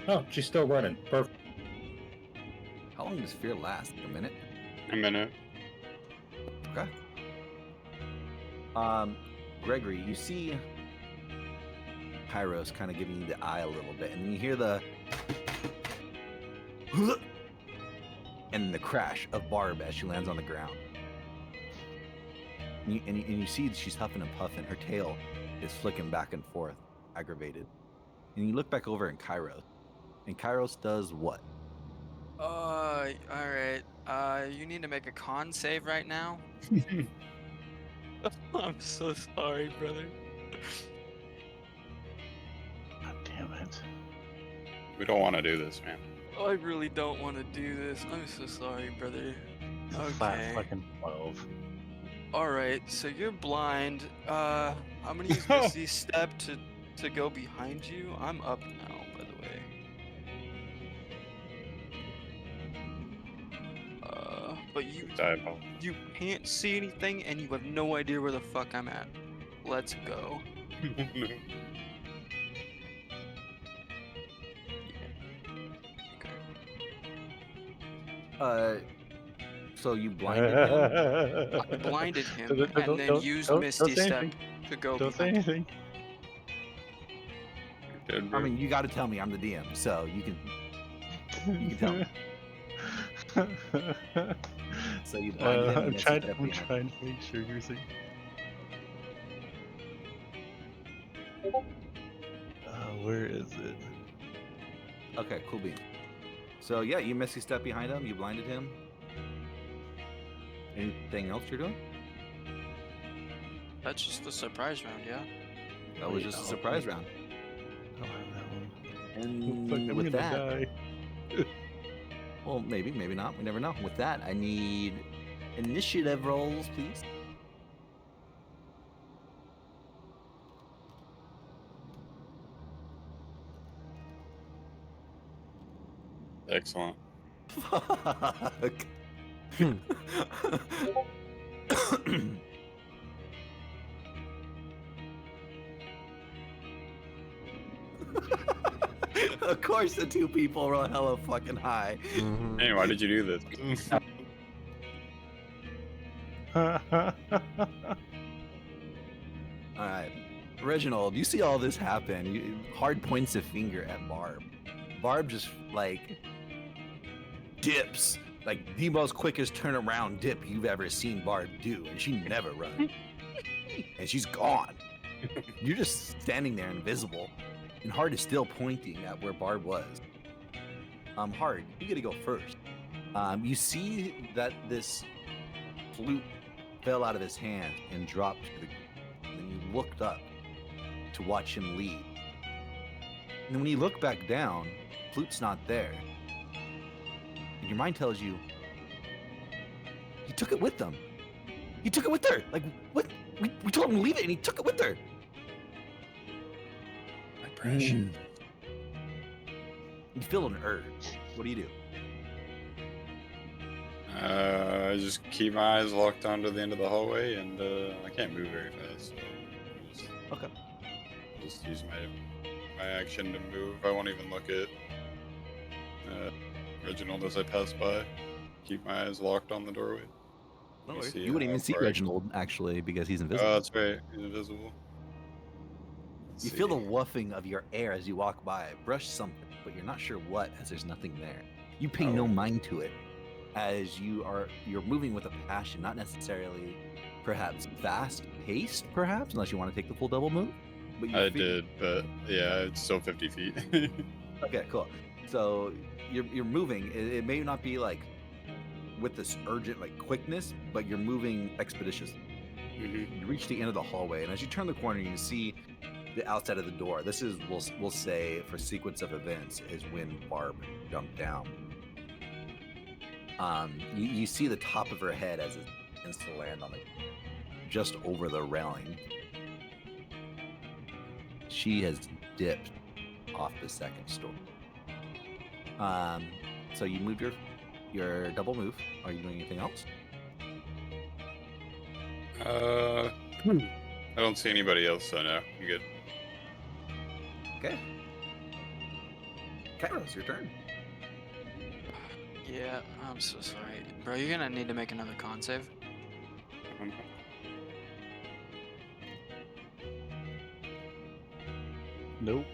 Oh, she's still running. Perfect. How long does fear last? A minute? A minute. Okay. Gregory, you see Kairos kind of giving you the eye a little bit, and then you hear the and the crash of Barb as she lands on the ground. And you see that she's huffing and puffing. Her tail is flicking back and forth, aggravated. And you look back over at Kairos, and Kairos does what? Alright. You need to make a con save right now. I'm so sorry, brother. God damn it. We don't want to do this, man. I really don't want to do this. I'm so sorry, brother. Flat Okay. fucking 12. Alright, so you're blind. I'm gonna use Misty Step to go behind you. I'm up now, by the way. But Diabolical. you can't see anything and you have no idea where the fuck I'm at. Let's go. So you blinded him? I blinded him Don't- and then used Misty say Step anything. to go Don't say behind. anything. Good, I bro. mean, you got to tell me. I'm the DM, so you can tell me. So you blinded him. I'm and trying. Misty stepped I'm behind. trying to make sure you're saying. Where is it? Okay, cool bean. So yeah, you Misty step behind him. You blinded him. Anything else you're doing? That's just the surprise round, yeah? That was just a surprise round. I don't have that one. And Fuck, I'm with gonna that, die. well, maybe not. We never know. With that, I need initiative rolls, please. Excellent. Fuck. Of course, the two people roll hella fucking high. Mhm. Hey, why did you do this? All right, Reginald, you see all this happen. Hard points a finger at Barb. Barb just like dips, like the most quickest turnaround dip you've ever seen Barb do, and she never runs. And she's gone. You're just standing there invisible, and Hard is still pointing at where Barb was. Hard, you get to go first. You see that this flute fell out of his hand and dropped to the ground. And you looked up to watch him leave. And then when you look back down, flute's not there. And your mind tells you, he took it with them. He took it with her. Like, what? We told him to leave it and he took it with her. My precious. You feel an urge. What do you do? I just keep my eyes locked onto the end of the hallway, and I can't move very fast, so Okay. just use my action to move. I won't even look at Reginald as I pass by. Keep my eyes locked on the doorway. No Let me worries. see You wouldn't how even see far- Reginald, actually, because he's invisible. Oh, that's right. He's invisible. Let's You feel the see. wooffing of your air as you walk by. Brush something, but you're not sure what, as there's nothing there. You pay no Oh. mind to it, as you're moving with a passion, not necessarily, perhaps fast paced, perhaps, unless you want to take the full double move. But you I feel- did, but yeah, it's still 50 feet. Okay, cool. So you're moving. It may not be like with this urgent like quickness, but you're moving expeditiously. Mhm. You reach the end of the hallway, and as you turn the corner, you see the outside of the door. This is, we'll say, for sequence of events, is when Barb jumped down. You see the top of her head as it begins to land on just over the railing. She has dipped off the second story. So you moved your double move. Are you doing anything else? I don't see anybody else, so no, you good. Okay. Kairos, your turn. Yeah, I'm so sorry. Bro, you're gonna need to make another con save. Nope.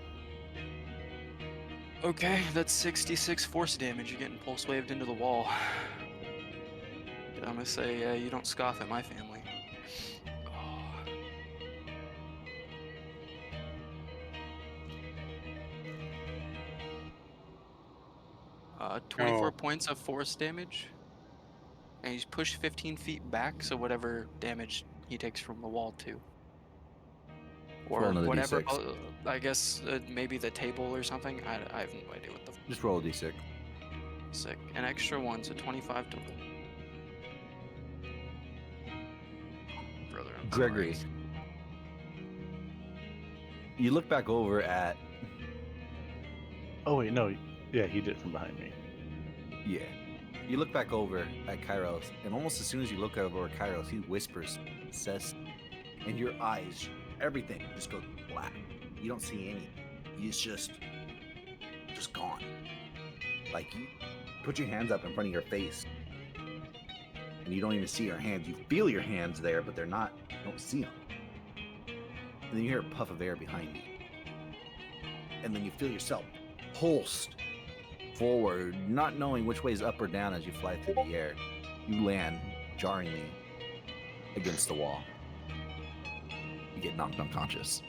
Okay, that's 66 force damage. You're getting pulse waved into the wall. I'm gonna say, you don't scoff at my family. Oh. 24 Oh. points of force damage. And he's pushed 15 feet back, so whatever damage he takes from the wall too. Roll Or another whatever, D6. I guess maybe the table or something. I have no idea what the Just roll a d6. sick. An extra one, so 25 total. Brother, I'm Gregory, sorry. you look back over at, Oh wait, no. Yeah, he did from behind me. yeah. You look back over at Kairos, and almost as soon as you look over at Kairos, he whispers, says, and your eyes, everything just goes black. You don't see any. It's just gone. Like, you put your hands up in front of your face, and you don't even see your hands. You feel your hands there, but they're not. You don't see them. And then you hear a puff of air behind you, and then you feel yourself pulsed forward, not knowing which way is up or down as you fly through the air. You land jarringly against the wall. You get knocked unconscious.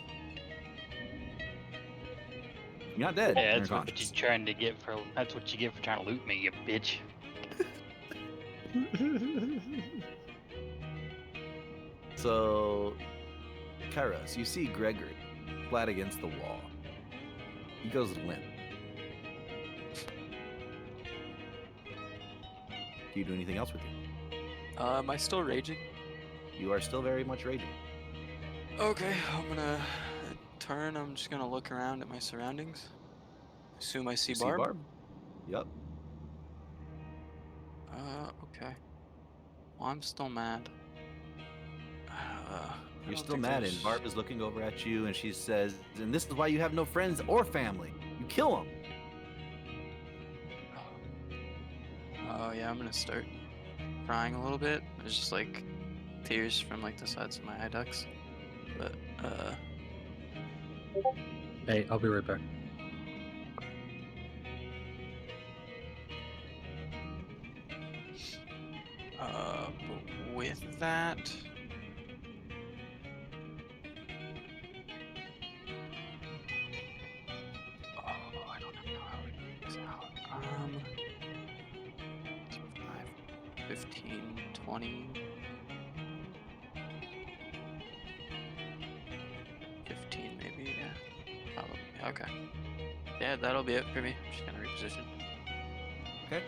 You're not dead. Yeah, You're that's what unconscious. you're trying to get for. That's what you get for trying to loot me, you bitch. So, Kairos, you see Gregory flat against the wall. He goes limp. Do you do anything else with you? Am I still raging? You are still very much raging. Okay, I'm gonna turn. I'm just gonna look around at my surroundings. Assume I see You see Barb. Barb? Yep. Okay. Well, I'm still mad. I You're don't still think mad, there's- and Barb is looking over at you, and she says, and this is why you have no friends or family. You kill them. Oh yeah, I'm gonna start crying a little bit. There's just like tears from like the sides of my eye ducts. But Hey, I'll be right back. but with that, I don't know how to get this out. 15, 20, 15 maybe, yeah. Probably. Okay. Yeah, that'll be it for me. I'm just gonna reposition. Okay.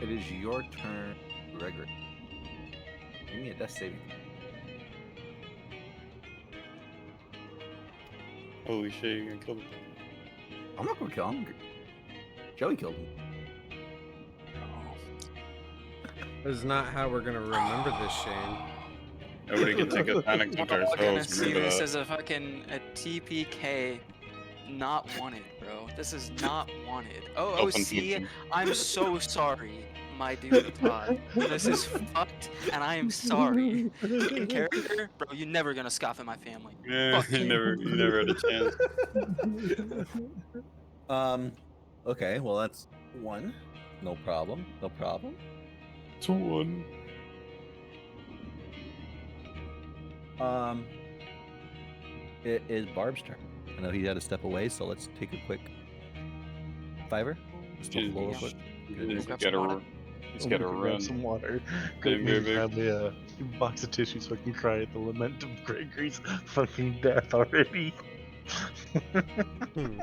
It is your turn, Gregory. Give me a death saving. Holy shit, you're gonna kill me. I'm not gonna kill him. Joey killed him. This is not how we're gonna remember this, Shane. Nobody can take a panic We're to all gonna ourselves. see Remember this that. as a TPK not wanted, bro. This is not wanted. Oh, see, Self-infliction. I'm so sorry, my dude Todd. This is fucked, and I am sorry. In character, bro, you're never gonna scoff at my family. Yeah, Fuck you never had a chance. Okay, well that's one. No problem. No problem. It's one. It is Barb's turn. I know he had to step away, so let's take a quick fiver. Just Just- roll real quick. Just Grab get some a water. He's I'm got to gonna grab run. some water. And Gregory, maybe- grab me a box of tissues so I can cry at the lament of Gregory's fucking death already. Hmm.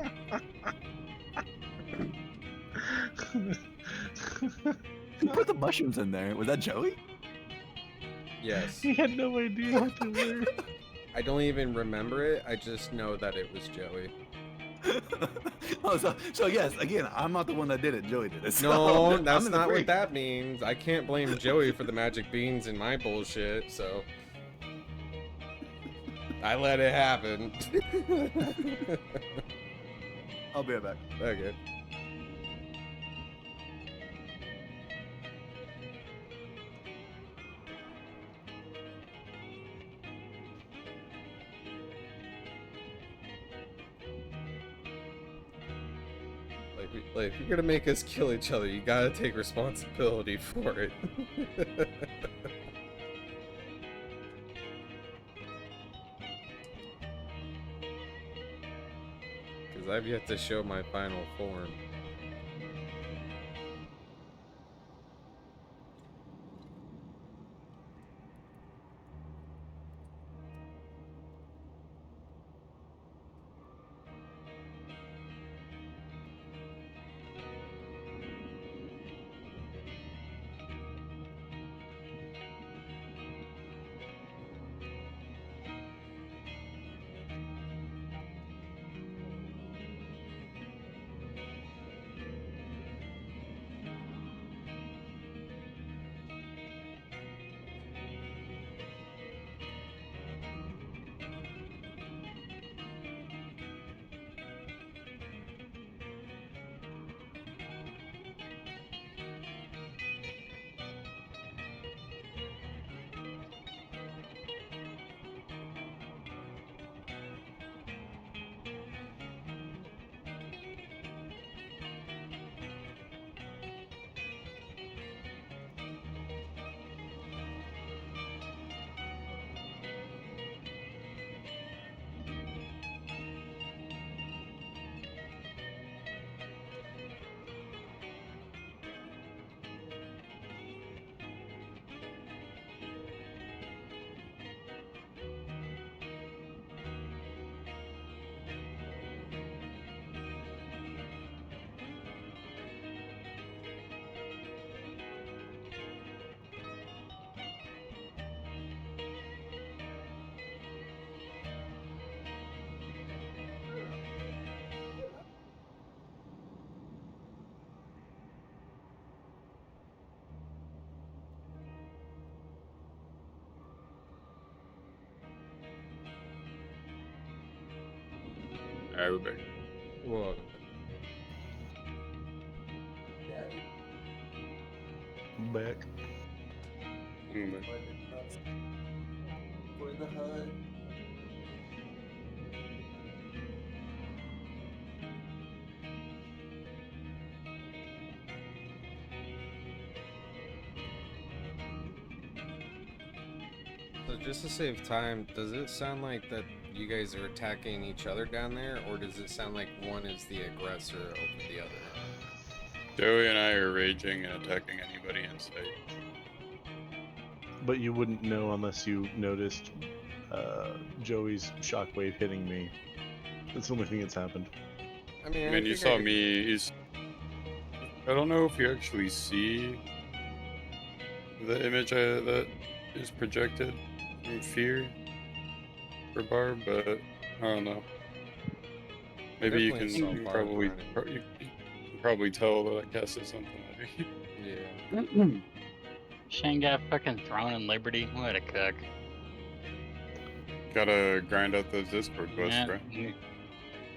Who put the mushrooms in there? Was that Joey? Yes. He had no idea what they were. I don't even remember it. I just know that it was Joey. Oh, so yes, again, I'm not the one that did it. Joey did it. So No, I'm that's in the not free. what that means. I can't blame Joey for the magic beans in my bullshit, so I let it happen. I'll be right back. Okay. Like, if you're gonna make us kill each other, you gotta take responsibility for it. Because I've yet to show my final form. Alright, we're back. Well, Back. I'm back. so just to save time, does it sound like that you guys are attacking each other down there, or does it sound like one is the aggressor over the other? Joey and I are raging and attacking anybody in sight. But you wouldn't know unless you noticed Joey's shockwave hitting me. That's the only thing that's happened. I mean, I mean, you think saw could- me. I don't know if you actually see the image that is projected from Fear for Barb, but I don't know. Maybe you can, definitely saw you can Barb probably running. you can probably tell that I casted something at you. Yeah. Shane got a fucking throne in Liberty. What a cook. Gotta grind out those Discord quests, Yeah, bro.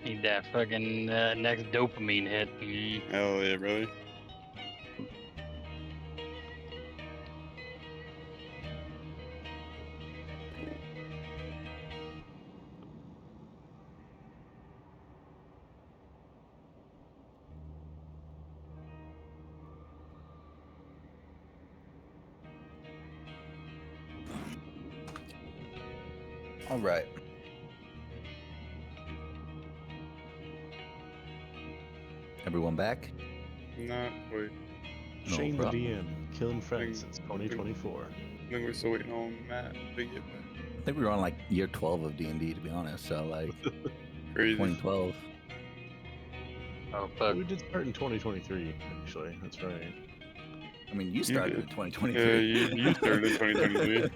need that fucking next dopamine hit. Hell yeah, brother. All right. Everyone back? Not wait. No Shane the problem. DM, killing friends since 2024. I think we're still waiting on Matt to get back. I think we were on like year 12 of D&D, to be honest. So like Crazy. 2012. Oh fuck. We did start in 2023, actually. That's right. I mean, you started did. in 2023. Yeah, you started in 2023.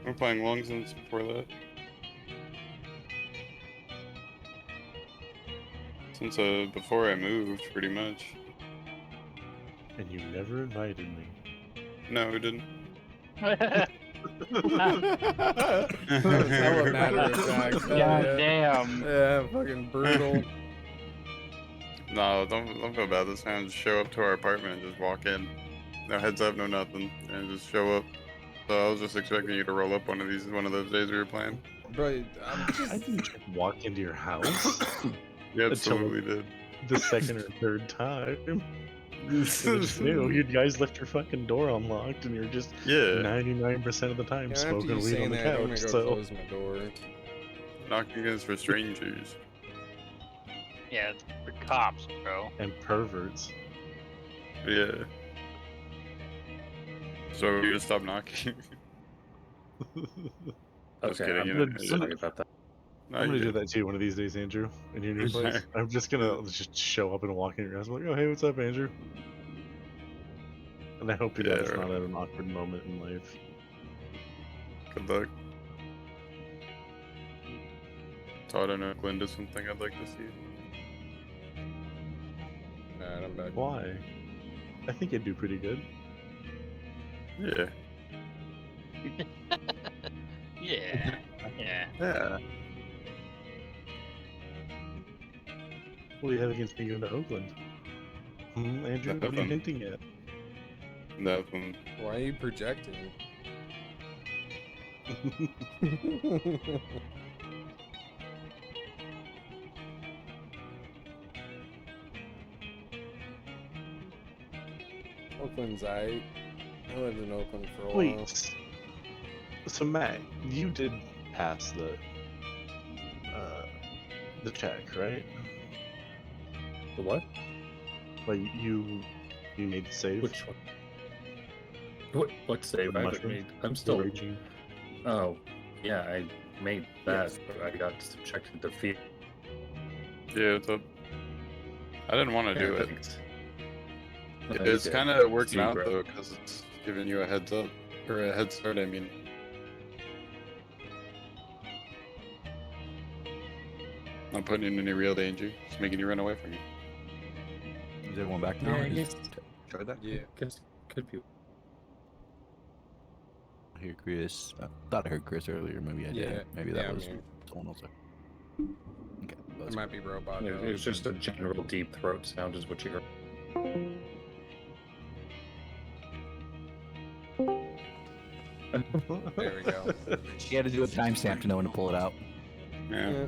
We're playing long since before that. Since before I moved, pretty much. And you never invited me. No, we didn't. That was hella matter of fact. Hell God yeah. damn. Yeah, fucking brutal. No, don't feel bad this time. Just show up to our apartment and just walk in. No heads up, no nothing, and just show up. So I was just expecting you to roll up one of those days we were playing. Bro, I'm just... I didn't walk into your house You absolutely did. the second or third time. I just knew you guys left your fucking door unlocked, and you're just Yeah, 99% of the time After smoking you weed saying on the that, I'm couch. gonna go So close my door. knocking is for strangers. Yeah, it's for cops, bro. and perverts. Yeah. So you just stop knocking. Just Okay, kidding. I'm sorry about that. No, I'm you gonna do did. that to you one of these days, Andrew. In your new Okay. place, I'm just gonna just show up and walk in your house. I'm like, oh hey, what's up, Andrew? And I hope Yeah, that's right. not at an awkward moment in life. Good luck. Todd and Oakland is something I'd like to see. Alright, I'm back. Why? I think it'd do pretty good. Yeah. Yeah. Yeah. Yeah. What do you have against me going to Oakland? Andrew, what are you Nothing. hinting at? Nothing. Why are you projecting? Oakland's aight. I lived in Oakland for a while. Wait. So Matt, you did pass the check, right? The what? Like you made the save. Which one? What save? The I haven't mushroom? made. I'm The still. raging? Oh, yeah, I made that, but I got subjected to fear. Yeah, it's up. I didn't want to do it. Thanks. It's kind of working See, out bro. though, because it's giving you a heads up or a head start. I mean, not putting you in any real danger. Just making you run away from you. Is everyone back now? Yeah, I Just guess- try that. Yeah. Could be. I hear Chris. I thought I heard Chris earlier. Maybe I Yeah, didn't. Maybe yeah, that I'm was here. someone else. Okay. It That's might be robot. It was just a general deep throat sound, is what you heard. There we go. You had to do a timestamp to know when to pull it out. Yeah.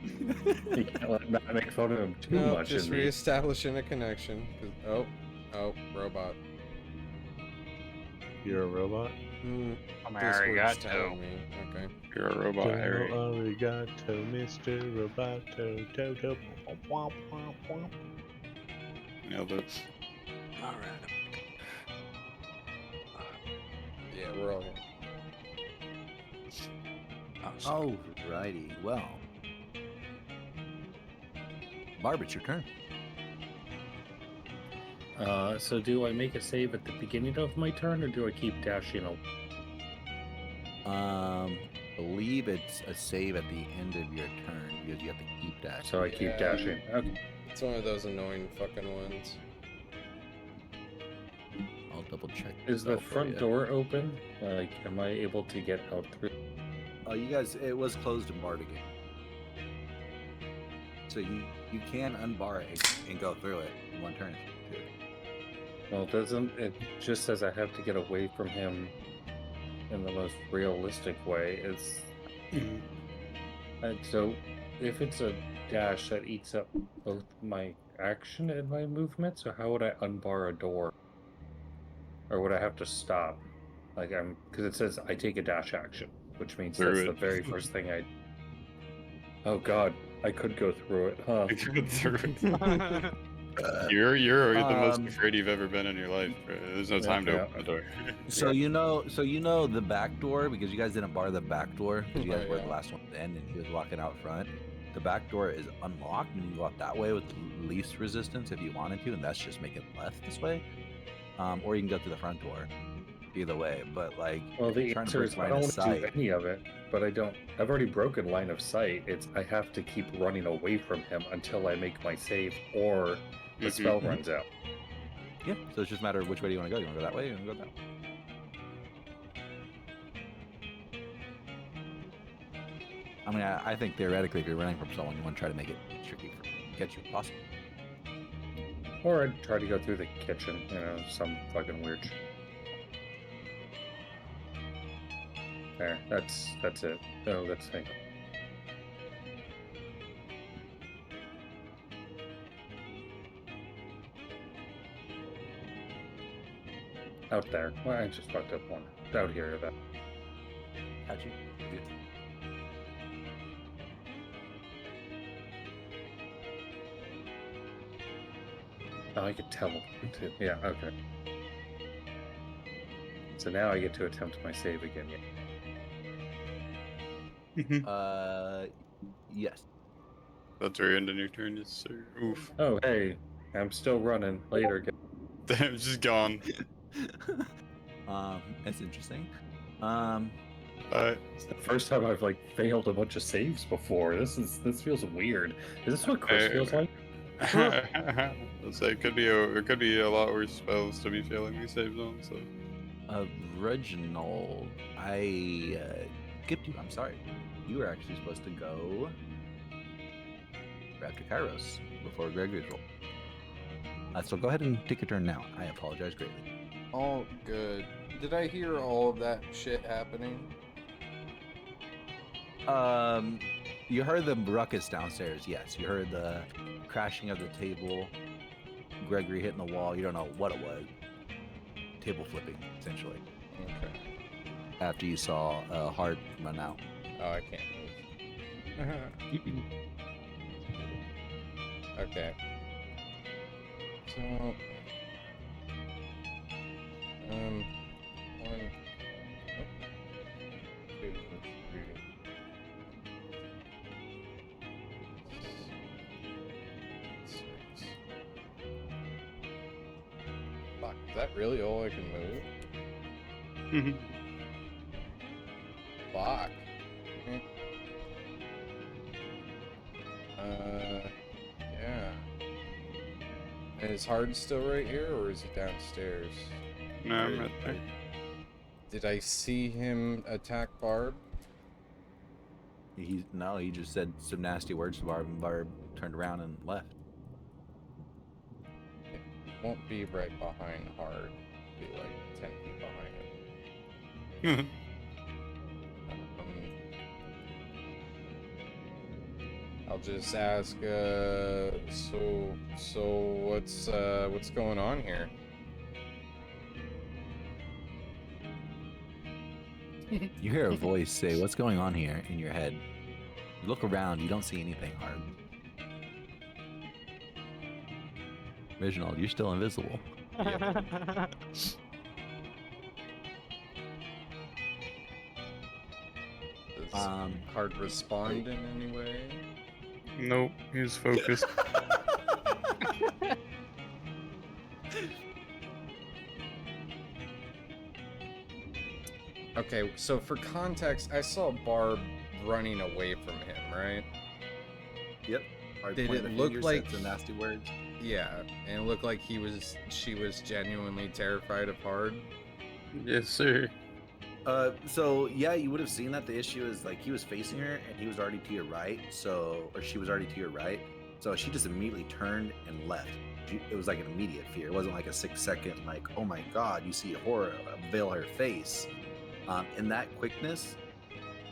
You can't let Matt make fun of him too No, much. just in the- reestablishing a connection. 'Cause- oh, robot. You're a robot? I'm Discord's arigato. telling me. Okay. You're a robot, Harry. Arigato, Mr. Roboto, Toto. Womp, womp, womp. Nailed it. Alright. Yeah, we're all here. Alrighty. Well, Barb, it's your turn. So do I make a save at the beginning of my turn, or do I keep dashing? Believe it's a save at the end of your turn because you have to keep that. So I keep Yeah. dashing. Okay. It's one of those annoying fucking ones. I'll double check. Is the that for front ya. door open? Like, am I able to get out through? Oh, you guys, it was closed and barred again. So you can unbar it and go through it in one turn. Too. Well, doesn't it just says I have to get away from him in the most realistic way? It's and so if it's a dash that eats up both my action and my movement, so how would I unbar a door? Or would I have to stop? Like because it says I take a dash action, which means Through that's it. the very first thing I. Oh God, I could go through it, huh? I could through it. You're the most Um, afraid you've ever been in your life. Bro. There's no time to Yeah. open the door. So you know the back door because you guys didn't bar the back door because you guys Oh, were yeah. the last one in and he was walking out front. The back door is unlocked and you can go out that way with the least resistance if you wanted to, and that's just making left this way. Or you can go through the front door. Either way, but like Well, if you're the trying to answer break is I line don't of want to do sight, any of it, but I don't. I've already broken line of sight. It's I have to keep running away from him until I make my save or the Mhm. spell runs out. yeah. So it's just a matter of which way do you want to go. You want to go that way or you want to go that way? I mean, I think theoretically, if you're running from someone, you want to try to make it tricky for get you if possible. Or I'd try to go through the kitchen, some fucking weird. There, that's it. Oh, that's hang on. Out there. Well, I just fucked up one. Out here, that. Got you. Good. Oh, I could teleport too. Yeah, okay. So now I get to attempt my save again. Yeah. Yes. That's where you're ending your turn, yes, sir. Oof. Oh, hey, I'm still running. Later, guys. Damn, just gone. That's interesting. Alright. It's the first time I've failed a bunch of saves before. This feels weird. Is this what Chris feels like? Let's say it could be a lot worse spells to be failing these saves on. So Reginald, I skipped you. I'm sorry. You were actually supposed to go after Kairos before Gregory's roll. So go ahead and take your turn now. I apologize greatly. All good. Did I hear all of that shit happening? You heard the ruckus downstairs. Yes, you heard the crashing of the table. Gregory hitting the wall. You don't know what it was. Table flipping, essentially. Okay. After you saw Hard run out. Oh, I can't move. Okay. So, one, oh, 2, 3. Fuck, is that really all I can move? Fuck. Yeah. And is Hard still right here, or is he downstairs? no, I'm right there. Did I see him attack Barb? He just said some nasty words to Barb, and Barb turned around and left. It won't be right behind Hard. It'll be like 10 feet behind him. I'll just ask, so what's going on here? You hear a voice say, "What's going on here?" in your head. You look around, you don't see anything, Hard. Reginald, you're still invisible. Does Hard respond in any way? Nope, he's focused. Okay, so for context, I saw Barb running away from him, right? Yep. Hard Did pointed it the look finger, said like- some nasty words? Yeah, and it looked like she was genuinely terrified of Hard. Yes, sir. So yeah, you would have seen that. The issue is he was facing her and he was already to your right, or she was already to your right. So she just immediately turned and left. It was like an immediate fear. It wasn't like a 6-second, oh my god, you see horror veil her face. In that quickness,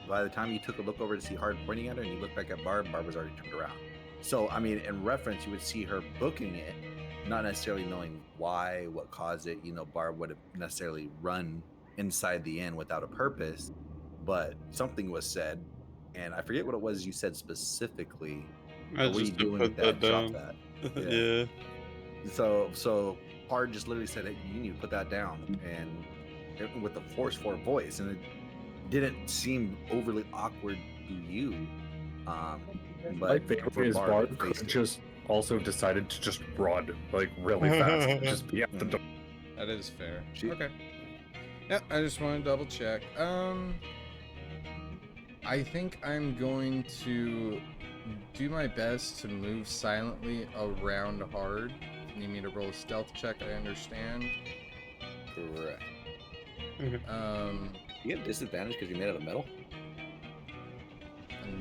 by the time you took a look over to see Hard pointing at her and you look back at Barb, Barb was already turned around. So, I mean, in reference, you would see her booking it, not necessarily knowing why, what caused it. Barb would have necessarily run inside the inn without a purpose, but something was said, and I forget what it was you said specifically. I What were you just doing put with that? that Drop down. that. Yeah. So Hard just literally said, "Hey, you need to put that down," and with a forceful voice, and it didn't seem overly awkward to you. My But favorite for is Barb, Barb it could faced it. just also decided to just run like really fast, and just be at the door. That is fair. She- Okay. Yeah, I just want to double check. I think I'm going to do my best to move silently around Hard. If you need me to roll a stealth check, I understand. Correct. You have disadvantage because you made out of metal.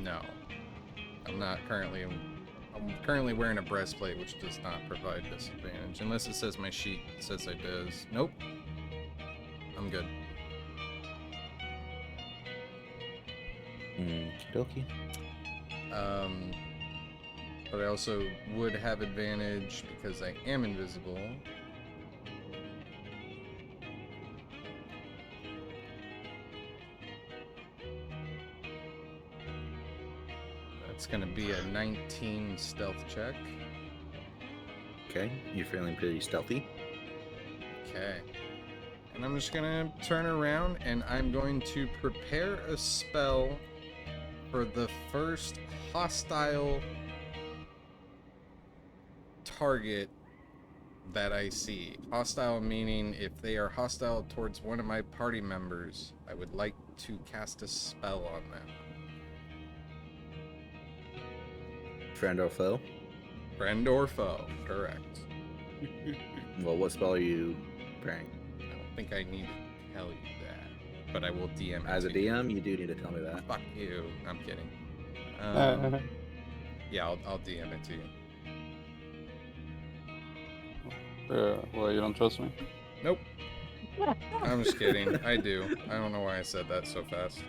No. I'm not currently. I'm currently wearing a breastplate, which does not provide disadvantage. Unless it says my sheet says it does. Nope. I'm good. Okie But I also would have advantage because I am invisible. That's gonna be a 19 stealth check. Okay, you're feeling pretty stealthy. Okay. And I'm just gonna turn around and I'm going to prepare a spell for the first hostile target that I see. Hostile meaning if they are hostile towards one of my party members, I would like to cast a spell on them. Friend or foe? Friend or foe, correct. Well, what spell are you preparing? I don't think I need to tell you that, but I will DM it As a to you. DM, you do need to tell me that. Fuck you. I'm kidding. Yeah, I'll DM it to you. Well, you don't trust me? Nope. I'm just kidding. I do. I don't know why I said that so fast.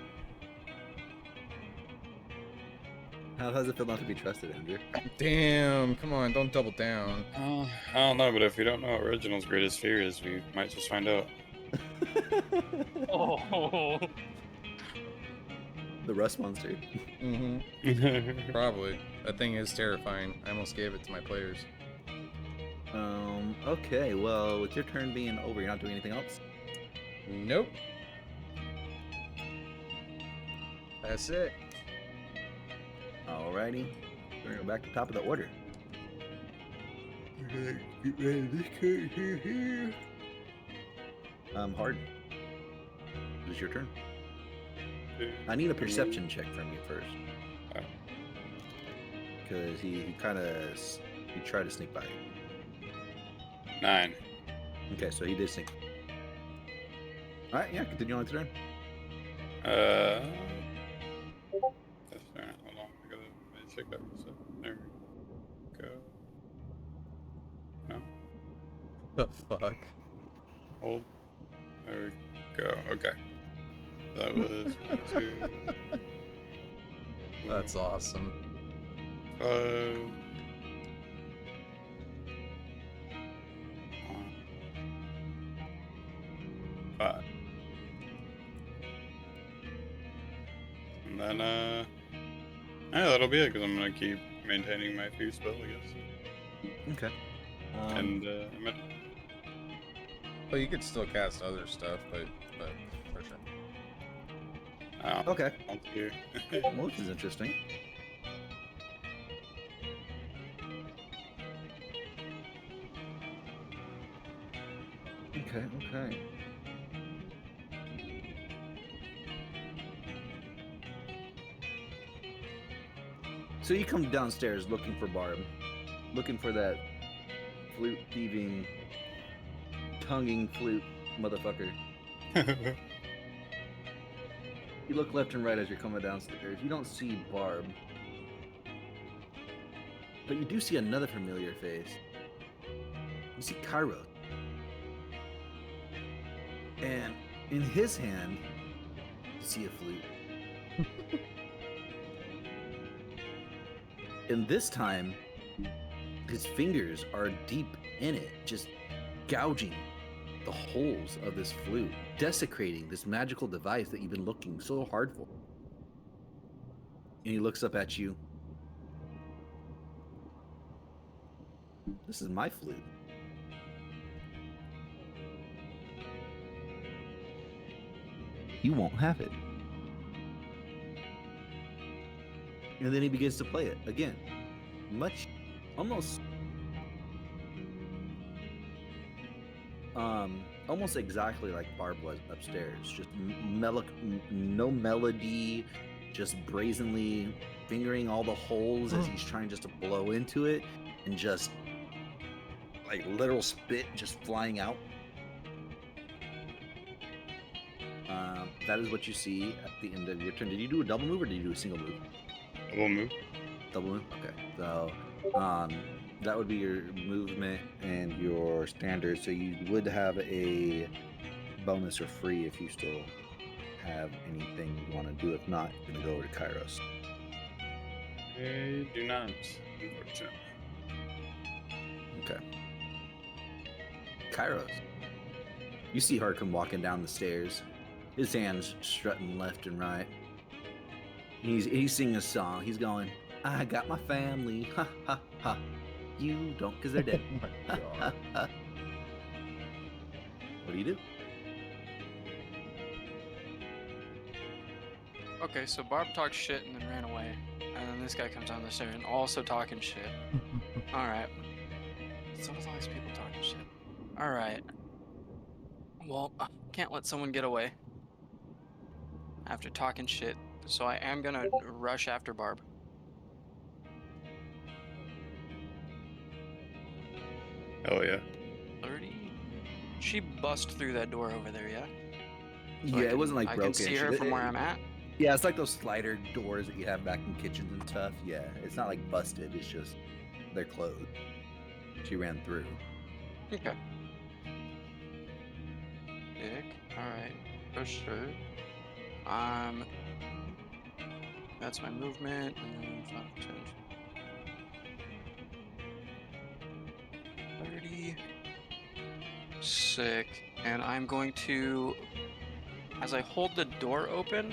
How does it feel not to be trusted, Andrew? Damn, come on, don't double down. I don't know, but if we don't know what Reginald's greatest fear is, we might just find out. Oh. The rust monster. Mm-hmm. Probably. That thing is terrifying. I almost gave it to my players. Okay, well, with your turn being over, you're not doing anything else? Nope. That's it. Alrighty. We're gonna go back to top of the order. Get rid of this character here. Hard. It is your turn. I need a perception check from you first. Because he kind of he tried to sneak by you. 9. Okay, so he did sneak. All right, yeah, continue on to turn. That's alright, hold on. I gotta check that for a second. There we go. No. The fuck? Hold. There we go. Okay. That was 1, 2. That's awesome. 5. 5. And then, yeah, that'll be it, because I'm gonna keep maintaining my few spell, I guess. Okay. And, Well, you could still cast other stuff, but for sure. Okay. Thank you. Well, this is interesting. Okay. So you come downstairs looking for Barb, looking for that flute thieving, tonguing flute motherfucker. You look left and right as you're coming downstairs. You don't see Barb, but you do see another familiar face. You see Kairos. And in his hand, you see a flute. And this time, his fingers are deep in it, just gouging the holes of this flute, desecrating this magical device that you've been looking so hard for. And he looks up at you. This is my flute. you won't have it. And then he begins to play it again. Almost exactly like Barb was upstairs. Just no melody, just brazenly fingering all the holes as he's trying just to blow into it, and just like literal spit just flying out. That is what you see at the end of your turn. Did you do a double move or did you do a single move? Double move. Double move? Okay. So that would be your movement and your standard. So you would have a bonus or free if you still have anything you want to do. If not, you're going to go over to Kairos. I do not, unfortunately. Okay. Kairos. You see Harkham walking down the stairs, his hands strutting left and right. He's singing a song. He's going, I got my family. Ha ha ha. You don't, because they're dead. Oh my God. What do you do? Okay, so Barb talked shit and then ran away. And then this guy comes down the stairs and also talking shit. Alright. So with all these people talking shit. Alright. Well, can't let someone get away after talking shit. So I am gonna rush after Barb. Hell yeah. 30. She bust through that door over there, yeah? So Yeah, it wasn't like I broken. can see her from where I'm at. Yeah, it's like those slider doors that you have back in kitchens and stuff. Yeah, it's not like busted. It's just they're closed. She ran through. Okay. Dick. Alright. Push her. That's my movement, and then 5, 10. 30. Sick. And I'm going to, as I hold the door open,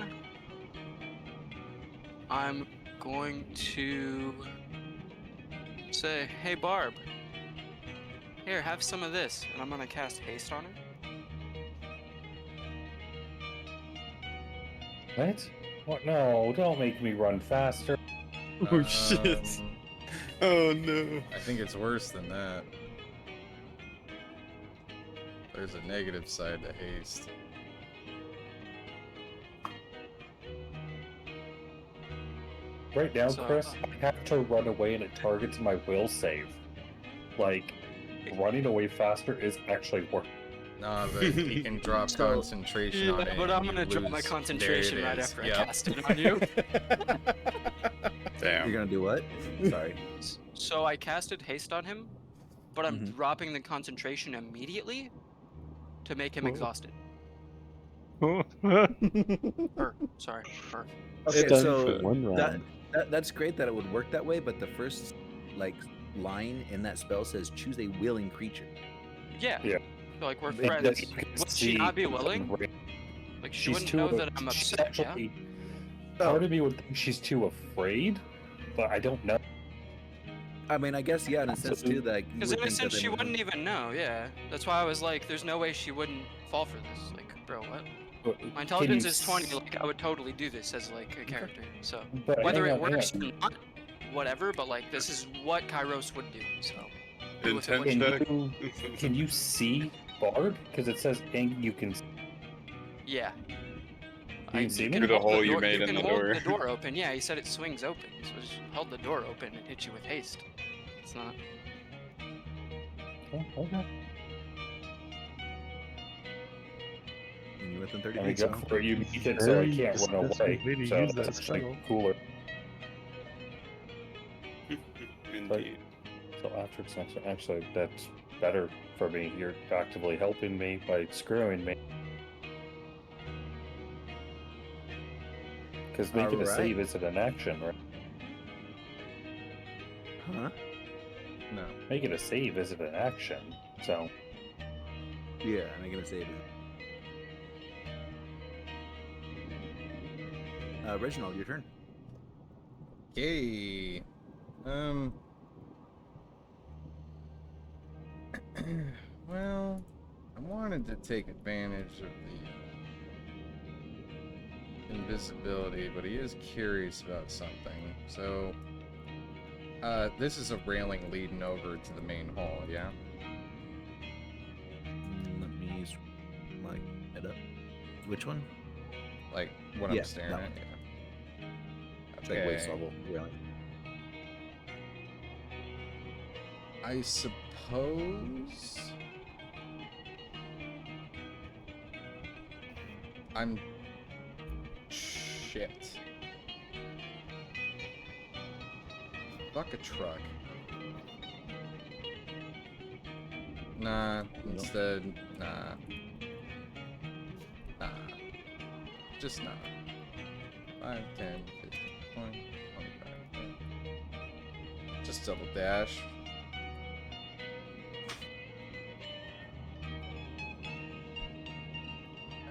I'm going to say, hey Barb, here, have some of this. And I'm gonna cast haste on her. What? What? No, don't make me run faster. Oh shit. Oh no. I think it's worse than that. There's a negative side to haste. Right now, So, Chris, I have to run away and it targets my will save. Like, running away faster is actually working. Nah, but he can drop So- concentration on it. but and I'm you gonna drop my lose. concentration There it right is. after Yep. I cast it on you. You're Damn. gonna do what? Sorry. So I casted haste on him, but I'm Mhm. dropping the concentration immediately to make him exhausted. Her, sorry, her. Okay, Stunned so for one round. that's great that it would work that way, but the first like line in that spell says choose a willing creature. Yeah. Yeah. Like we're It friends. does- You can Would she see not be the willing? ra- Like she She's wouldn't too. know that I'm she's upset. Yeah. actually. Part of me would think she's too afraid, but I don't know. I mean, I guess yeah, in a sense too, that you Because would in a think that sense they she would- wouldn't even know. Yeah. That's why I was like, there's no way she wouldn't fall for this. Like, bro, what? My intelligence is 20. Like, I would totally do this as like a character. So But whether hang it on, hang works on. or not, whatever. But like, this is what Kairos would do. So. do with it what Intent you- check. Can you see Barb? Because it says you can. Yeah. You can see me? Through the hold hole you door- made in can the hold door. the door open. Yeah, he said it swings open. So just hold the door open and hit you with haste. It's not. Oh, okay. And you're within 30 I mean, feet. go So. for it. You make it so I Very can't run disgusting away. way to So use that that's actually spell. cooler. Indeed. So after it's actually that's better for me. You're actively helping me by screwing me. Because making a Alright. save isn't an action, right? Huh? No. Making a save isn't an action. So Yeah, I'm gonna save it. Reginald, your turn. Okay. Well, I wanted to take advantage of invisibility, but he is curious about something. So, this is a railing leading over to the main hall, yeah? Let me use my head up. Which one? Like, what Yeah, I'm staring that at? one. Yeah. It's like waist level, really. I suppose... I'm... Shit. Fuck a truck. Nah, instead, nah. Nah. Just nah. 5, 10, 15, 20, 25, 30. Just double dash.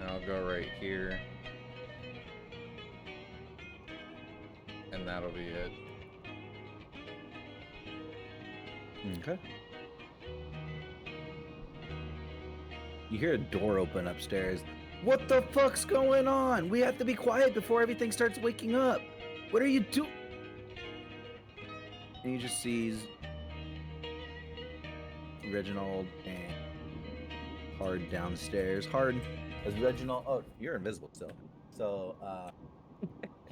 And I'll go right here. And that'll be it. Okay. You hear a door open upstairs. What the fuck's going on? We have to be quiet before everything starts waking up. What are you doing? And he just sees Reginald and Hard downstairs. Hard, as Reginald. Oh, you're invisible still. So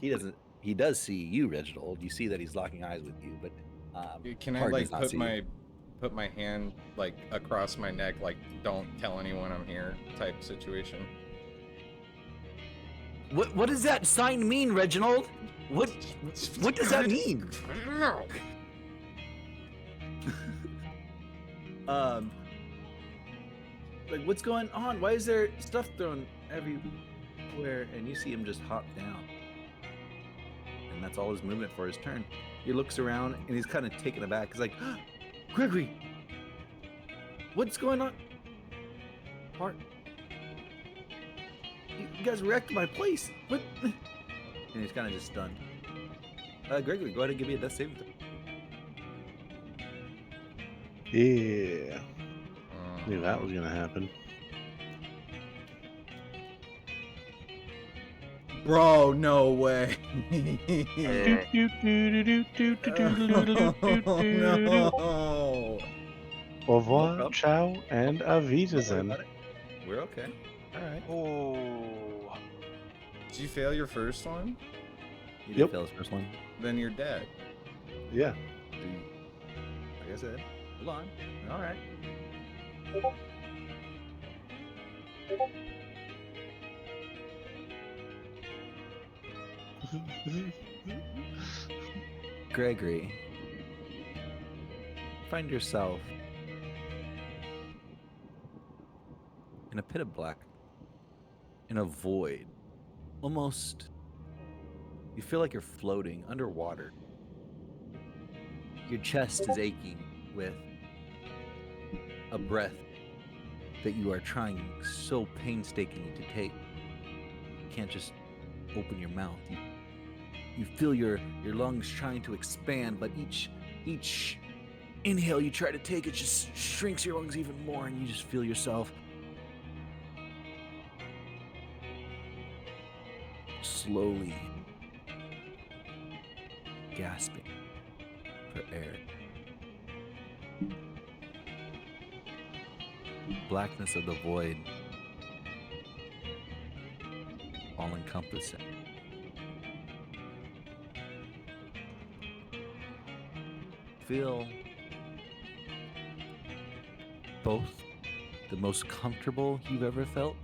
he does see you, Reginald. You see that he's locking eyes with you, but Can I Hard like does not put see my you. put my hand like across my neck, like don't tell anyone I'm here type situation? What does that sign mean, Reginald? What does that mean? Like what's going on? Why is there stuff thrown everywhere? And you see him just hop down, and that's all his movement for his turn. He looks around and he's kind of taken aback. He's like, Gregory, what's going on? Hart, you guys wrecked my place. What? And he's kind of just stunned. Gregory, go ahead and give me a death saving throw. Yeah. Knew that was gonna happen. Bro, no way. No. Au revoir, problem. ciao, and Don't worry Wiedersehen. about it. We're okay. All right. Oh. Did you fail your first one? You did Yep. fail his first one. Then you're dead. Yeah. Like I said, hold on. All right. Gregory, find yourself in a pit of black, in a void. Almost, you feel like you're floating underwater. Your chest is aching with a breath that you are trying so painstakingly to take. You can't just open your mouth. You feel your lungs trying to expand, but each inhale you try to take, it just shrinks your lungs even more, and you just feel yourself slowly gasping for air. Blackness of the void, all encompassing. Feel both the most comfortable you've ever felt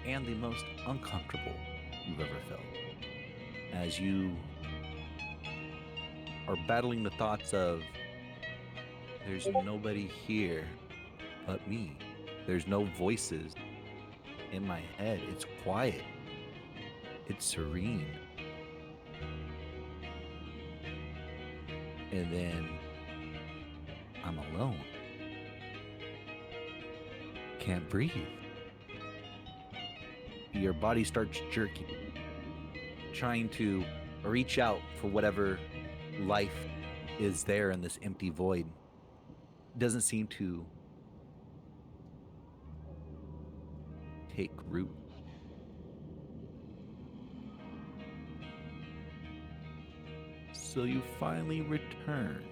and the most uncomfortable you've ever felt as you are battling the thoughts of there's nobody here but me. There's no voices in my head. It's quiet. It's serene. And then I'm alone. Can't breathe. Your body starts jerking, trying to reach out for whatever life is there in this empty void. Doesn't seem to take root. so you finally return.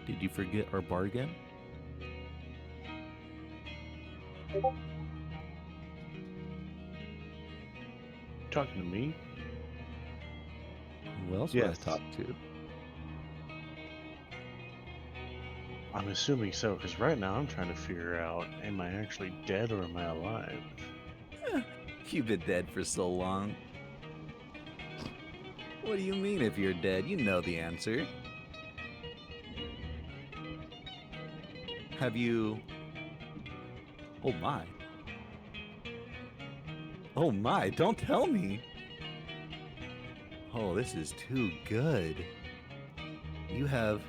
Did you forget our bargain? Talking to me? Who else Yes. would I talk to? I'm assuming so, because right now I'm trying to figure out, am I actually dead or am I alive? You've been dead for so long. What do you mean if you're dead? You know the answer. Have you... Oh my. Oh my, don't tell me. Oh, this is too good. You have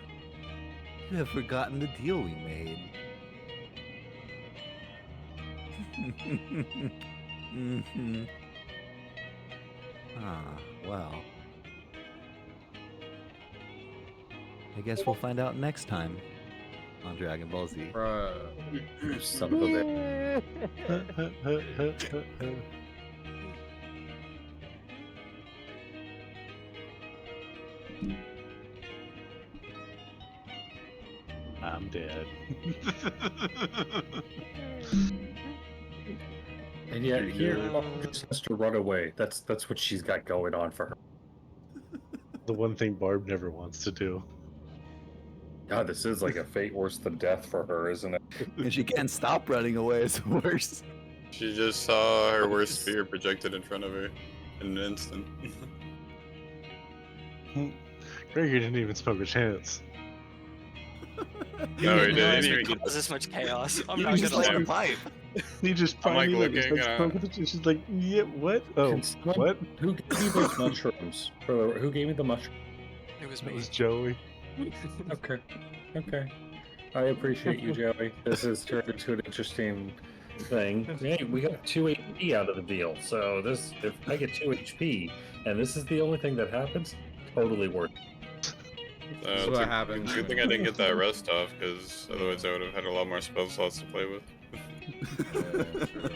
forgotten the deal we made. Mhm. Ah, well. I guess we'll find out next time on Dragon Ball Z. Bruh. Son of a bitch. I'm dead. And yet here Mom just has to run away. That's what she's got going on for her. The one thing Barb never wants to do. God, this is like a fate worse than death for her, isn't it? And she can't stop running away, it's worse. She just saw her worst fear projected in front of her in an instant. Gregor didn't even smoke a chance. No, he didn't realize didn't we'd even get cause this much chaos. I'm He not just gonna like lie. a pipe. He just I'm, like, finally looking, smoking the shit. She's like, yeah, what? Oh, Can someone- what? Who gave me those mushrooms? Who gave me the mushrooms? It was It me. was Joey. Okay. Okay. I appreciate you, Joey. This has turned into an interesting thing. Hey, we got 2 HP out of the deal. So if I get 2 HP and this is the only thing that happens, totally worth it. This is It's what a happens good when thing I didn't get that rest off, because otherwise I would have had a lot more spell slots to play with. Yeah, true.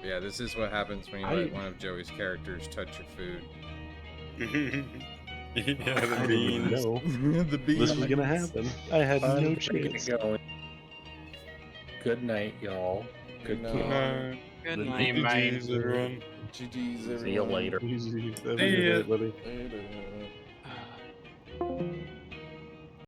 Yeah, this is what happens when you let one of Joey's characters touch your food. Yeah, the I didn't even beans. know The this was gonna happen. I had I'm no gonna get chance. going. Good night, y'all. Good Good keep. night. Good Good night. night. GG's, everyone. GG's, everyone. See you later. Have a See good ya. night, buddy. Later.